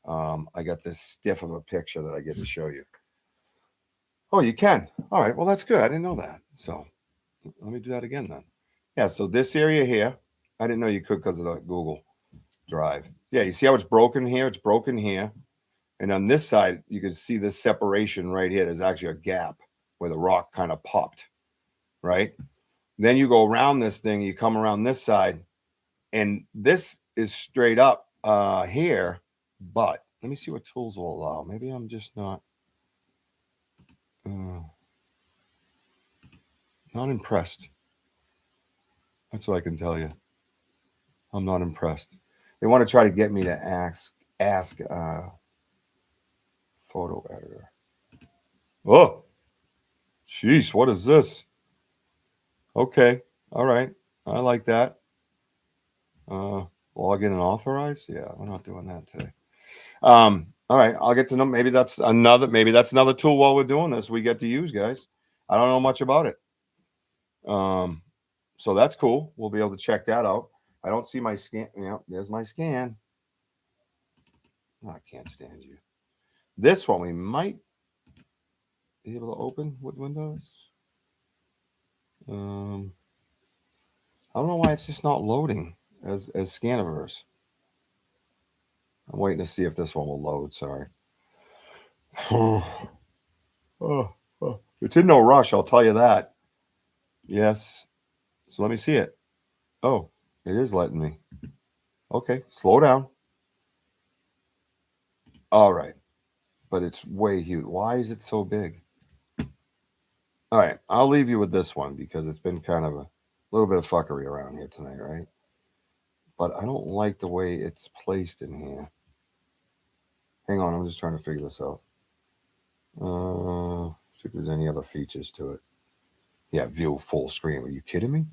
S1: I got this stiff of a picture that I get to show you. Oh, you can. All right. Well, that's good. I didn't know that. So let me do that again then. Yeah. So this area here, I didn't know you could because of the Google Drive. Yeah. You see how it's broken here? It's broken here. And on this side, you can see this separation right here. There's actually a gap where the rock kind of popped, right? Then you go around this thing, you come around this side, and this is straight up here. But let me see what tools will allow. Maybe I'm just not impressed. That's what I can tell you. I'm not impressed. They want to try to get me to ask photo editor. Oh, jeez, what is this? Okay, all right, I like that. Log in and authorize. Yeah, we're not doing that today. All right, I'll get to know. Maybe that's another tool while we're doing this we get to use, guys. I don't know much about it. So that's cool. We'll be able to check that out. I don't see my scan. Yeah, there's my scan. Oh, I can't stand you. This one we might be able to open with Windows. I don't know why it's just not loading as Scaniverse. I'm waiting to see if this one will load. Sorry. It's in no rush, I'll tell you that. Yes. So let me see it. Oh, it is letting me. Okay, slow down. All right. but it's way huge. Why is it so big? All right, I'll leave you with this one because it's been kind of a little bit of fuckery around here tonight, right? But I don't like the way it's placed in here. Hang on, I'm just trying to figure this out. See if there's any other features to it. Yeah, view full screen. Are you kidding me?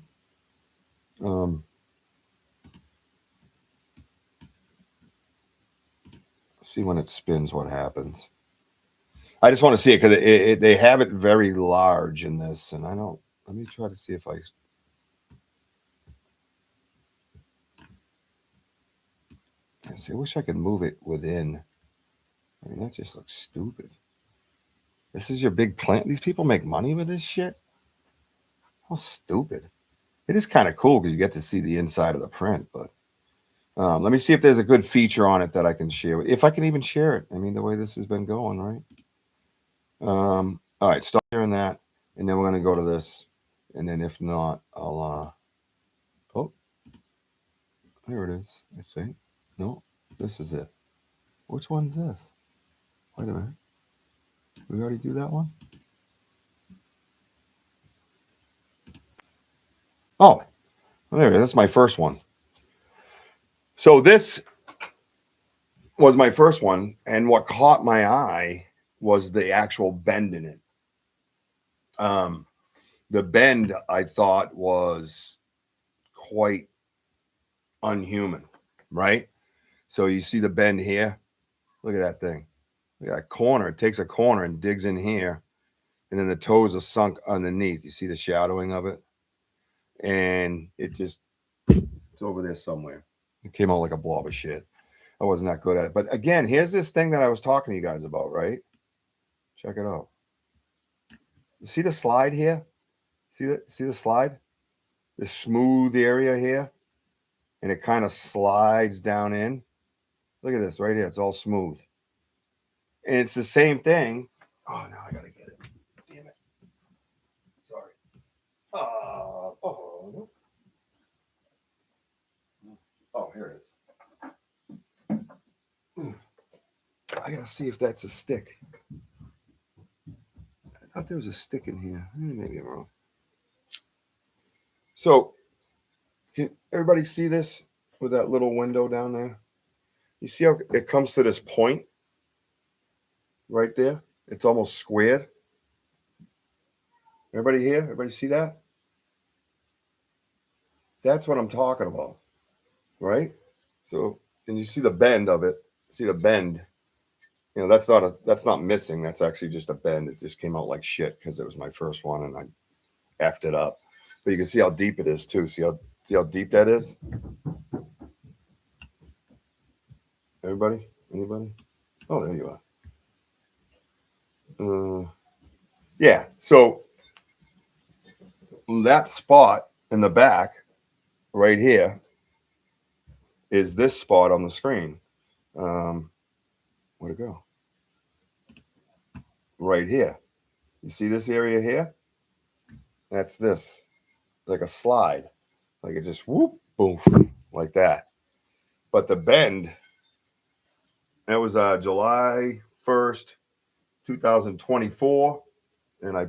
S1: See when it spins what happens. I just want to see it because they have it very large in this, and I don't. Let me try to see if I. See, I wish I could move it within. I mean, that just looks stupid. This is your big plant. These people make money with this shit. How stupid! It is kind of cool because you get to see the inside of the print, but let me see if there's a good feature on it that I can share. If I can even share it. I mean, the way this has been going, right? All right, start sharing that, and then we're gonna go to this, and then if not, I'll. Oh, there it is. I think. No, this is it. Which one's this? Wait a minute. We already do that one? Oh, well, there it is. That's my first one. So this was my first one, and what caught my eye was the actual bend in it. The bend I thought was quite unhuman, right? So you see the bend here. Look at that thing. Look at that corner. It takes a corner and digs in here, and then the toes are sunk underneath. You see the shadowing of it, and it's over there somewhere. It came out like a blob of shit. I wasn't that good at it. But again, here's this thing that I was talking to you guys about, right? Check it out. You see the slide here? See the slide? The smooth area here? And it kind of slides down in. Look at this right here. It's all smooth. And it's the same thing. Oh, now I got to get it. Damn it. Sorry. Oh, here it is. I gotta see if that's a stick. I thought there was a stick in here. Maybe I'm wrong. So, can everybody see this with that little window down there? You see how it comes to this point right there? It's almost squared. Everybody here? Everybody see that? That's what I'm talking about, right? So, and you see the bend of it. See the bend. You know, that's not missing. That's actually just a bend. It just came out like shit because it was my first one and I effed it up. But you can see how deep it is too. See how deep that is? Everybody? Anybody? Oh, there you are. Yeah. So that spot in the back right here is this spot on the screen. Where'd it go? Right here. You see this area here? That's this. Like a slide. Like it just whoop, boom, like that. But the bend, that was July 1st, 2024. And I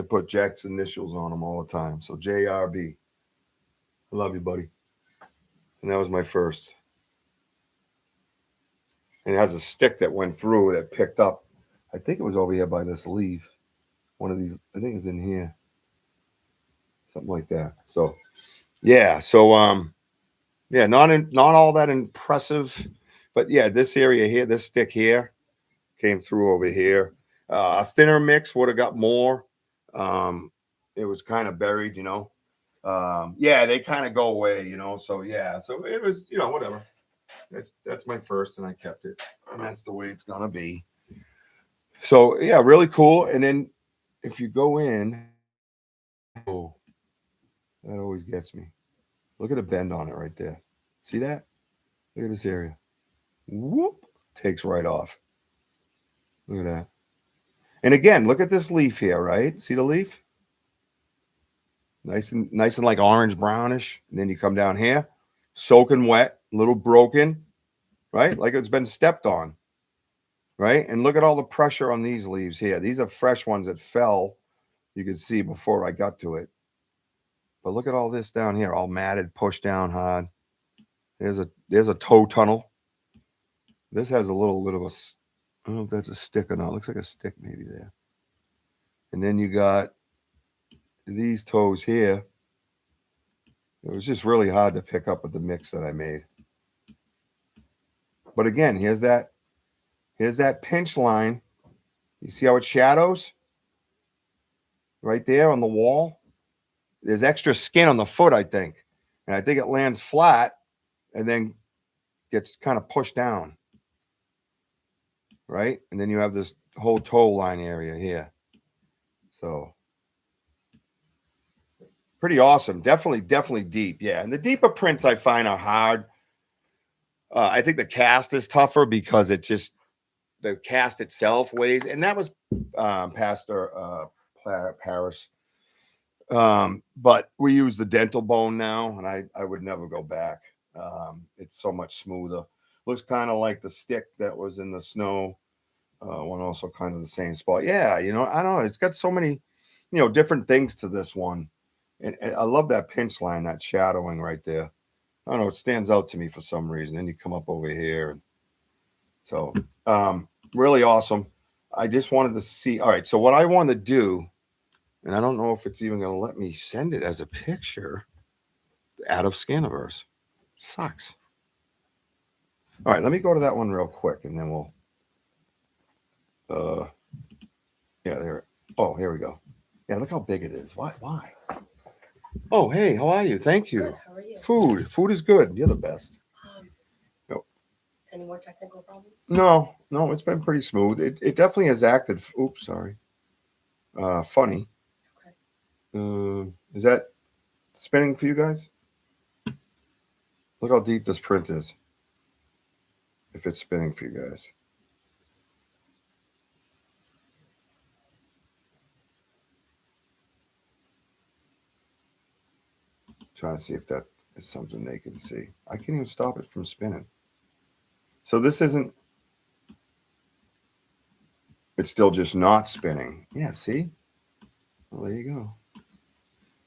S1: put Jack's initials on them all the time. So JRB. I love you, buddy. And that was my first. And it has a stick that went through that picked up. I think it was over here by this leaf. One of these, I think it's in here. Something like that. So yeah. So yeah, not all that impressive. But yeah, this area here, this stick here came through over here. A thinner mix would have got more. It was kind of buried, you know. Yeah, they kind of go away, you know. So yeah, so it was, you know, whatever. That's my first, and I kept it, and that's the way it's gonna be. So yeah, really cool. And then if you go in, oh, that always gets me. Look at a bend on it right there. See that? Look at this area. Whoop, takes right off. Look at that. And again, look at this leaf here, right? See the leaf? Nice and like orange brownish. And then you come down here, soaking wet, a little broken, right? Like it's been stepped on. right? And look at all the pressure on these leaves here. These are fresh ones that fell. You can see before I got to it. But look at all this down here, all matted, pushed down hard. There's a toe tunnel. This has a little bit of a, I don't know if that's a stick or not. It looks like a stick maybe there. And then you got these toes here. It was just really hard to pick up with the mix that I made. But again, here's that pinch line. You see how it shadows? Right there on the wall. There's extra skin on the foot, I think. And I think it lands flat and then gets kind of pushed down. Right? And then you have this whole toe line area here. So pretty awesome. Definitely deep. Yeah. And the deeper prints I find are hard. I think the cast is tougher because the cast itself weighs, and that was Pastor Paris. But we use the dental bone now, and I would never go back. It's so much smoother. Looks kind of like the stick that was in the snow. One also kind of the same spot. Yeah, I don't know. It's got so many, different things to this one. And I love that pinch line, that shadowing right there. I don't know. It stands out to me for some reason. Then you come up over here. And so really awesome. I just wanted to see. All right. So what I want to do, and I don't know if it's even going to let me send it as a picture out of Scaniverse. Sucks. All right. Let me go to that one real quick and then we'll. Yeah, there. Oh, here we go. Yeah, look how big it is. Why? Oh, hey, how are you? Thank you.
S2: Good, how are you?
S1: Food is good. You're the best. Nope.
S2: Any more technical problems?
S1: No, it's been pretty smooth. It definitely has acted. Oops, sorry. Funny.
S2: Okay.
S1: Is that spinning for you guys? Look how deep this print is. If it's spinning for you guys. Trying to see if that is something they can see. I can't even stop it from spinning. So this isn't. It's still just not spinning. Yeah, see? Well, there you go.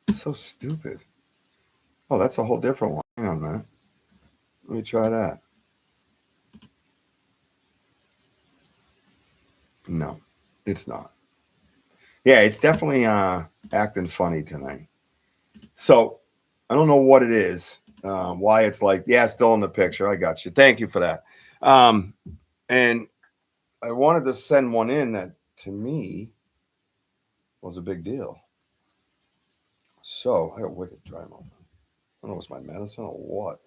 S1: It's so stupid. Oh, that's a whole different one. Hang on a minute. Let me try that. No, it's not. Yeah, it's definitely acting funny tonight. So I don't know what it is, why it's like, yeah, still in the picture. I got you. Thank you for that. And I wanted to send one in that to me was a big deal. So I got wicked dry mouth. I don't know if it's my medicine or what.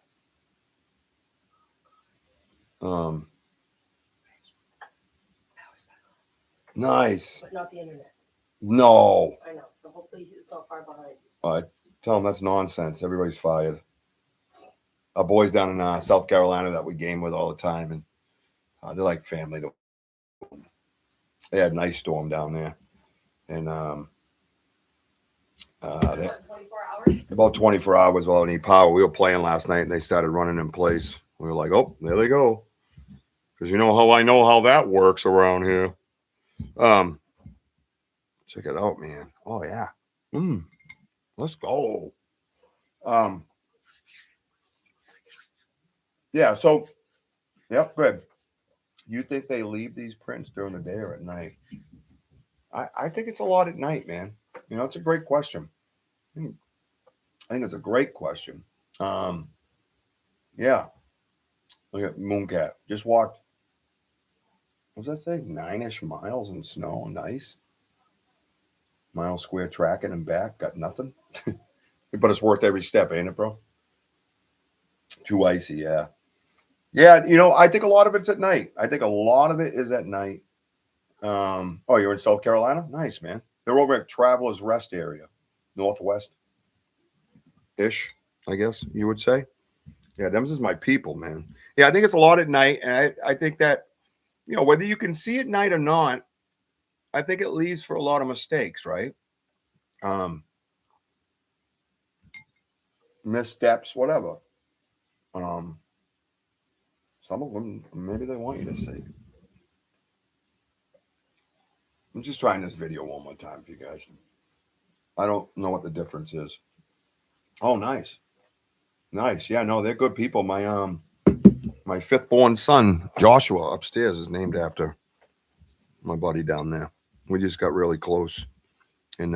S1: Nice.
S2: But not the internet.
S1: No.
S2: I know. So hopefully it's not far behind.
S1: I tell them that's nonsense. Everybody's fired. Our boys down in South Carolina that we game with all the time, and they're like family. They had an ice storm down there, and
S2: What, 24 hours?
S1: about 24 hours without any power. We were playing last night, and they started running in place. We were like, "Oh, there they go," because you know how that works around here. Check it out, man. Oh yeah, let's go. Yeah. So, yep, good. You think they leave these prints during the day or at night? I think it's a lot at night, man. It's a great question. I think it's a great question. Yeah. Look at Mooncat. Just walked, what does that say? 9-ish miles in snow and ice. Mile square tracking and back. Got nothing. But it's worth every step, ain't it, bro? Too icy, yeah. Yeah, I think a lot of it's at night. I think a lot of it is at night. Oh, you're in South Carolina? Nice, man. They're over at Travelers Rest area, Northwest-ish, I guess you would say. Yeah, them is my people, man. Yeah, I think it's a lot at night, and I think that, whether you can see at night or not, I think it leaves for a lot of mistakes, right? Missteps, whatever. Some of them, maybe they want you to see. I'm just trying this video one more time for you guys. I don't know what the difference is. Oh, nice. Nice. Yeah, no, they're good people. My fifth born son, Joshua, upstairs is named after my buddy down there. We just got really close. And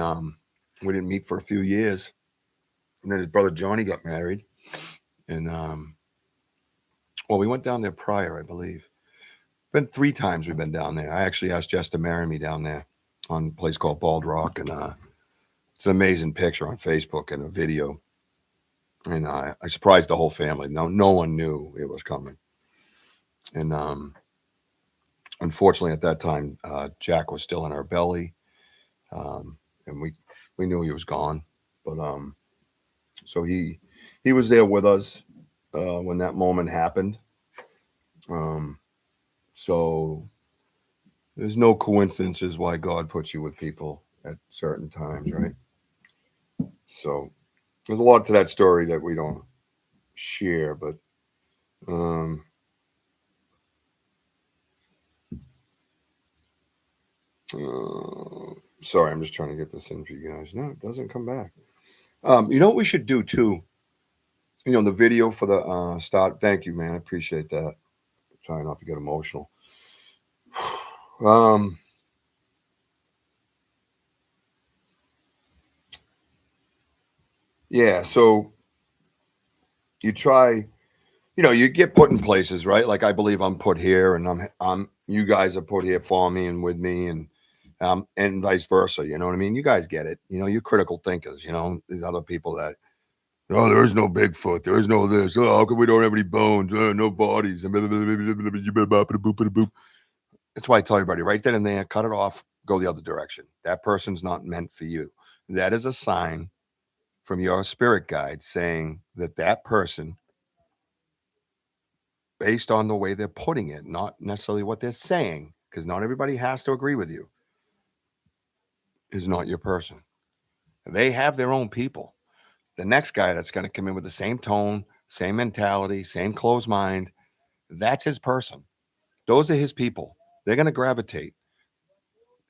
S1: we didn't meet for a few years. And then his brother Johnny got married. And well, we went down there prior, I believe. Been 3 times we've been down there. I actually asked Jess to marry me down there on a place called Bald Rock. And it's an amazing picture on Facebook and a video. And I surprised the whole family. No one knew it was coming. And unfortunately, at that time, Jack was still in our belly, and we knew he was gone. But so he was there with us when that moment happened. So there's no coincidences why God puts you with people at certain times, right? So there's a lot to that story that we don't share, but sorry, I'm just trying to get this in for you guys. No, it doesn't come back. You know what we should do too? You know, the video for the start. Thank you, man. I appreciate that. I'm trying not to get emotional. Yeah, so you try, you know, you get put in places, right? Like I believe I'm put here, and I'm you guys are put here for me and with me, and vice versa. You know what I mean? You guys get it. You know, you're critical thinkers. You know, these other people that, oh, there is no Bigfoot, there is no this. Oh, how come we don't have any bones? No bodies. That's why I tell everybody right then and there, cut it off, go the other direction. That person's not meant for you. That is a sign from your spirit guide saying that that person, based on the way they're putting it, not necessarily what they're saying, because not everybody has to agree with you, is not your person. They have their own people. The next guy that's going to come in with the same tone, same mentality, same closed mind, that's his person. Those are his people. They're going to gravitate.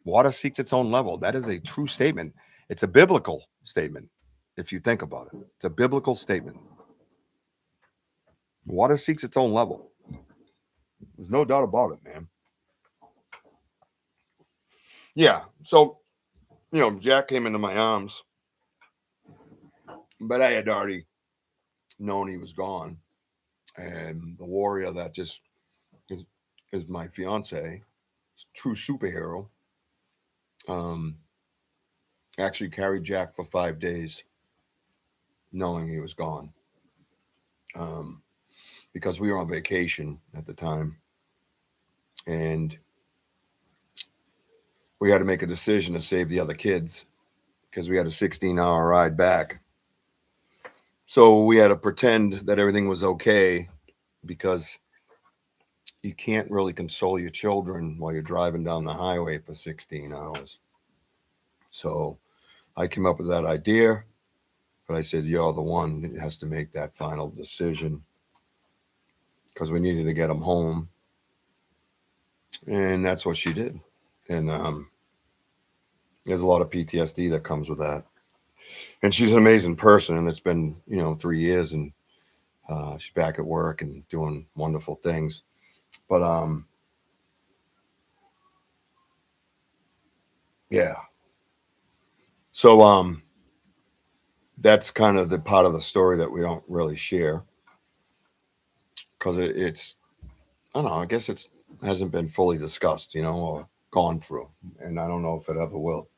S1: Water seeks its own level. That is a true statement. It's a biblical statement, if you think about it. It's a biblical statement. Water seeks its own level. There's no doubt about it, man. Yeah. So, you know, Jack came into my arms, but I had already known he was gone. And the warrior that just is my fiance, true superhero, actually carried Jack for 5 days, knowing he was gone, because we were on vacation at the time, and we had to make a decision to save the other kids because we had a 16-hour ride back. So we had to pretend that everything was okay, because you can't really console your children while you're driving down the highway for 16 hours. So I came up with that idea, but I said, you're the one that has to make that final decision, because we needed to get them home. And that's what she did. And there's a lot of PTSD that comes with that. And she's an amazing person. And it's been, 3 years, and she's back at work and doing wonderful things. But yeah. So that's kind of the part of the story that we don't really share, because it's, I don't know, I guess it hasn't been fully discussed, or gone through. And I don't know if it ever will.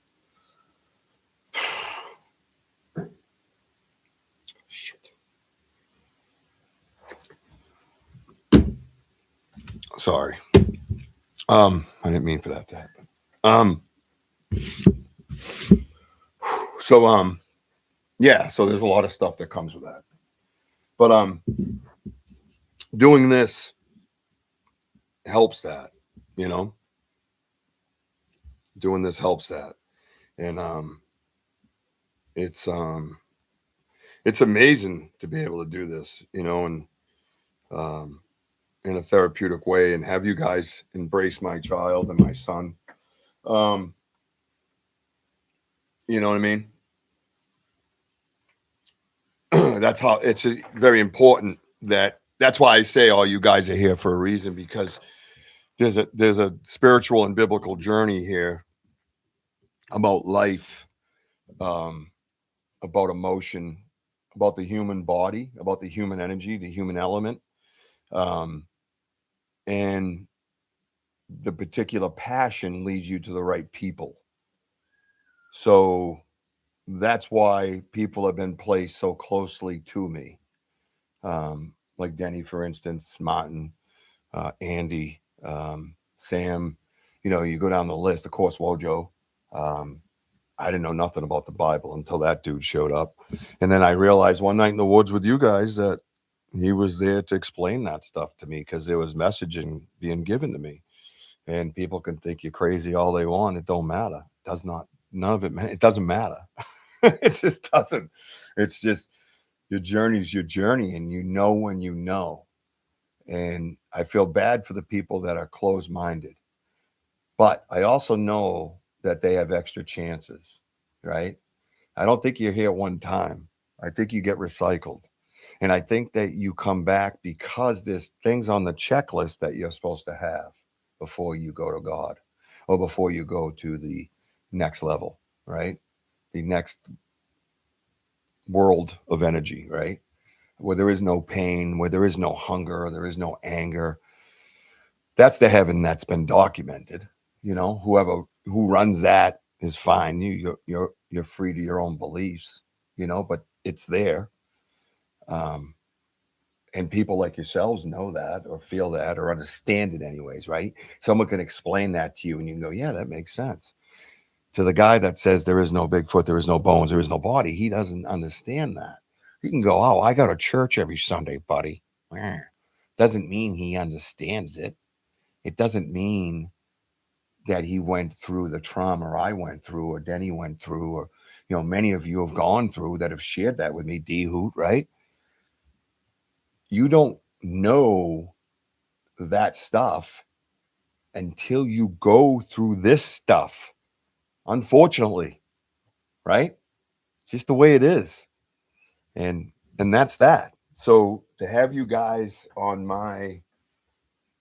S1: Shit. Sorry. I didn't mean for that to happen. So yeah, so there's a lot of stuff that comes with that. But doing this helps that, doing this helps that. And it's amazing to be able to do this, and in a therapeutic way, and have you guys embrace my child and my son. You know what I mean? That's how it's very important that's why I say all you guys are here for a reason, because there's a spiritual and biblical journey here about life, um, about emotion, about the human body, about the human energy, the human element, um, and the particular passion leads you to the right people. So that's why people have been placed so closely to me, like Denny, for instance, Martin, Andy, Sam. You know, you go down the list. Of course, WOJO. Um, I didn't know nothing about the Bible until that dude showed up, and then I realized one night in the woods with you guys that he was there to explain that stuff to me, because there was messaging being given to me. And people can think you're crazy all they want. It don't matter. It does not. None of it. It doesn't matter. It just doesn't. It's just your journey's your journey, and you know when you know. And I feel bad for the people that are closed-minded, but I also know that they have extra chances, right? I don't think you're here one time. I think you get recycled. And I think that you come back because there's things on the checklist that you're supposed to have before you go to God, or before you go to the next level, right? The next world of energy, right? Where there is no pain, where there is no hunger, there is no anger. That's the heaven that's been documented. You know, who runs that is fine. You're free to your own beliefs, you know, but it's there. Um, and people like yourselves know that, or feel that, or understand it anyways, right? Someone can explain that to you and you can go, yeah, that makes sense. To the guy that says there is no Bigfoot, there is no bones, there is no body, he doesn't understand that. He can go, oh, I go to church every Sunday, buddy. Doesn't mean he understands it. It doesn't mean that he went through the trauma I went through, or Denny went through, or, you know, many of you have gone through that have shared that with me, D Hoot, right? You don't know that stuff until you go through this stuff, unfortunately, right? It's just the way it is. And that's that. So to have you guys on my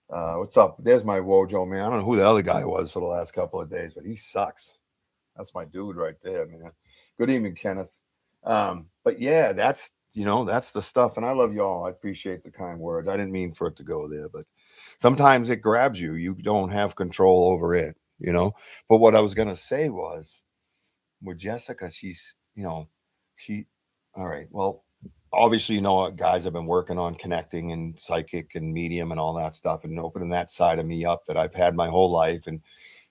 S1: what's up? There's my Wojo, man. I don't know who the other guy was for the last couple of days, but he sucks. That's my dude right there, man. Good evening, Kenneth. But yeah, that's, you know, that's the stuff. And I love y'all. I appreciate the kind words. I didn't mean for it to go there, but sometimes it grabs you. You don't have control over it, you know. But what I was gonna say was with Jessica, she's, you know, she all right. Well, obviously, you know, guys have been working on connecting and psychic and medium and all that stuff, and opening that side of me up that I've had my whole life. And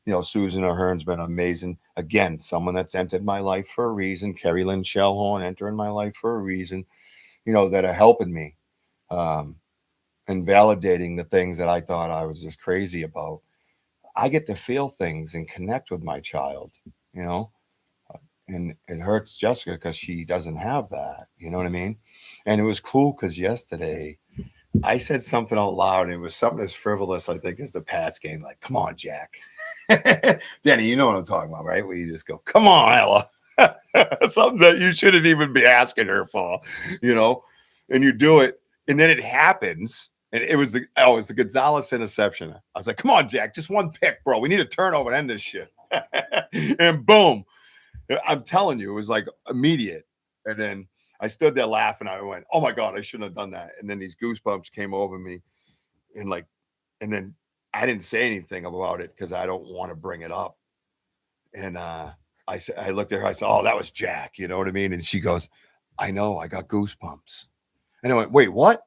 S1: you know, Susan Ahern's been amazing. Again, someone that's entered my life for a reason. Carrie Lynn Shellhorn entering my life for a reason, you know, that are helping me, um, and validating the things that I thought I was just crazy about. I get to feel things and connect with my child, you know, and it hurts Jessica because she doesn't have that. You know what I mean? And it was cool because yesterday I said something out loud, and it was something as frivolous, I think, as the Pats game. Like, come on, Jack. Danny, you know what I'm talking about, right? Where you just go, come on, Ella. Something that you shouldn't even be asking her for, you know, and you do it, and then it happens. And it was the Gonzalez interception. I was like, come on, Jack, just one pick, bro. We need a turnover and end this shit. And boom. I'm telling you, it was like immediate. And then I stood there laughing. I went, oh my God, I shouldn't have done that. And then these goosebumps came over me, and like, and then I didn't say anything about it because I don't want to bring it up. And I said, I looked at her, I said, oh, that was Jack. You know what I mean? And she goes, I know, I got goosebumps. And I went, wait, what?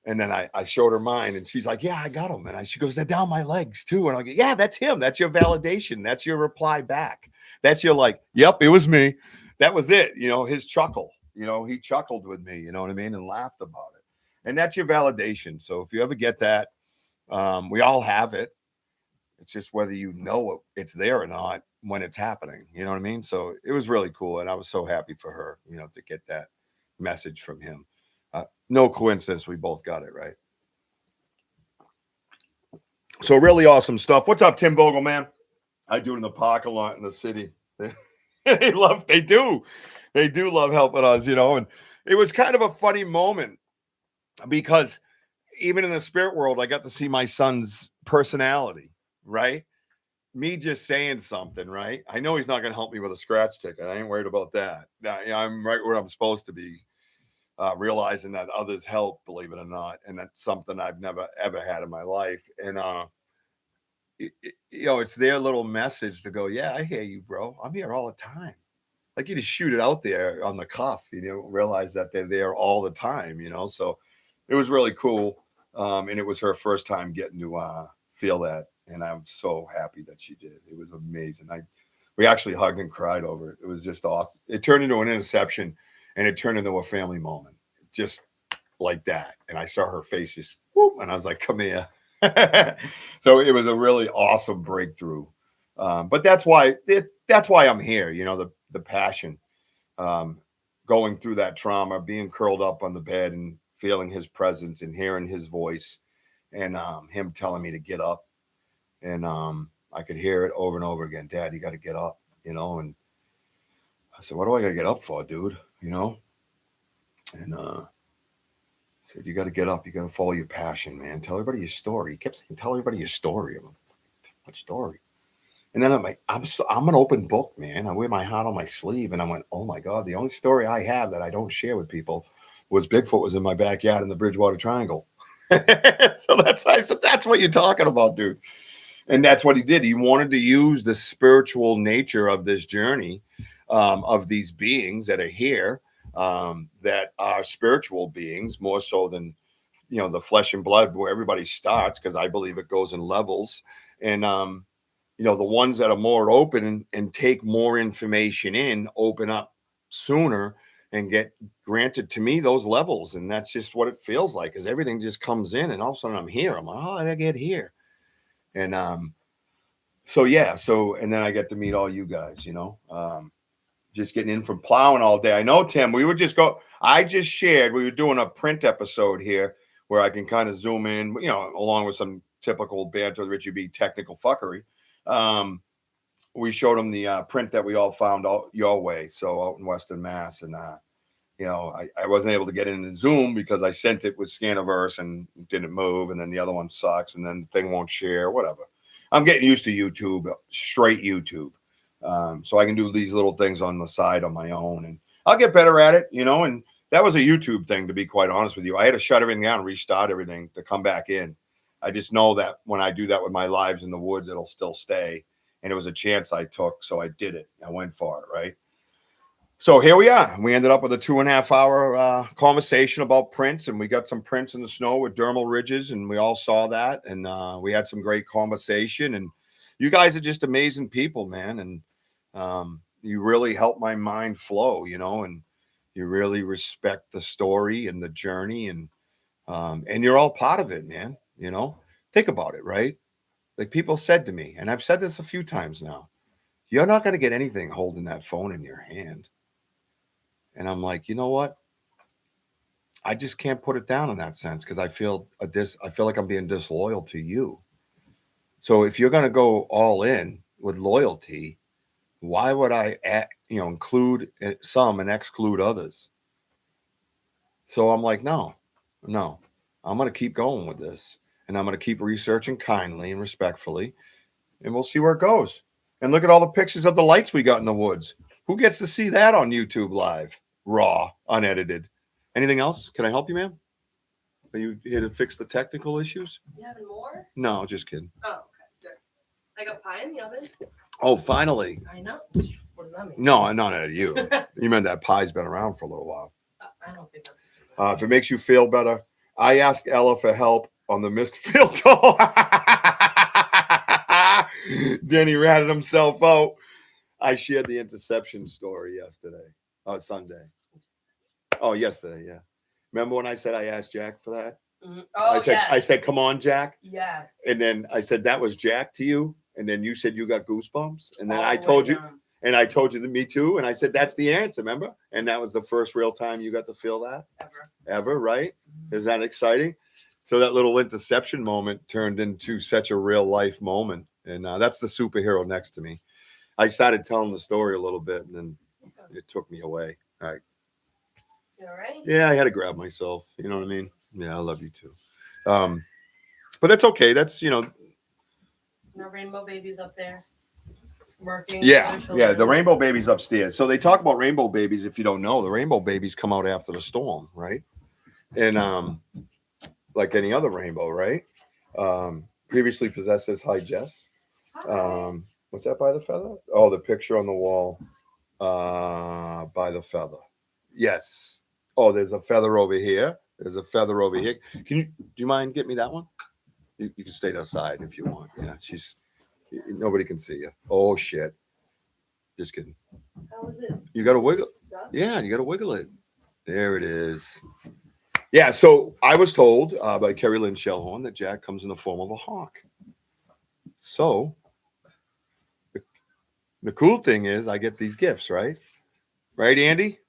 S1: And then I showed her mine, and she's like, yeah, I got them. And she goes, they're down my legs too. And I go, yeah, that's him. That's your validation. That's your reply back. That's your like, yep, it was me. That was it. You know, his chuckle, you know, he chuckled with me, you know what I mean? And laughed about it. And that's your validation. So if you ever get that, we all have it. It's just whether you know it's there or not when it's happening. You know what I mean? So it was really cool. And I was so happy for her, you know, to get that message from him. No coincidence. We both got it right. So really awesome stuff. What's up, Tim Vogel, man? I do it in the parking lot in the city. They do love helping us, and it was kind of a funny moment because even in the spirit world, I got to see my son's personality, right? Me just saying something, right? I know he's not going to help me with a scratch ticket. I ain't worried about that. I'm right where I'm supposed to be, realizing that others help, believe it or not. And that's something I've never, ever had in my life. And, it's their little message to go, yeah, I hear you, bro. I'm here all the time. Like you just shoot it out there on the cuff, realize that they're there all the time, so it was really cool. And it was her first time getting to feel that. And I'm so happy that she did. It was amazing. We actually hugged and cried over it. It was just awesome. It turned into an interception and it turned into a family moment, just like that. And I saw her face just whoop, and I was like, come here. So it was a really awesome breakthrough. But that's why I'm here, the passion, going through that trauma, being curled up on the bed and feeling his presence and hearing his voice and him telling me to get up. And I could hear it over and over again. Dad, you got to get up, and I said, what do I got to get up for, dude? And said, you got to get up. You got to follow your passion, man. Tell everybody your story. He kept saying, tell everybody your story. I'm like, what story? And then I'm like, I'm an open book, man. I wear my heart on my sleeve. And I went, oh my God, the only story I have that I don't share with people was Bigfoot was in my backyard in the Bridgewater Triangle. So I said, that's what you're talking about, dude. And that's what he did. He wanted to use the spiritual nature of this journey, of these beings that are here, that are spiritual beings more so than, the flesh and blood where everybody starts, because I believe it goes in levels. And, the ones that are more open and take more information in, open up sooner and get granted to me those levels. And that's just what it feels like, because everything just comes in and all of a sudden I'm here. I'm like, oh, I get here. And and then I get to meet all you guys, just getting in from plowing all day. I know, Tim, I just shared, we were doing a print episode here where I can kind of zoom in, along with some typical banter with Richie B technical fuckery. We showed them the print that we all found out your way. So out in Western Mass. And, I wasn't able to get into Zoom because I sent it with Scaniverse and it didn't move. And then the other one sucks. And then the thing won't share, whatever. I'm getting used to YouTube, straight YouTube. So I can do these little things on the side on my own, and I'll get better at it, and that was a YouTube thing, to be quite honest with you. I had to shut everything down and restart everything to come back in. I just know that when I do that with my lives in the woods, it'll still stay. And it was a chance I took. So I did it. I went for it. Right. So here we are. We ended up with a 2.5 hour conversation about prints, and we got some prints in the snow with dermal ridges, and we all saw that. And we had some great conversation, and you guys are just amazing people, man. And you really help my mind flow, and you really respect the story and the journey, and you're all part of it, man. Think about it, right? Like people said to me, and I've said this a few times now, you're not going to get anything holding that phone in your hand. And I'm like, you know what? I just can't put it down in that sense, because I feel like I'm being disloyal to you. So if you're going to go all in with loyalty, why would I include some and exclude others? So I'm like, no, I'm going to keep going with this, and I'm going to keep researching kindly and respectfully, and we'll see where it goes. And look at all the pictures of the lights we got in the woods. Who gets to see that on YouTube live, raw, unedited? Anything else? Can I help you, ma'am? Are you here to fix the technical issues?
S2: You having more?
S1: No, just kidding.
S2: Oh, okay, good. I got pie in the oven.
S1: Oh, finally.
S2: I know. What does that mean?
S1: No, not at you. You meant that pie's been around for a little while.
S2: I don't think that's
S1: if it makes you feel better, I asked Ella for help on the missed field goal. Denny ratted himself out. I shared the interception story Sunday. Oh, yesterday, yeah. Remember when I said I asked Jack for that?
S2: Mm-hmm. Oh,
S1: I said, come on, Jack.
S2: Yes.
S1: And then I said, that was Jack to you. And then you said you got goosebumps. And then I told you, and I told you that me too. And I said, that's the answer, remember? And that was the first real time you got to feel that? Ever, right? Mm-hmm. Is that exciting? So that little interception moment turned into such a real life moment. And that's the superhero next to me. I started telling the story a little bit, and then it took me away. All right.
S2: You all right?
S1: Yeah, I had to grab myself. You know what I mean? Yeah, I love you too. But that's okay. That's
S2: No rainbow babies up there working.
S1: yeah,
S2: for their
S1: yeah. The
S2: children.
S1: rainbow baby's upstairs. So they talk about rainbow babies. If you don't know, the rainbow babies come out after the storm, right? And like any other rainbow, right? Previously possessed as Hi Jess. What's that by the feather? Oh, the picture on the wall by the feather. Yes. Oh, there's a feather over here. There's a feather over here. Do you mind getting me that one? You can stay outside if you want. Yeah, nobody can see you. Oh shit. Just kidding.
S2: How is it?
S1: You gotta wiggle.
S2: Stuck?
S1: Yeah, you gotta wiggle it. There it is. Yeah, so I was told by Kerry Lynn Shellhorn that Jack comes in the form of a hawk. So the cool thing is I get these gifts, right? Right, Andy?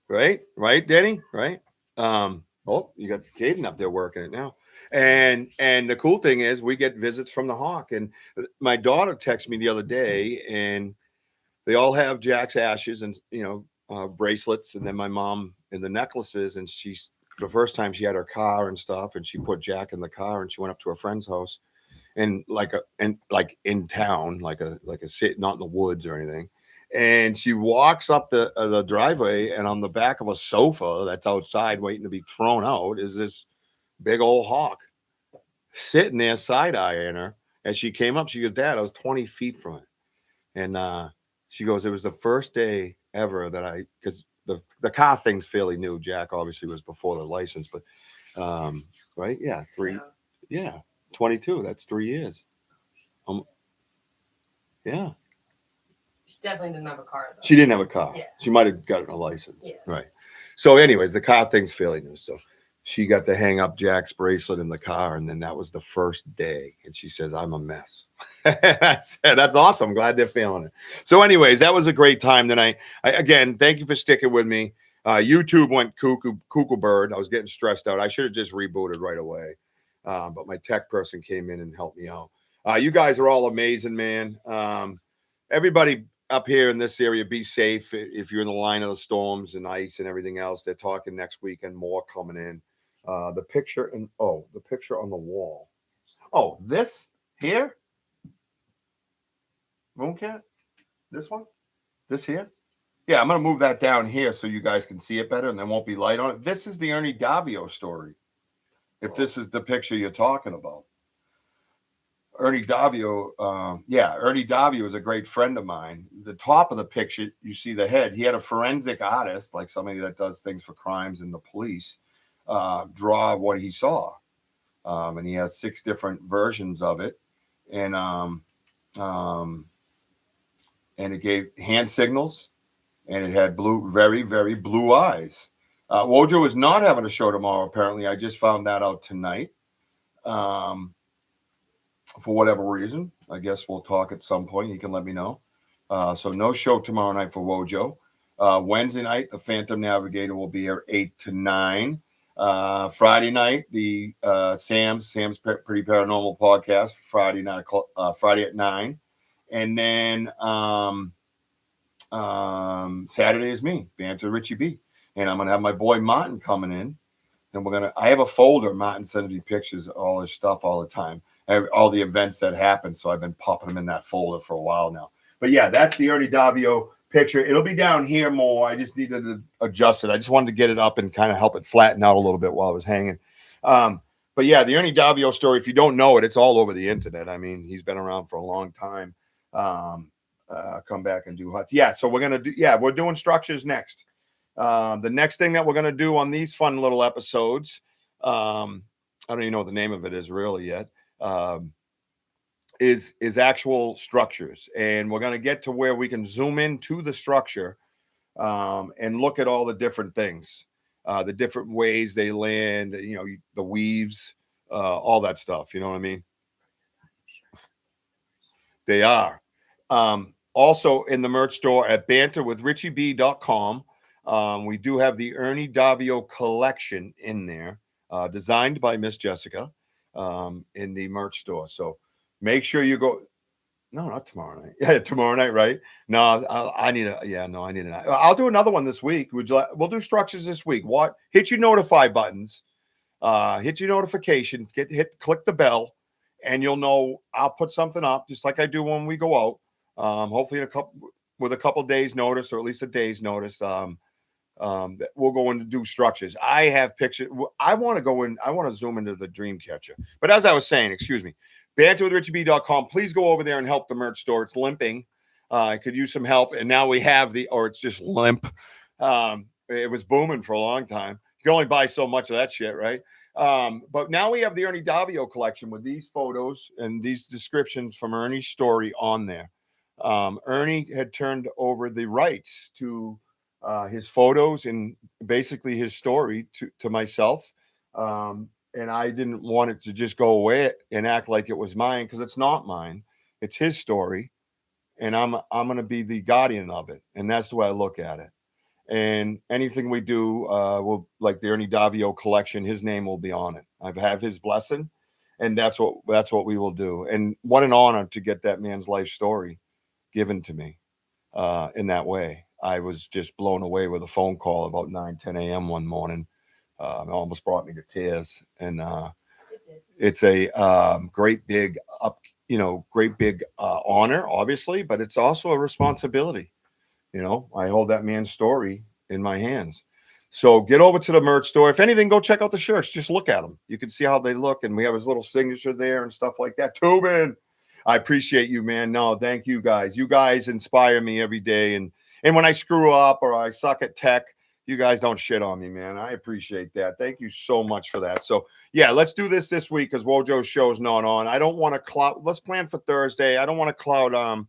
S1: Right, Denny? Right? Oh, you got Caden up there working it now. And the cool thing is we get visits from the hawk. And my daughter texted me the other day, and they all have Jack's ashes and bracelets, and then my mom in the necklaces. And she's for the first time she had her car and stuff, and she put Jack in the car, and she went up to her friend's house, and like in town, like a sit, not in the woods or anything. And she walks up the driveway, and on the back of a sofa that's outside waiting to be thrown out is this big old hawk sitting there side eyeing her. As she came up, she goes, "Dad, I was 20 feet from it." And she goes, "It was the first day ever that because the car thing's fairly new. Jack obviously was before the license, but right, yeah, yeah, 22. That's 3 years. Yeah.
S2: She definitely didn't have a car though.
S1: She didn't have a car.
S2: Yeah.
S1: She might have gotten a license.
S2: Yeah.
S1: Right. So, anyways, the car thing's fairly new. So she got to hang up Jack's bracelet in the car, and then that was the first day. And she says, "I'm a mess." I said, "That's awesome. I'm glad they're feeling it." So, anyways, that was a great time tonight. Again, thank you for sticking with me. YouTube went cuckoo bird. I was getting stressed out. I should have just rebooted right away. But my tech person came in and helped me out. You guys are all amazing, man. Everybody up here in this area, be safe if you're in the line of the storms and ice and everything else. They're talking next week and more coming in. The picture on the wall. Oh, this here? Mooncat? This one? This here? Yeah, I'm going to move that down here so you guys can see it better and there won't be light on it. This is the Ernie Davio story. If this is the picture you're talking about. Ernie Davio, Ernie Davio is a great friend of mine. The top of the picture, you see the head. He had a forensic artist, like somebody that does things for crimes and the police, draw what he saw. And he has 6 different versions of it. And it gave hand signals, and it had very, very blue eyes. WOJO is not having a show tomorrow, apparently. I just found that out tonight. For whatever reason, I guess we'll talk at some point. You can let me know. So no show tomorrow night for WOJO. Wednesday night, the Phantom Navigator will be here 8 to 9. Friday night, the Sam's Pretty Paranormal podcast. Friday at 9, and then Saturday is me, Banter Richie B, and I'm gonna have my boy Martin coming in. And I have a folder. Martin sends me pictures of all his stuff all the time. All the events that happen. So I've been popping them in that folder for a while now. But yeah, that's the Ernie Davio picture. It'll be down here more. I just needed to adjust it. I just wanted to get it up and kind of help it flatten out a little bit while I was hanging. But yeah, the Ernie Davio story, if you don't know it, it's all over the internet. I mean, he's been around for a long time. Come back and do huts. Yeah, so we're doing structures next. The next thing that we're going to do on these fun little episodes, I don't even know what the name of it is really yet, is actual structures. And we're going to get to where we can zoom into the structure and look at all the different things, the different ways they land, the weaves, all that stuff. You know what I mean? They are. Also in the merch store at banterwithrichieb.com. We do have the Ernie Davio collection in there, designed by Miss Jessica, in the merch store. So make sure you go. No, not tomorrow night. Yeah, tomorrow night, right? No, I need a. Yeah, no, I need an. I'll do another one this week. We'll do structures this week. What? Hit your notify buttons. Hit your notification. Click the bell, and you'll know I'll put something up just like I do when we go out. Hopefully with a couple days notice, or at least a day's notice. That we'll go in to do structures. I have pictures. I want to go in. I want to zoom into the dream catcher. But as I was saying, excuse me, banterwithrichieb.com. Please go over there and help the merch store. It's limping. I could use some help. And now we have or it's just limp. It was booming for a long time. You can only buy so much of that shit, right? But now we have the Ernie Davio collection with these photos and these descriptions from Ernie's story on there. Ernie had turned over the rights to his photos and basically his story to myself. And I didn't want it to just go away and act like it was mine, because it's not mine. It's his story. And I'm going to be the guardian of it. And that's the way I look at it. And anything we do, will, like the Ernie Davio collection, his name will be on it. I have his blessing, and that's what we will do. And what an honor to get that man's life story given to me in that way. I was just blown away with a phone call about 9-10 a.m. one morning. It almost brought me to tears. And it's a great big honor, obviously, but it's also a responsibility. I hold that man's story in my hands. So get over to the merch store. If anything, go check out the shirts. Just look at them. You can see how they look. And we have his little signature there and stuff like that. Tubin, I appreciate you, man. No, thank you guys. You guys inspire me every day. And when I screw up or I suck at tech, you guys don't shit on me, man. I appreciate that. Thank you so much for that. So, yeah, let's do this week because WOJO's show is not on. I don't want to cloud. Let's plan for Thursday. I don't want to cloud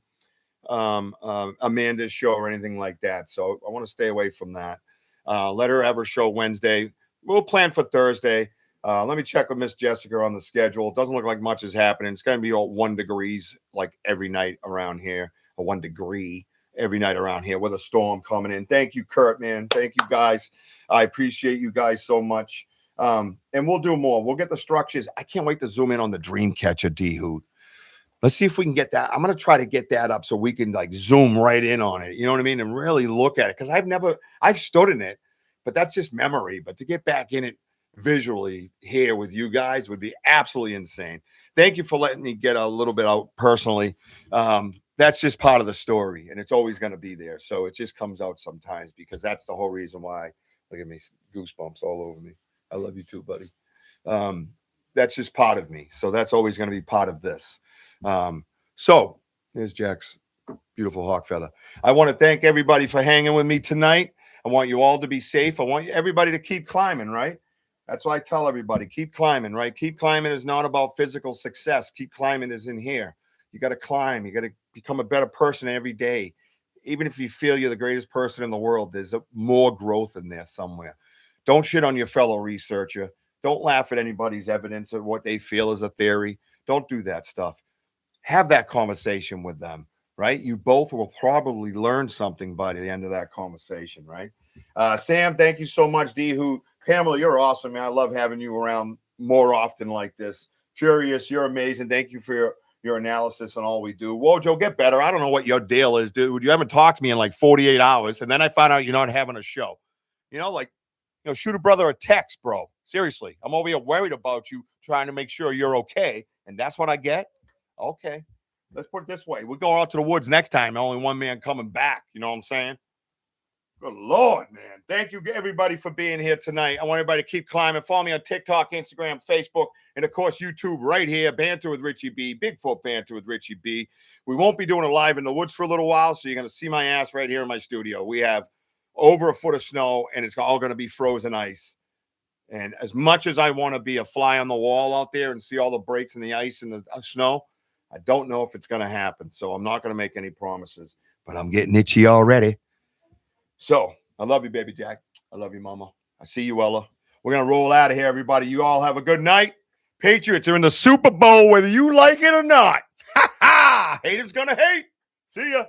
S1: Amanda's show or anything like that. So I want to stay away from that. Let her have her show Wednesday. We'll plan for Thursday. Let me check with Miss Jessica on the schedule. It doesn't look like much is happening. It's going to be all 1 degree like every night around here, or 1 degree every night around here with a storm coming in. Thank you, Kurt, man. Thank you, guys. I appreciate you guys so much. And we'll do more. We'll get the structures. I can't wait to zoom in on the dream catcher, D-Hoot. Let's see if we can get that. I'm going to try to get that up so we can like zoom right in on it. You know what I mean? And really look at it. Because I've stood in it, but that's just memory. But to get back in it visually here with you guys would be absolutely insane. Thank you for letting me get a little bit out personally. That's just part of the story, and it's always going to be there. So it just comes out sometimes because that's the whole reason why. Look at me, goosebumps all over me. I love you too, buddy. That's just part of me. So that's always going to be part of this. So there's Jack's beautiful hawk feather. I want to thank everybody for hanging with me tonight. I want you all to be safe. I want everybody to keep climbing, right? That's why I tell everybody, keep climbing, right? Keep climbing is not about physical success. Keep climbing is in here. You got to climb. You got to become a better person every day. Even if you feel you're the greatest person in the world, there's more growth in there somewhere. Don't shit on your fellow researcher. Don't laugh at anybody's evidence of what they feel is a theory. Don't do that stuff. Have that conversation with them, right? You both will probably learn something by the end of that conversation, right? Sam, thank you so much. D-Hoot. Pamela, you're awesome, man. I love having you around more often like this. Curious, you're amazing. Thank you for your analysis on all we do. WOJO, get better. I don't know what your deal is, dude. You haven't talked to me in like 48 hours, and then I find out you're not having a show. Shoot a brother a text, bro. Seriously, I'm over here worried about you, trying to make sure you're okay, and that's what I get? Okay. Let's put it this way. We're going out to the woods next time. Only one man coming back. You know what I'm saying? Good Lord, man. Thank you, everybody, for being here tonight. I want everybody to keep climbing. Follow me on TikTok, Instagram, Facebook, and, of course, YouTube right here, Banter with Richie B, Bigfoot Banter with Richie B. We won't be doing it live in the woods for a little while, so you're going to see my ass right here in my studio. We have over a foot of snow, and it's all going to be frozen ice. And as much as I want to be a fly on the wall out there and see all the breaks in the ice and the snow, I don't know if it's going to happen. So I'm not going to make any promises, but I'm getting itchy already. So I love you, baby Jack. I love you, mama. I see you, Ella. We're going to roll out of here, everybody. You all have a good night. Patriots are in the Super Bowl, whether you like it or not. Ha ha! Haters going to hate. See ya.